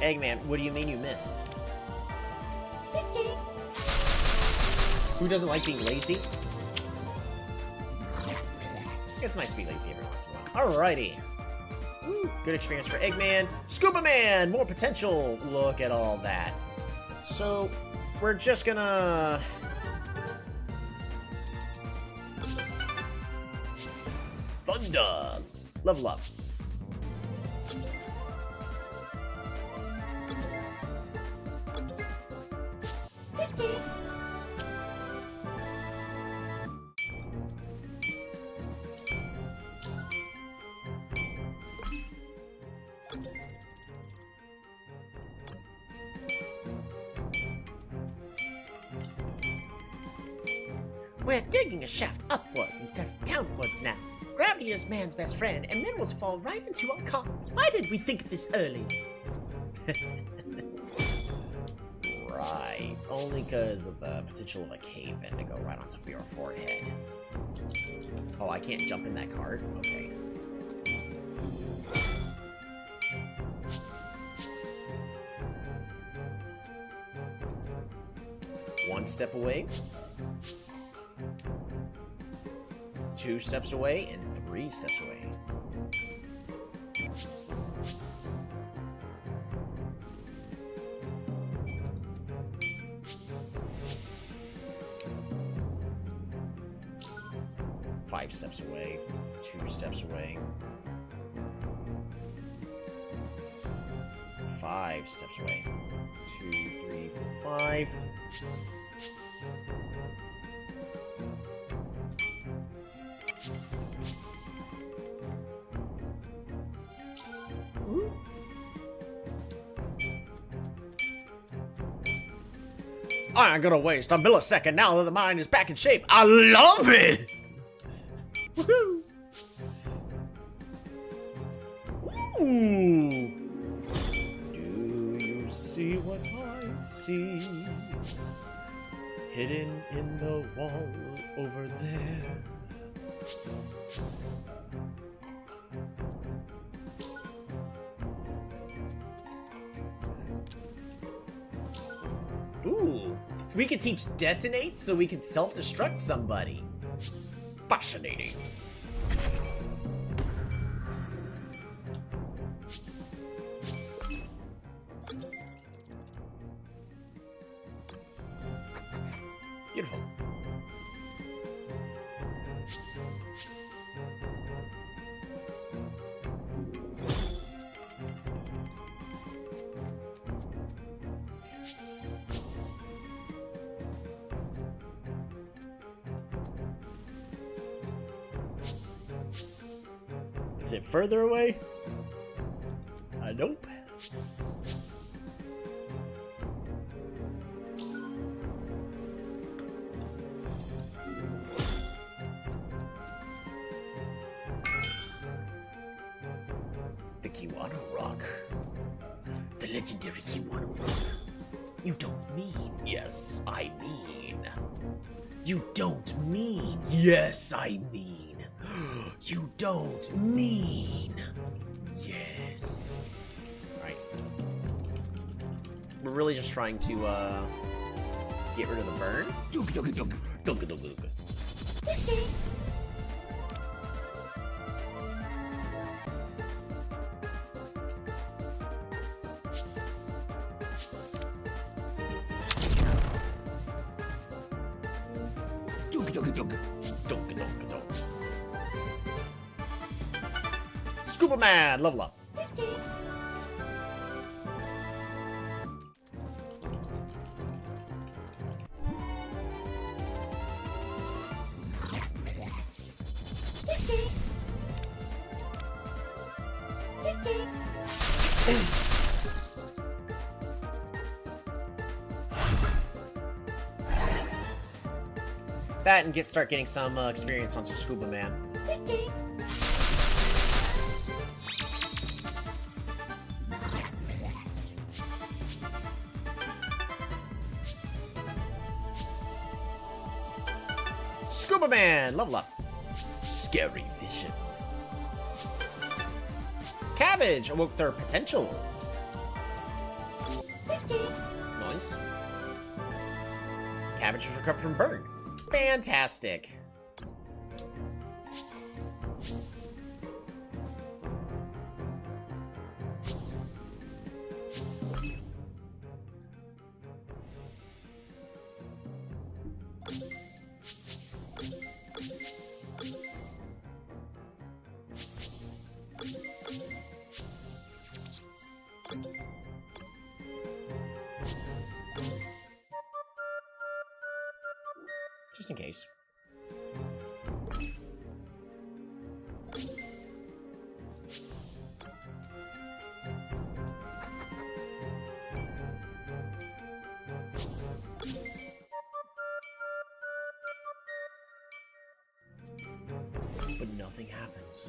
Eggman, what do you mean you missed? Who doesn't like being lazy? It's nice to be lazy every once in a while. Alrighty. Woo, good experience for Eggman. Scuba Man! More potential! Look at all that. So, we're just gonna... Thunder! Level up. We're digging a shaft upwards instead of downwards now. Gravity is man's best friend, and minerals fall right into our cards. Why did we think of this early? Right. Only because of the potential of a cave-in to go right on top of your forehead. Oh, I can't jump in that card? Okay. One step away. 2 steps away, and 3 steps away. Five steps away, 2 steps away. 5 steps away. 2, 3, 4, 5. I ain't gonna waste a millisecond now that the mind is back in shape. I love it! Woohoo! Ooh! Do you see what I see? Hidden in the wall over there. Ooh, we could teach detonate so we could self-destruct somebody. Fascinating. Beautiful. Is it further away? Nope. The Kiwano Rock. The legendary Kiwano Rock. You don't mean, yes, I mean. You don't mean, yes, I mean. You don't mean, yes. Alright. We're really just trying to, get rid of the burn. Scuba Man, level up. That and start getting some experience on some Scuba Man. Scuba Man, level up. Scary vision. Cabbage awoke their potential. Nice. Cabbage was recovered from burn. Fantastic. Just in case. But nothing happens.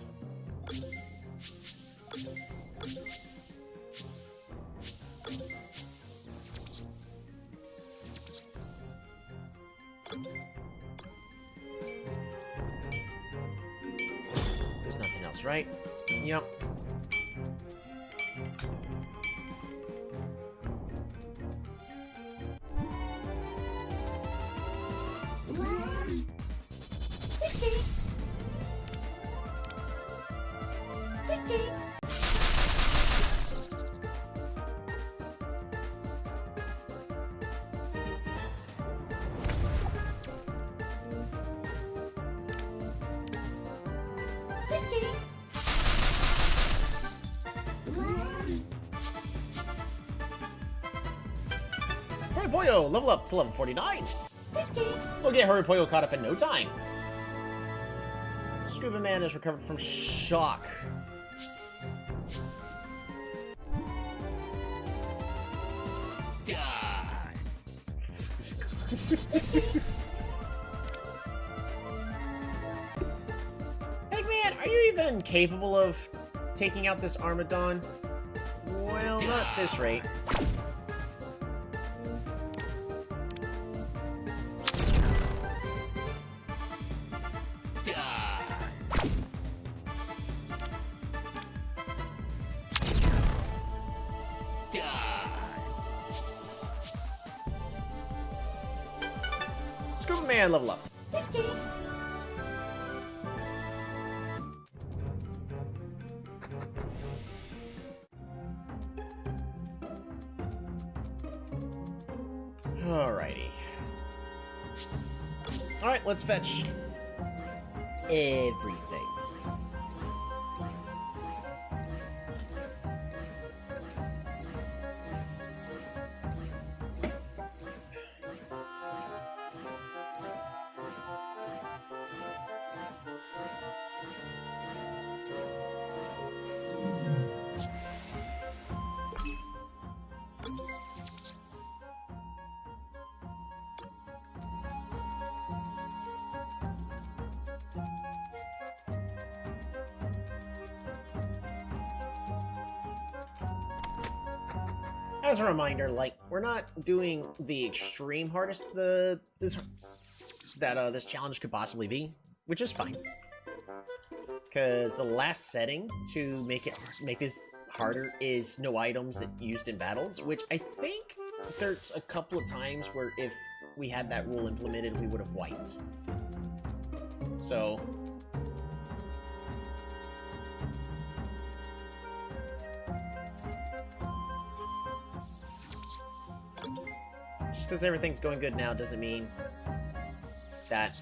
There's nothing else, right? Yep. Horipoyo, level up to level 49. We'll get Horipoyo caught up in no time. Scuba Man is recovered from shock. Eggman, are you even capable of taking out this Armadon? Well, not at this rate. Scuba Man, level up. Alrighty. Alright, let's fetch everything. As a reminder, like, we're not doing the extreme hardest this challenge could possibly be, which is fine. Because the last setting to make this harder is no items used in battles, which I think there's a couple of times where if we had that rule implemented, we would have wiped. So just because everything's going good now doesn't mean that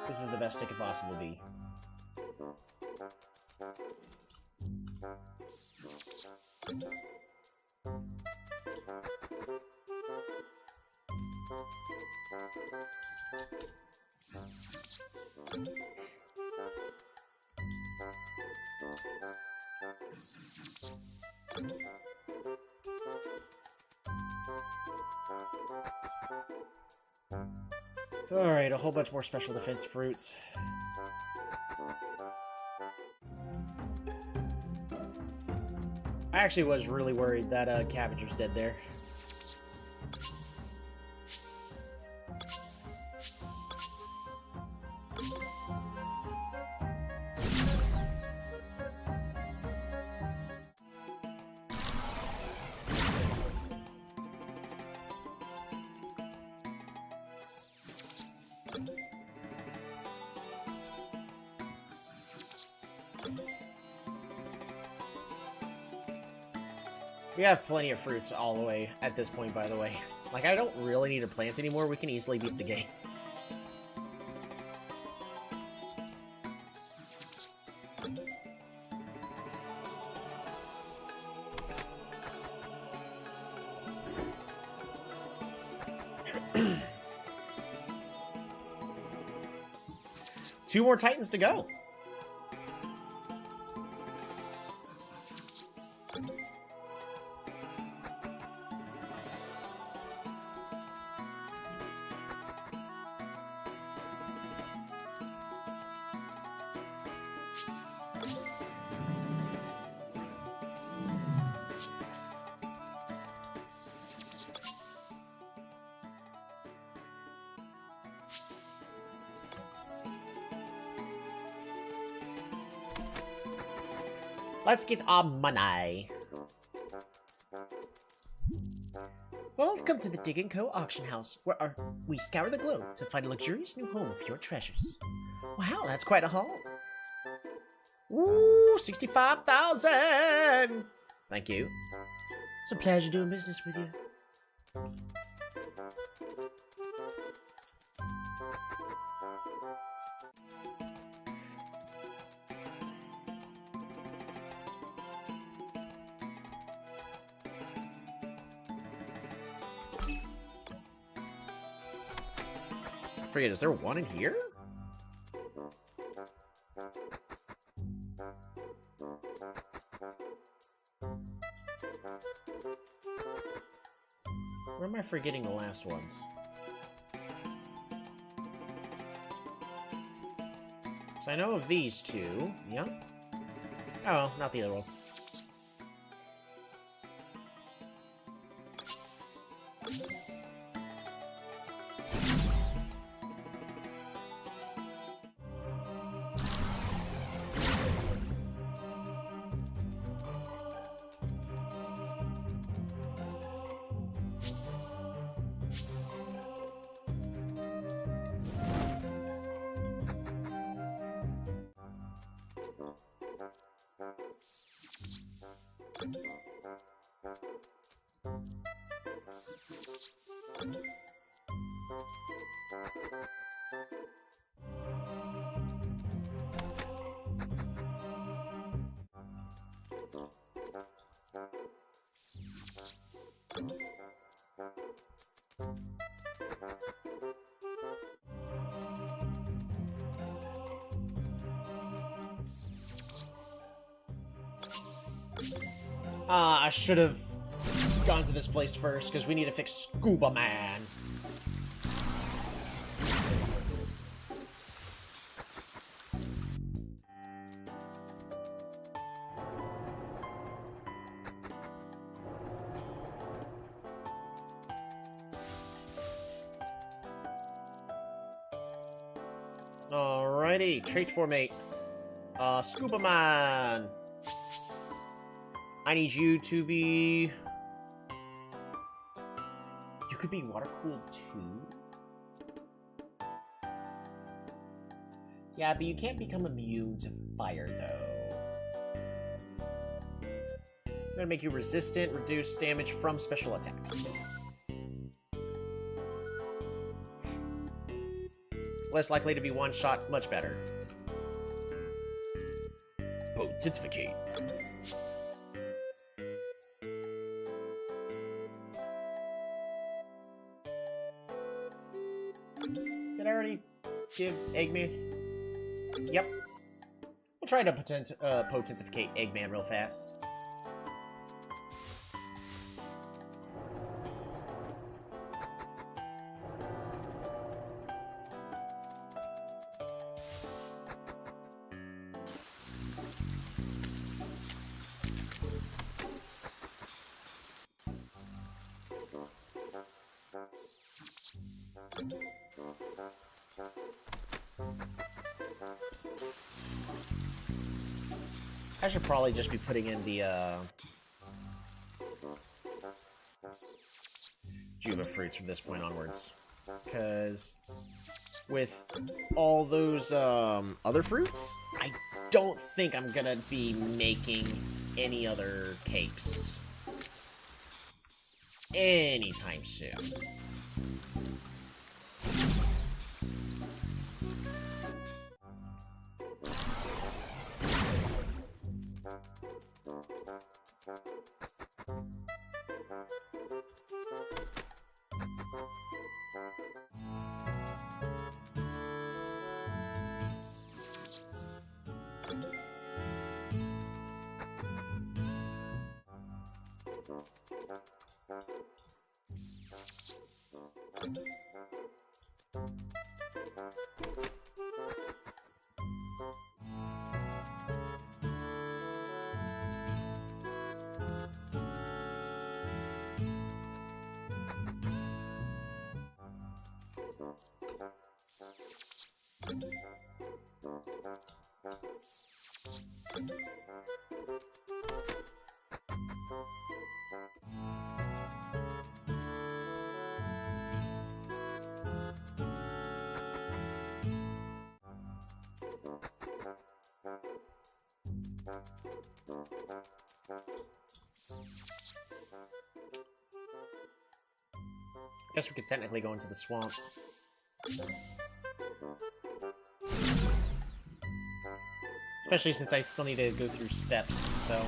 this is the best it could possibly be. Alright, a whole bunch more special defense fruits. I actually was really worried that cabbage was dead there. We have plenty of fruits all the way at this point, by the way. Like, I don't really need to plant anymore. We can easily beat the game. Two more Titans to go. Let's get our money. Welcome to the Dig & Co. auction house, where we scour the globe to find a luxurious new home for your treasures. Wow, that's quite a haul. Ooh, 65,000! Thank you. It's a pleasure doing business with you. Forget, is there one in here? Where am I forgetting the last ones? So I know of these two. Yep. Oh, well, not the other one. I should have gone to this place first, because we need to fix Scuba Man. Alrighty, traits formate. Scuba Man. I need you to be... You could be water-cooled too? Yeah, but you can't become immune to fire, though. I'm gonna make you resistant, reduce damage from special attacks. Less likely to be one-shot, much better. Pontificate. Did I already give Eggman? Yep. We'll try to potentificate Eggman real fast. I should probably just be putting in the, Juba fruits from this point onwards. Because with all those, other fruits, I don't think I'm gonna be making any other cakes anytime soon. Guess we could technically go into the swamp. Especially since I still need to go through steps, so...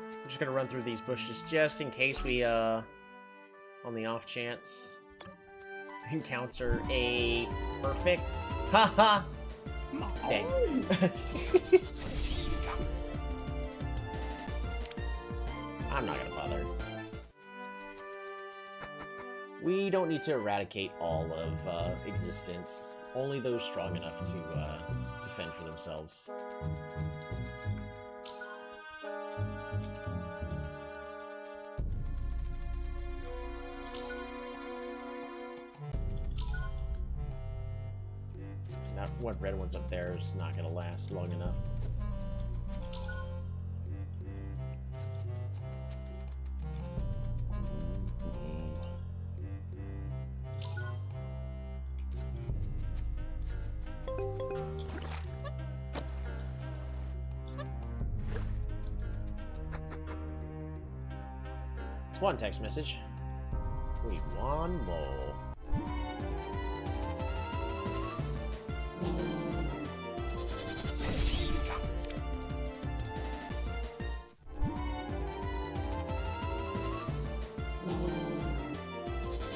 I'm just gonna run through these bushes just in case we, on the off chance, encounter a perfect. Haha! Dang. I'm not gonna bother. We don't need to eradicate all of existence. Only those strong enough to defend for themselves. That one red one's up there is not gonna last long enough. It's one text message. We need one more.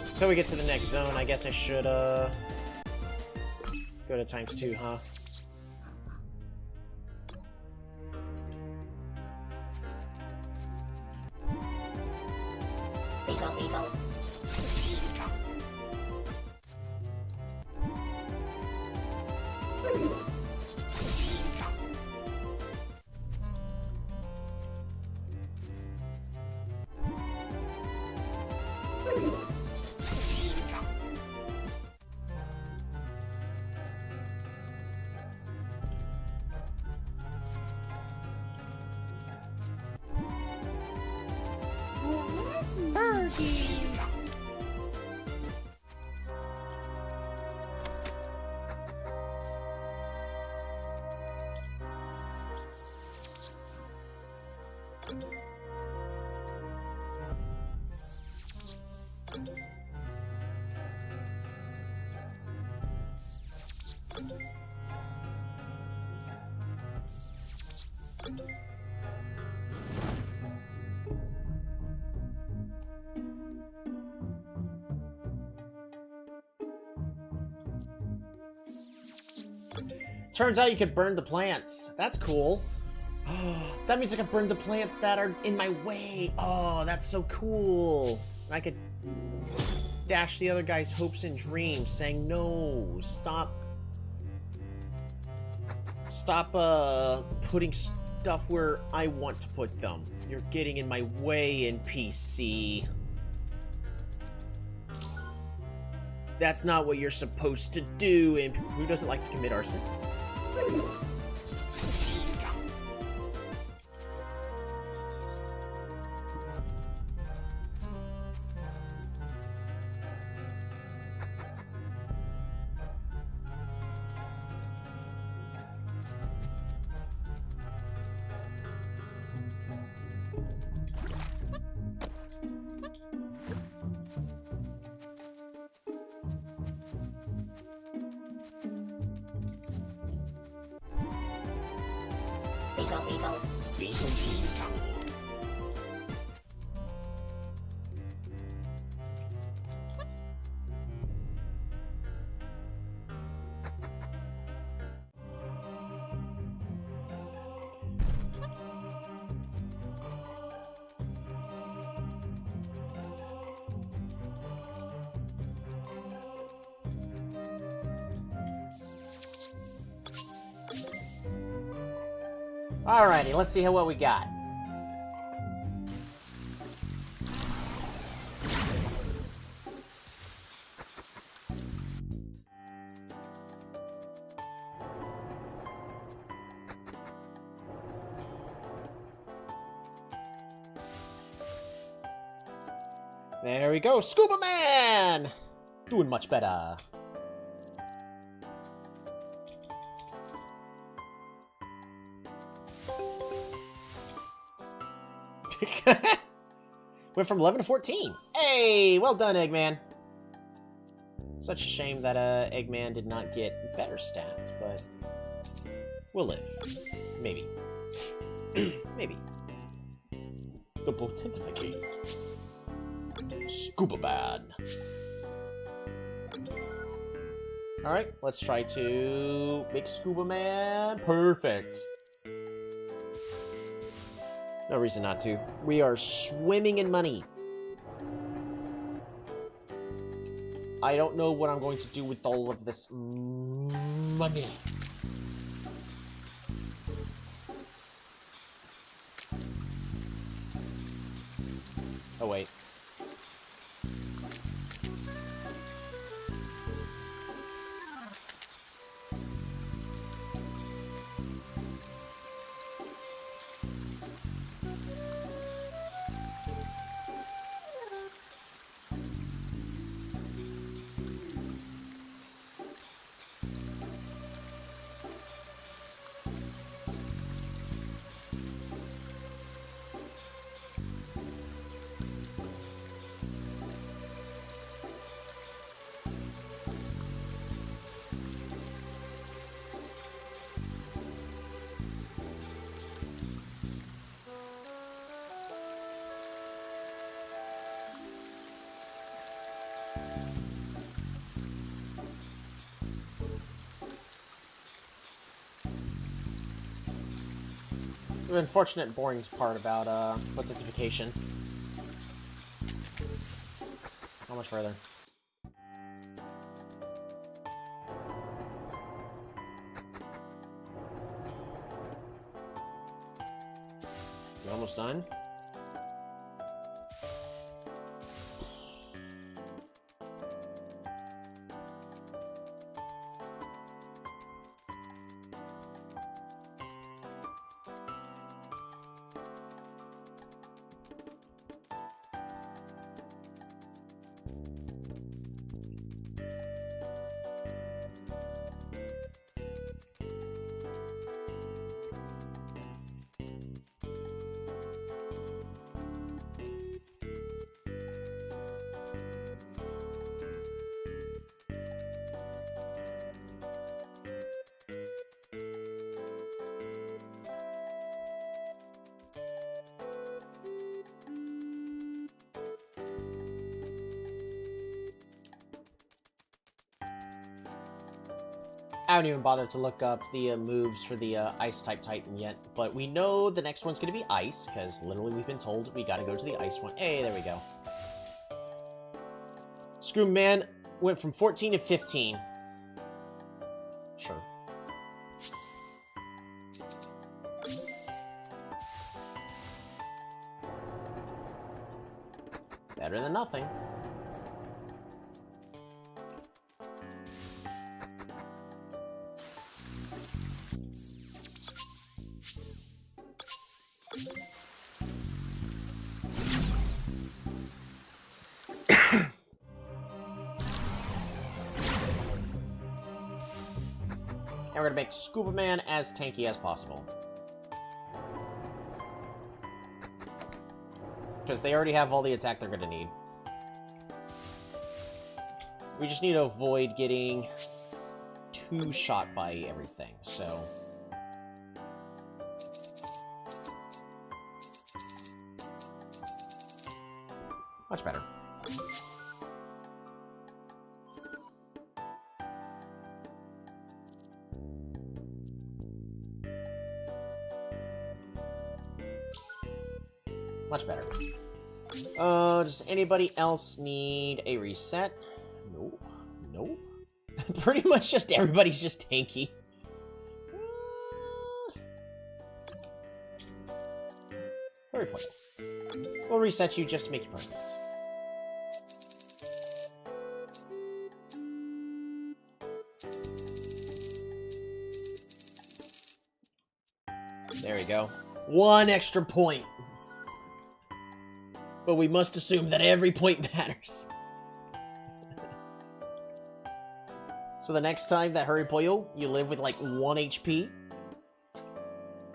Until we get to the next zone, I guess I should, go to ×2, huh? Turns out you could burn the plants. That's cool. That means I can burn the plants that are in my way. Oh, that's so cool. I could dash the other guy's hopes and dreams, saying, no, stop. Stop putting stuff where I want to put them. You're getting in my way, NPC. That's not what you're supposed to do, and who doesn't like to commit arson? Alrighty, let's see what we got. There we go, Scuba Man! Doing much better. Went from 11 to 14. Hey, well done, Eggman. Such a shame that Eggman did not get better stats, but we'll live. Maybe. Maybe. The Potentificate. Scuba Man. Alright, let's try to make Scuba Man perfect. No reason not to. We are swimming in money. I don't know what I'm going to do with all of this money. Oh, wait. The unfortunate boring part about potentification. How much further? You almost done? I haven't even bothered to look up the moves for the Ice-type Titan yet, but we know the next one's going to be Ice, because literally we've been told we got to go to the Ice one. Hey, there we go. Screw Man went from 14 to 15. Sure. Better than nothing. And we're gonna make Scuba Man as tanky as possible. Because they already have all the attack they're gonna need. We just need to avoid getting too shot by everything, so... Much better. Much better. Does anybody else need a reset? Nope. Nope. Pretty much just everybody's just tanky. Very point. We'll reset you just to make you perfect. There we go. 1 extra point. But we must assume that every point matters. So the next time that Hurry Poyo, you live with like 1 HP.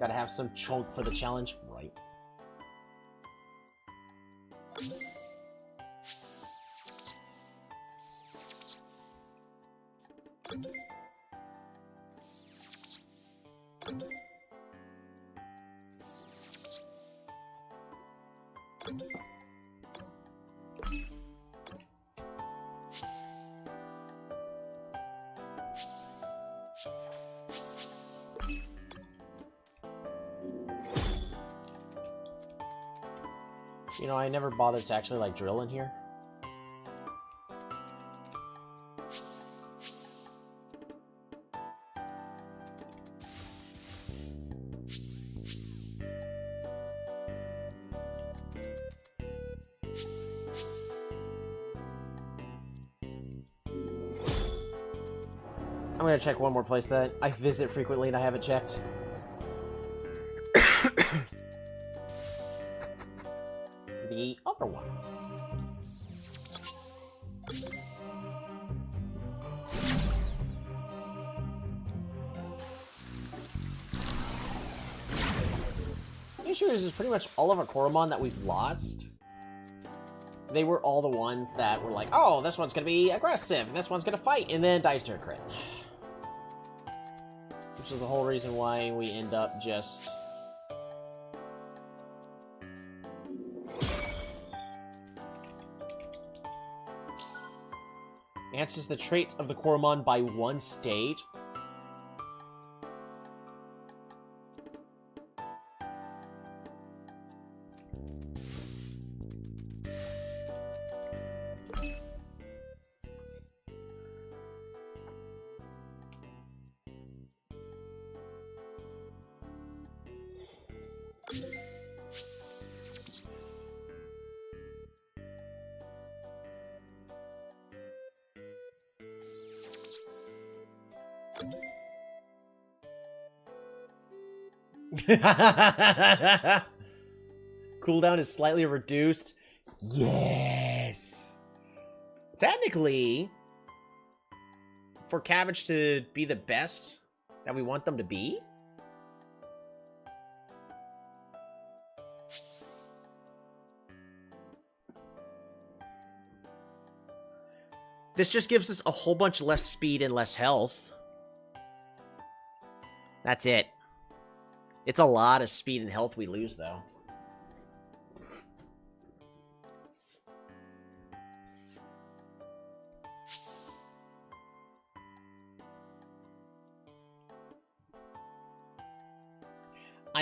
Gotta have some chunk for the challenge, right? You know, I never bothered to actually, like, drill in here. I'm gonna check one more place that I visit frequently and I haven't checked. The other one. The issue is pretty much all of our Coromon that we've lost. They were all the ones that were like, oh, this one's gonna be aggressive, and this one's gonna fight, and then dies to a crit. Which is the whole reason why we end up just... enhances the trait of the Coromon by 1 stage. Cooldown is slightly reduced. Yes! Technically, for Cabbage to be the best that we want them to be, this just gives us a whole bunch less speed and less health. That's it. It's a lot of speed and health we lose, though.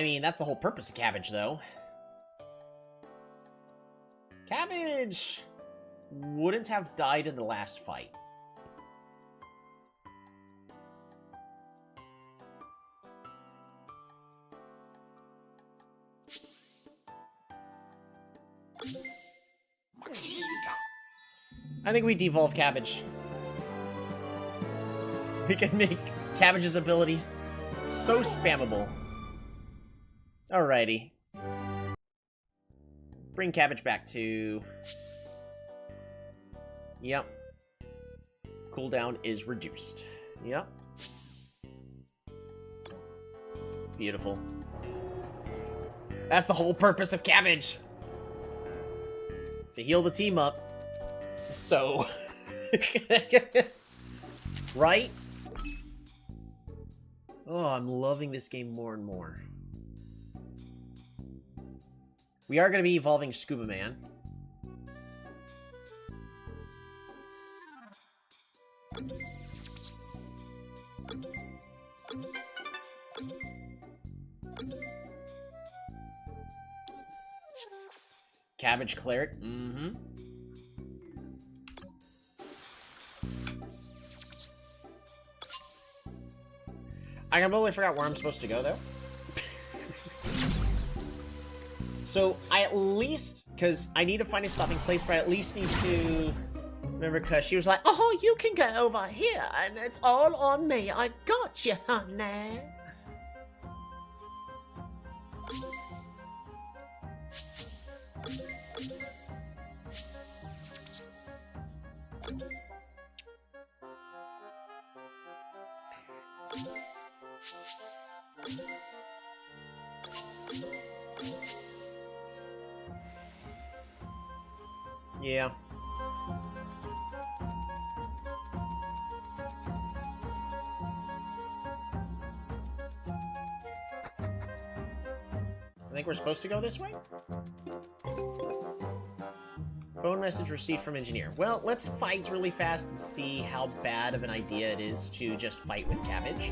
I mean, that's the whole purpose of cabbage, though. Cabbage wouldn't have died in the last fight. I think we devolve Cabbage. We can make Cabbage's abilities so spammable. Alrighty. Bring Cabbage back to... Yep. Cooldown is reduced. Yep. Beautiful. That's the whole purpose of Cabbage. To heal the team up. So... Right? Oh, I'm loving this game more and more. We are going to be evolving Scuba Man. Cabbage Cleric. Mm-hmm. I completely forgot where I'm supposed to go, though. So, I at least... Because I need to find a stopping place, but I at least need to... Remember, because she was like, oh, you can go over here, and it's all on me. I got you, honey. Yeah. I think we're supposed to go this way? Phone message received from engineer. Well, let's fight really fast and see how bad of an idea it is to just fight with Cabbage.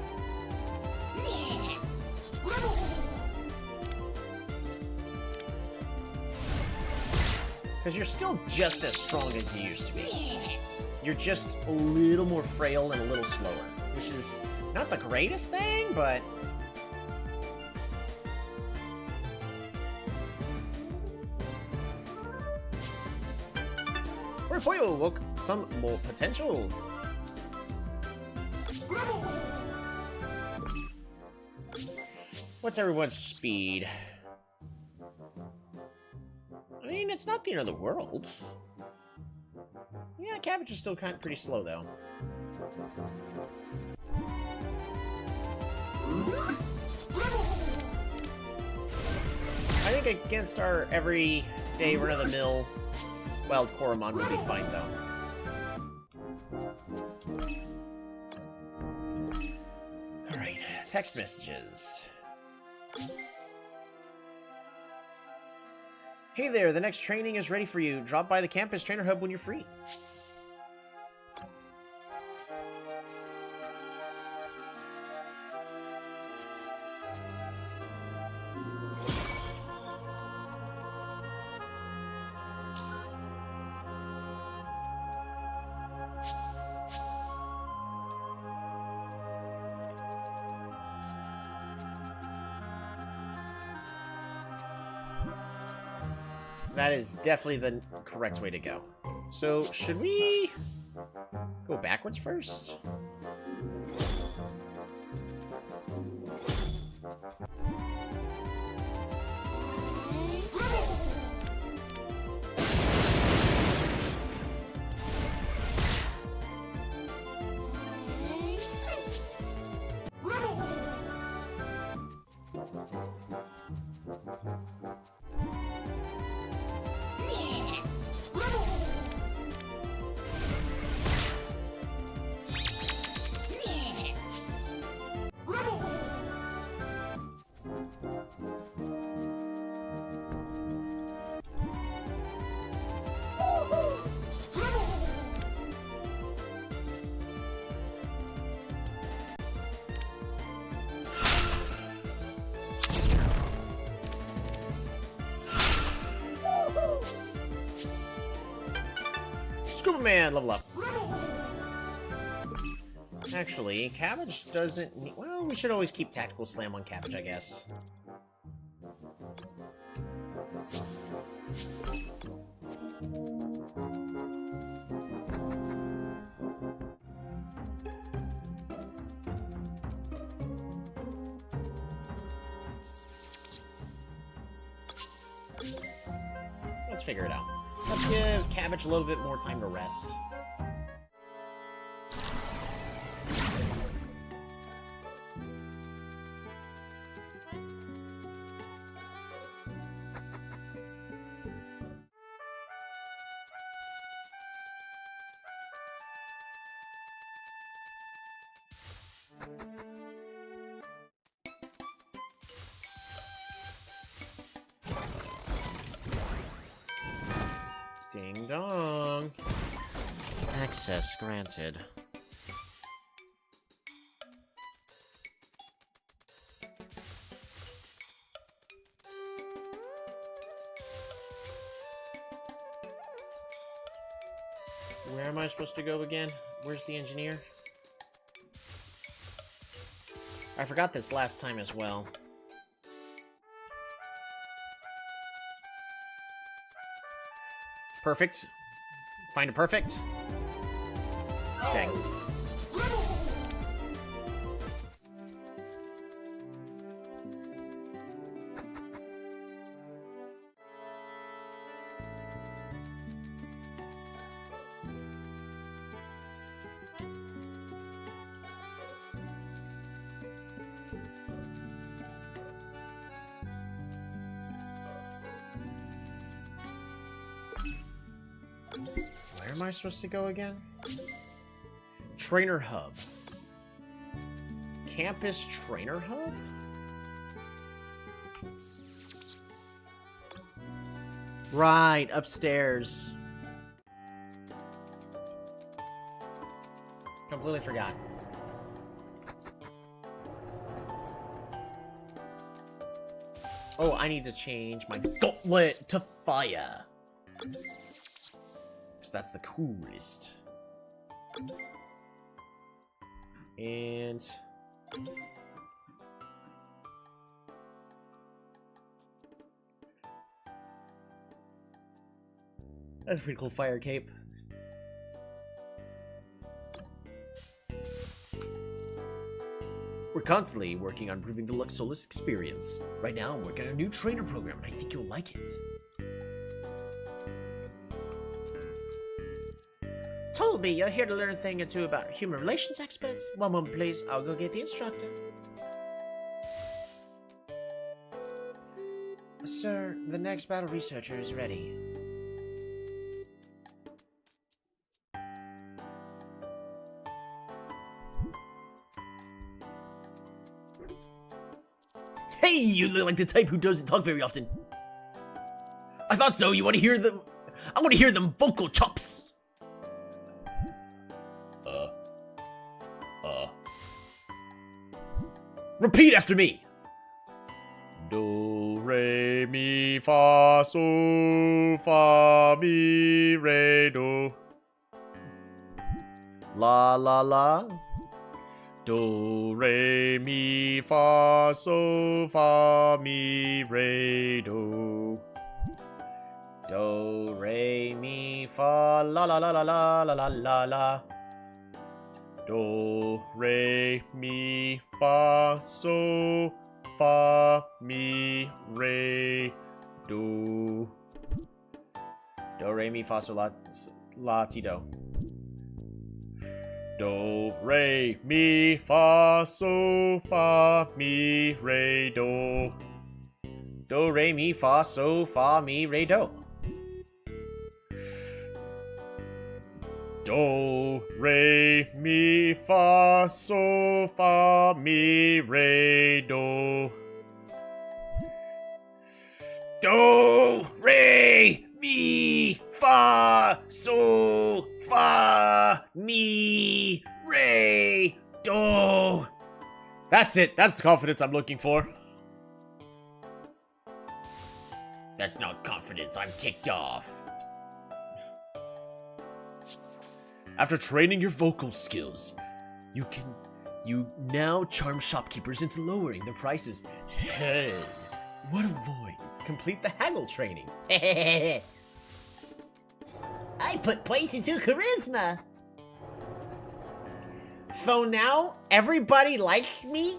Because you're still just as strong as you used to be. You're just a little more frail and a little slower, which is not the greatest thing, but... Repollo woke some more potential. What's everyone's speed? I mean, it's not the end of the world. Yeah, Cabbage is still kind of pretty slow, though. I think against our everyday run-of-the-mill wild Coromon will be fine, though. Alright, text messages. Hey there, the next training is ready for you. Drop by the campus trainer hub when you're free. That is definitely the correct way to go. So, should we go backwards first? Man, level up. Actually, Cabbage doesn't need... Well, we should always keep Tactical Slam on Cabbage, I guess. Let's figure it out. Let's give Cabbage a little bit more time to rest. Ding dong. Access granted. Where am I supposed to go again? Where's the engineer? I forgot this last time as well. Perfect. Find a perfect. Dang. Where am I supposed to go again? Trainer Hub. Campus Trainer Hub? Right, upstairs. Completely forgot. Oh, I need to change my gauntlet to fire. Because that's the coolest. And... that's a pretty cool fire cape. We're constantly working on improving the Luxolis experience. Right now, I'm working on a new trainer program, and I think you'll like it. Told me you're here to learn a thing or two about human relations experts. One moment, please. I'll go get the instructor. Sir, the next battle researcher is ready. Hey, you look like the type who doesn't talk very often. I thought so. You want to hear them? I want to hear them vocal chops. Repeat after me. Do, re, mi, fa, sol, fa, mi, re, do. La, la, la. Do, re, mi, fa, sol, fa, mi, re, do. Do, re, mi, fa, la, la, la, la, la, la, la, la, la. Do, re, mi, fa, sol, fa, mi, re, do. Do, re, mi, fa, sol, la, ti, do. Do, re, mi, fa, sol, fa, mi, re, do. Do, re, mi, fa, sol, fa, mi, re, do. Do, re, mi, fa, sol, fa, mi, re, do. Do, re, mi, fa, sol, fa, mi, re, do. That's it. That's the confidence I'm looking for. That's not confidence. I'm ticked off. After training your vocal skills, you now charm shopkeepers into lowering their prices. Hey, what a voice. Complete the haggle training. I put points into charisma. So now everybody likes me?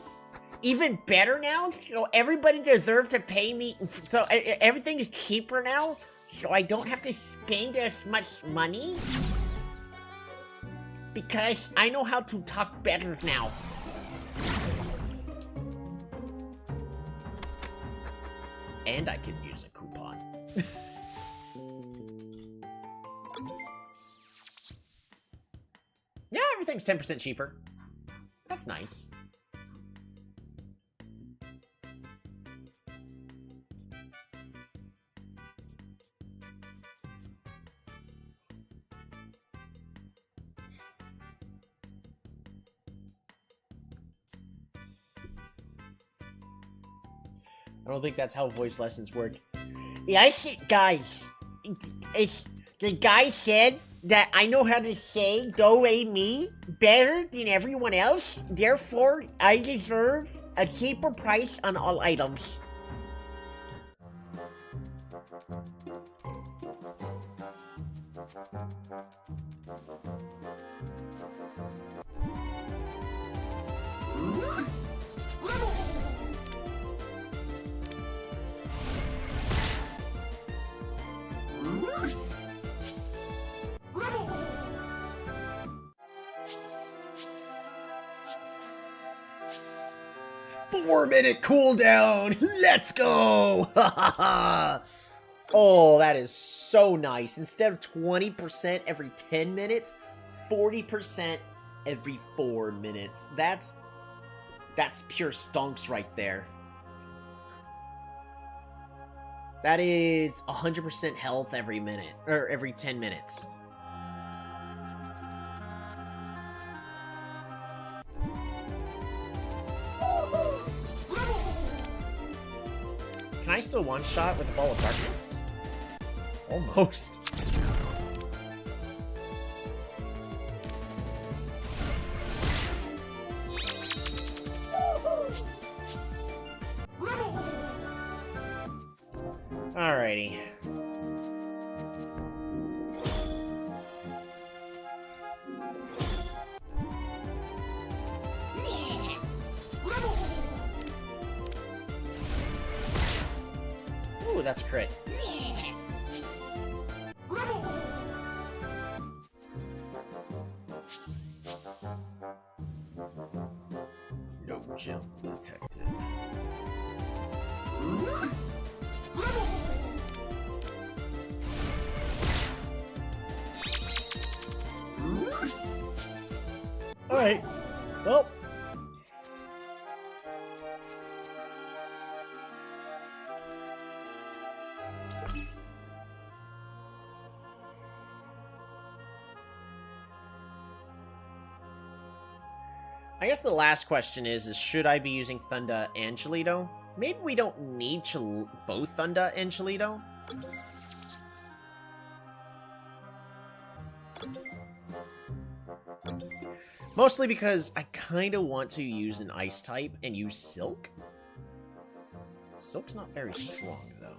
Even better now? So everybody deserves to pay me. So everything is cheaper now? So I don't have to spend as much money? Because I know how to talk better now. And I can use a coupon. Yeah, everything's 10% cheaper. That's nice. I don't think that's how voice lessons work. Yes, guys. The guy said that I know how to say do, re, mi better than everyone else. Therefore, I deserve a cheaper price on all items. Four-minute cooldown. Let's go. Oh, that is so nice. Instead of 20% every 10 minutes, 40% every 4 minutes. That's pure stonks right there. That is 100% health every minute, or every 10 minutes. Can I still one-shot with a ball of darkness? Almost. Alrighty. Ooh, that's a crit. No jump detected. Alright. Well. I guess the last question is should I be using Thunda and Chalito? Maybe we don't need both Thunda and Chalito. Mostly because I kind of want to use an Ice type and use Silk. Silk's not very strong, though.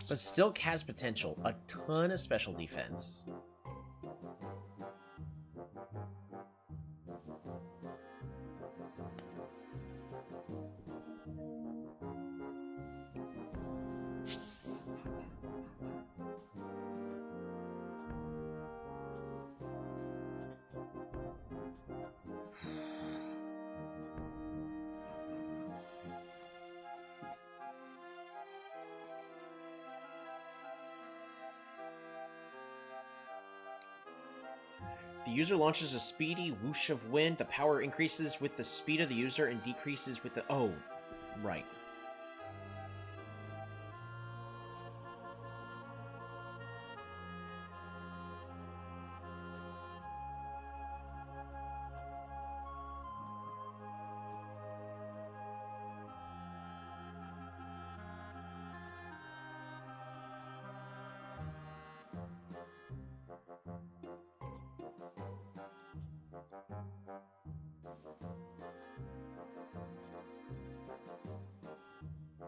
But Silk has potential. A ton of special defense. The user launches a speedy whoosh of wind. The power increases with the speed of the user and decreases with the... Oh, right.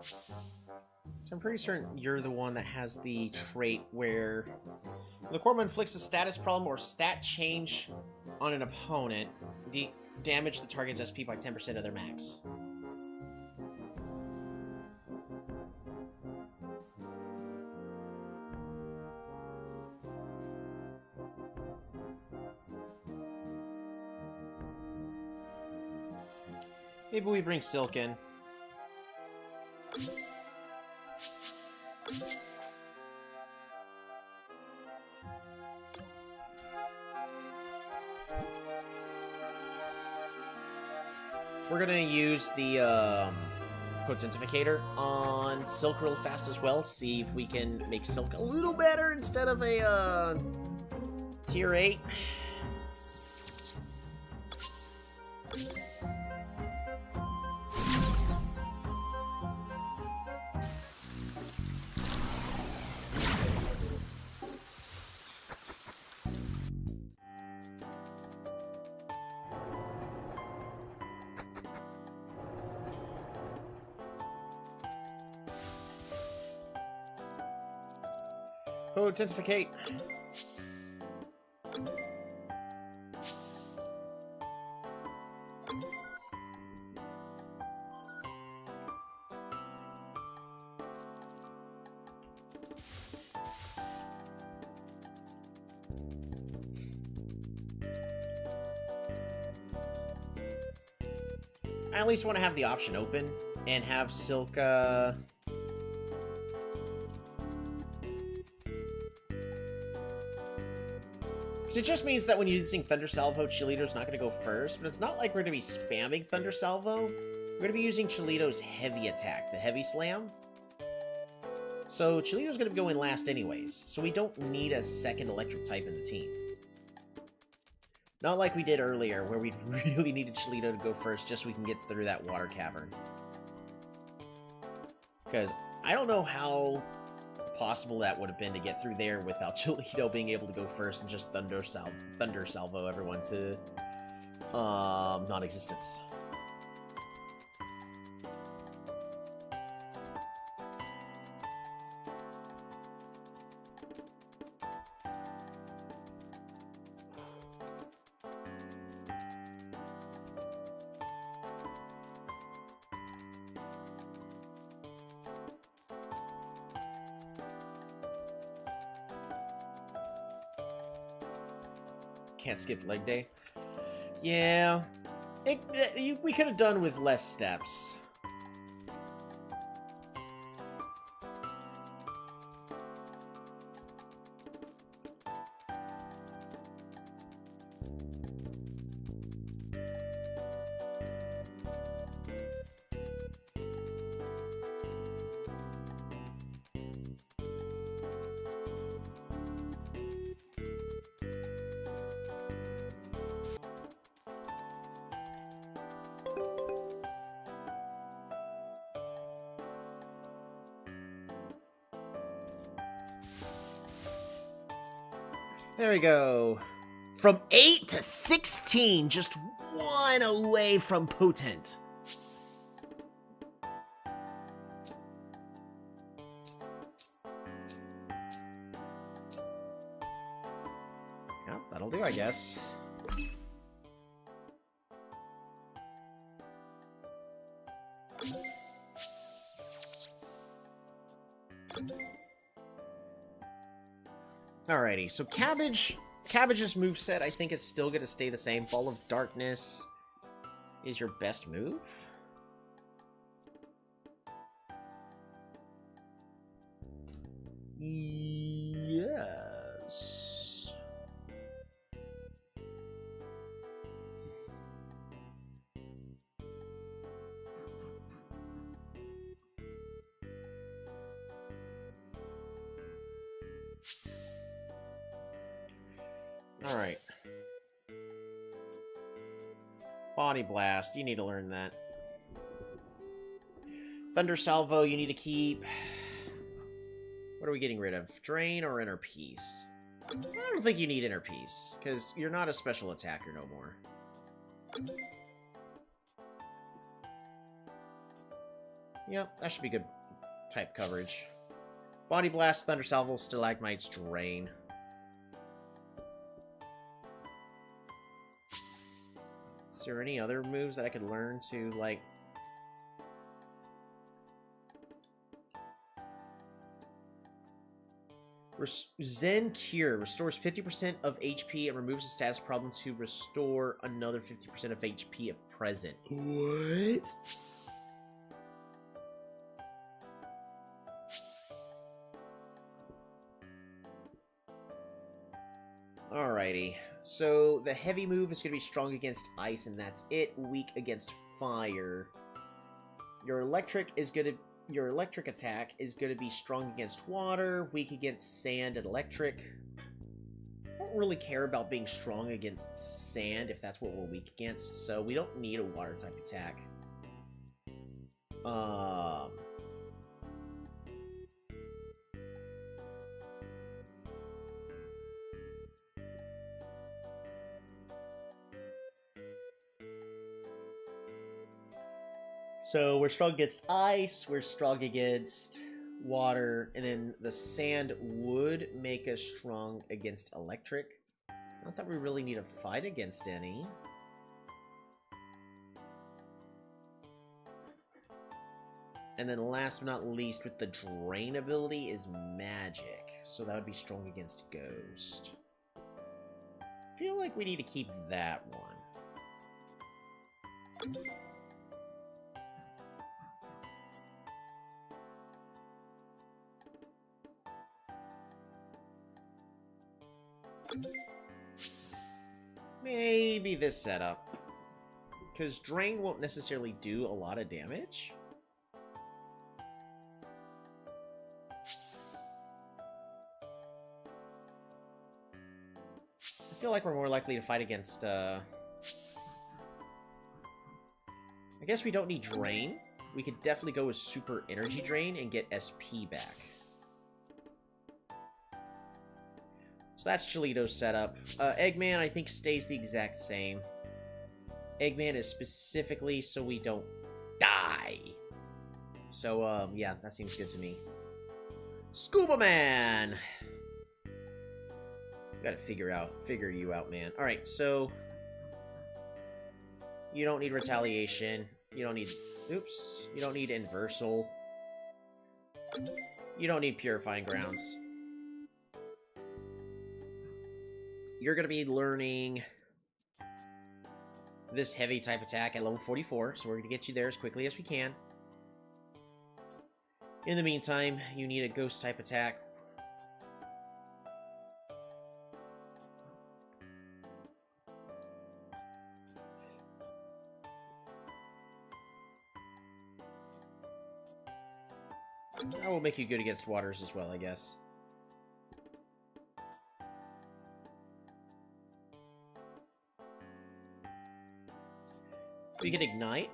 So I'm pretty certain you're the one that has the trait where the Coromon inflicts a status problem or stat change on an opponent, damage the target's SP by 10% of their max. Maybe we bring Silk in. We're gonna use the Potentificator on Silk real fast as well. See if we can make Silk a little better instead of a tier 8. Potentificate. I at least want to have the option open and have Silk, because it just means that when you're using Thunder Salvo, Chilito's not going to go first, but it's not like we're going to be spamming Thunder Salvo. We're going to be using Chilito's heavy attack, the Heavy Slam. So Chilito's going to go in last anyways, so we don't need a second electric type in the team. Not like we did earlier, where we really needed Chilito to go first just so we can get through that water cavern. Because I don't know how possible that would have been to get through there without Chilito being able to go first and just Thunder Salvo everyone to non-existence. Can't skip leg day. Yeah. We could have done with less steps. There we go. From 8 to 16, just one away from potent. Yeah, that'll do, I guess. Alrighty, so Cabbage's moveset I think is still gonna stay the same. Ball of Darkness is your best move. Yes. Alright. Body Blast, you need to learn that. Thunder Salvo, you need to keep... What are we getting rid of? Drain or Inner Peace? I don't think you need Inner Peace, because you're not a special attacker no more. Yep, that should be good type coverage. Body Blast, Thunder Salvo, Stalagmites, Drain. Is there any other moves that I could learn to, like... Zen Cure restores 50% of HP and removes a status problem to restore another 50% of HP if present. What? Alrighty. So the heavy move is going to be strong against ice, and that's it. Weak against fire. Your electric attack is going to be strong against water, weak against sand and electric. I don't really care about being strong against sand if that's what we're weak against, so we don't need a water type attack. So we're strong against ice, we're strong against water, and then the sand would make us strong against electric. Not that we really need to fight against any. And then last but not least, with the drain ability is magic. So that would be strong against ghost. I feel like we need to keep that one. Maybe this setup. Because Drain won't necessarily do a lot of damage. I feel like we're more likely to fight against, I guess we don't need Drain. We could definitely go with Super Energy Drain and get SP back. So that's Cholito's setup. Eggman, I think, stays the exact same. Eggman is specifically so we don't die. So, yeah, that seems good to me. Scuba Man! Gotta figure you out, man. Alright, so... You don't need Retaliation. You don't need... Oops. You don't need Inversal. You don't need Purifying Grounds. You're going to be learning this heavy type attack at level 44, so we're going to get you there as quickly as we can. In the meantime, you need a ghost type attack. That will make you good against waters as well, I guess. We can Ignite.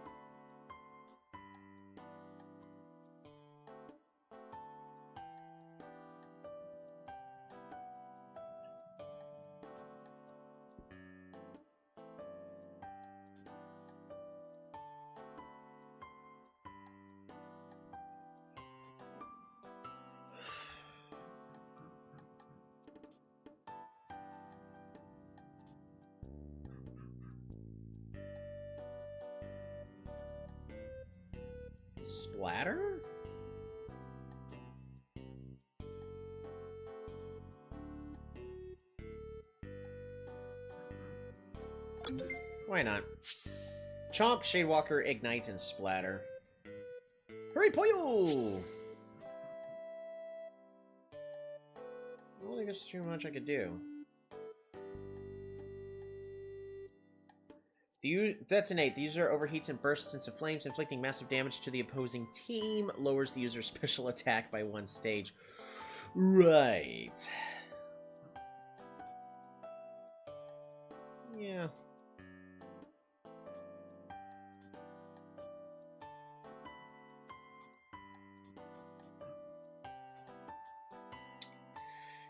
Splatter? Why not? Chomp, Shadewalker, Ignite, and Splatter. Hurry, Poyo! I don't think there's too much I could do. Detonate. The user overheats and bursts into flames, inflicting massive damage to the opposing team. Lowers the user's special attack by 1 stage. Right. Yeah.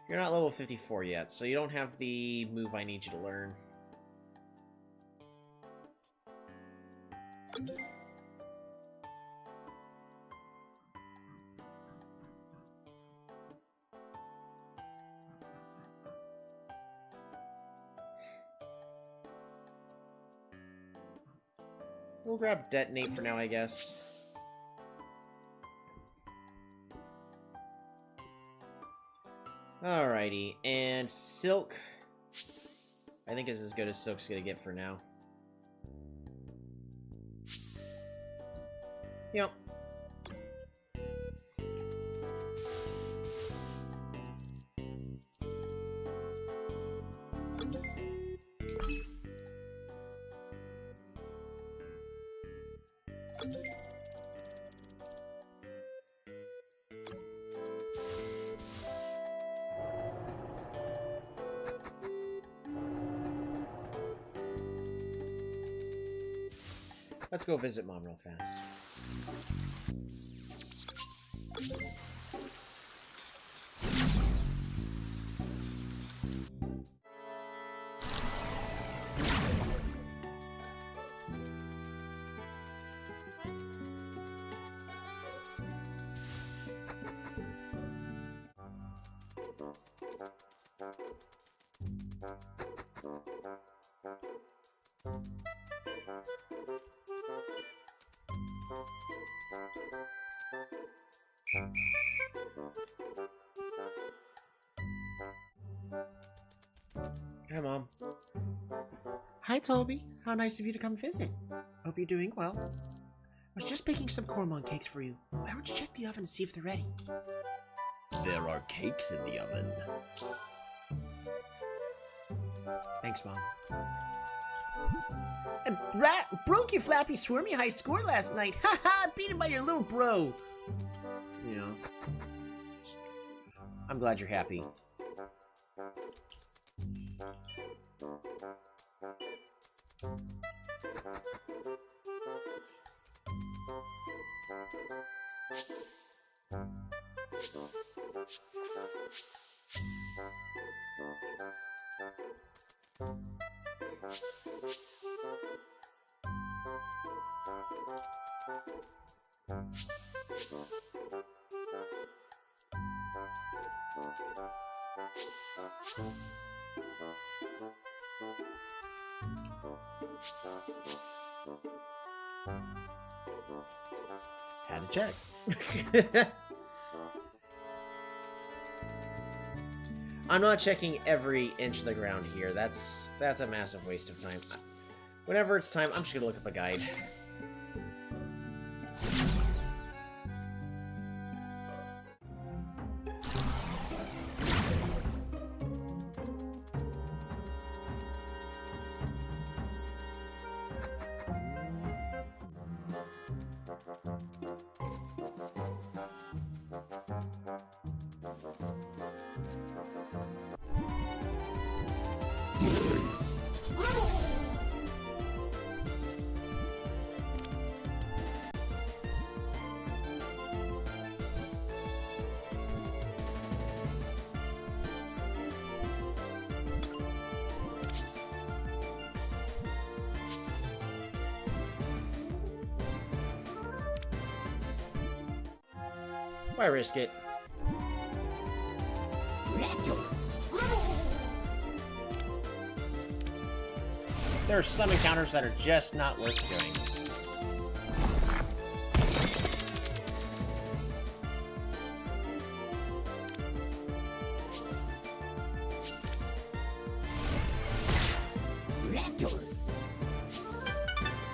You're not level 54 yet, so you don't have the move I need you to learn. We'll grab Detonate for now, I guess. Alrighty, and Silk. I think is as good as Silk's gonna get for now. Yep. Let's go visit Mom real fast. Hi, Mom. Hi, Toby. How nice of you to come visit. Hope you're doing well. I was just baking some Coromon cakes for you. Why don't you check the oven to see if they're ready? There are cakes in the oven. Thanks, Mom. And Brat broke your flappy swarmy high score last night. Haha, beat him by your little bro. Yeah. I'm glad you're happy. Had to check. I'm not checking every inch of the ground here. That's a massive waste of time. Whenever it's time, I'm just gonna look up a guide. Why risk it? There are some encounters that are just not worth doing.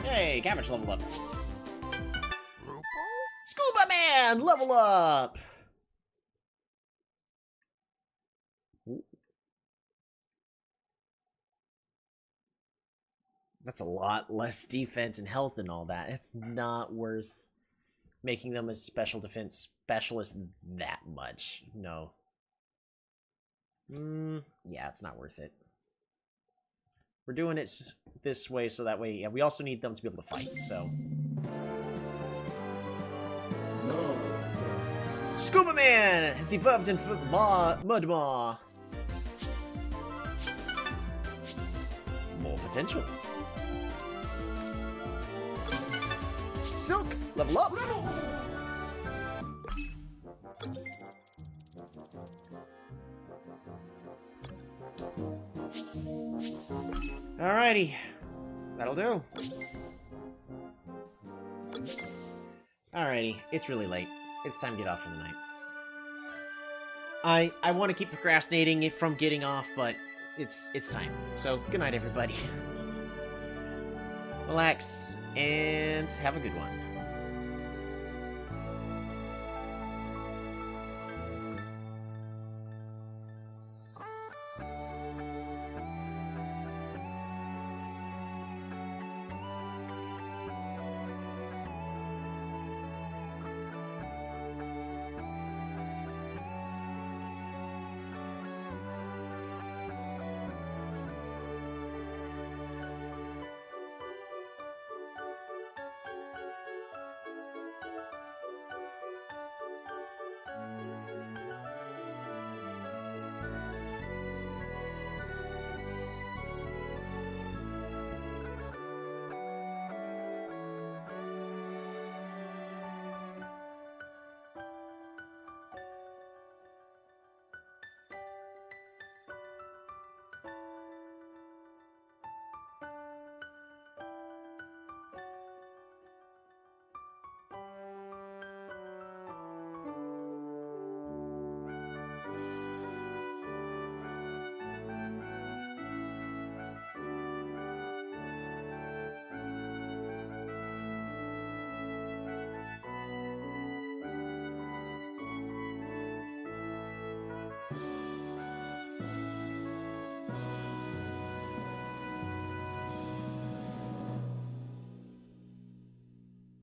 Hey, Cabbage leveled up. Scuba Man, level up! That's a lot less defense and health and all that. It's not worth making them a special defense specialist that much. No. Yeah, it's not worth it. We're doing it this way so that way, yeah, we also need them to be able to fight, so. No. Scuba Man has evolved in Mudmaw. More potential. Silk, level up. Alrighty, that'll do. Alrighty, it's really late. It's time to get off for the night. I want to keep procrastinating it from getting off, but it's time. So, good night, everybody. Relax, and have a good one.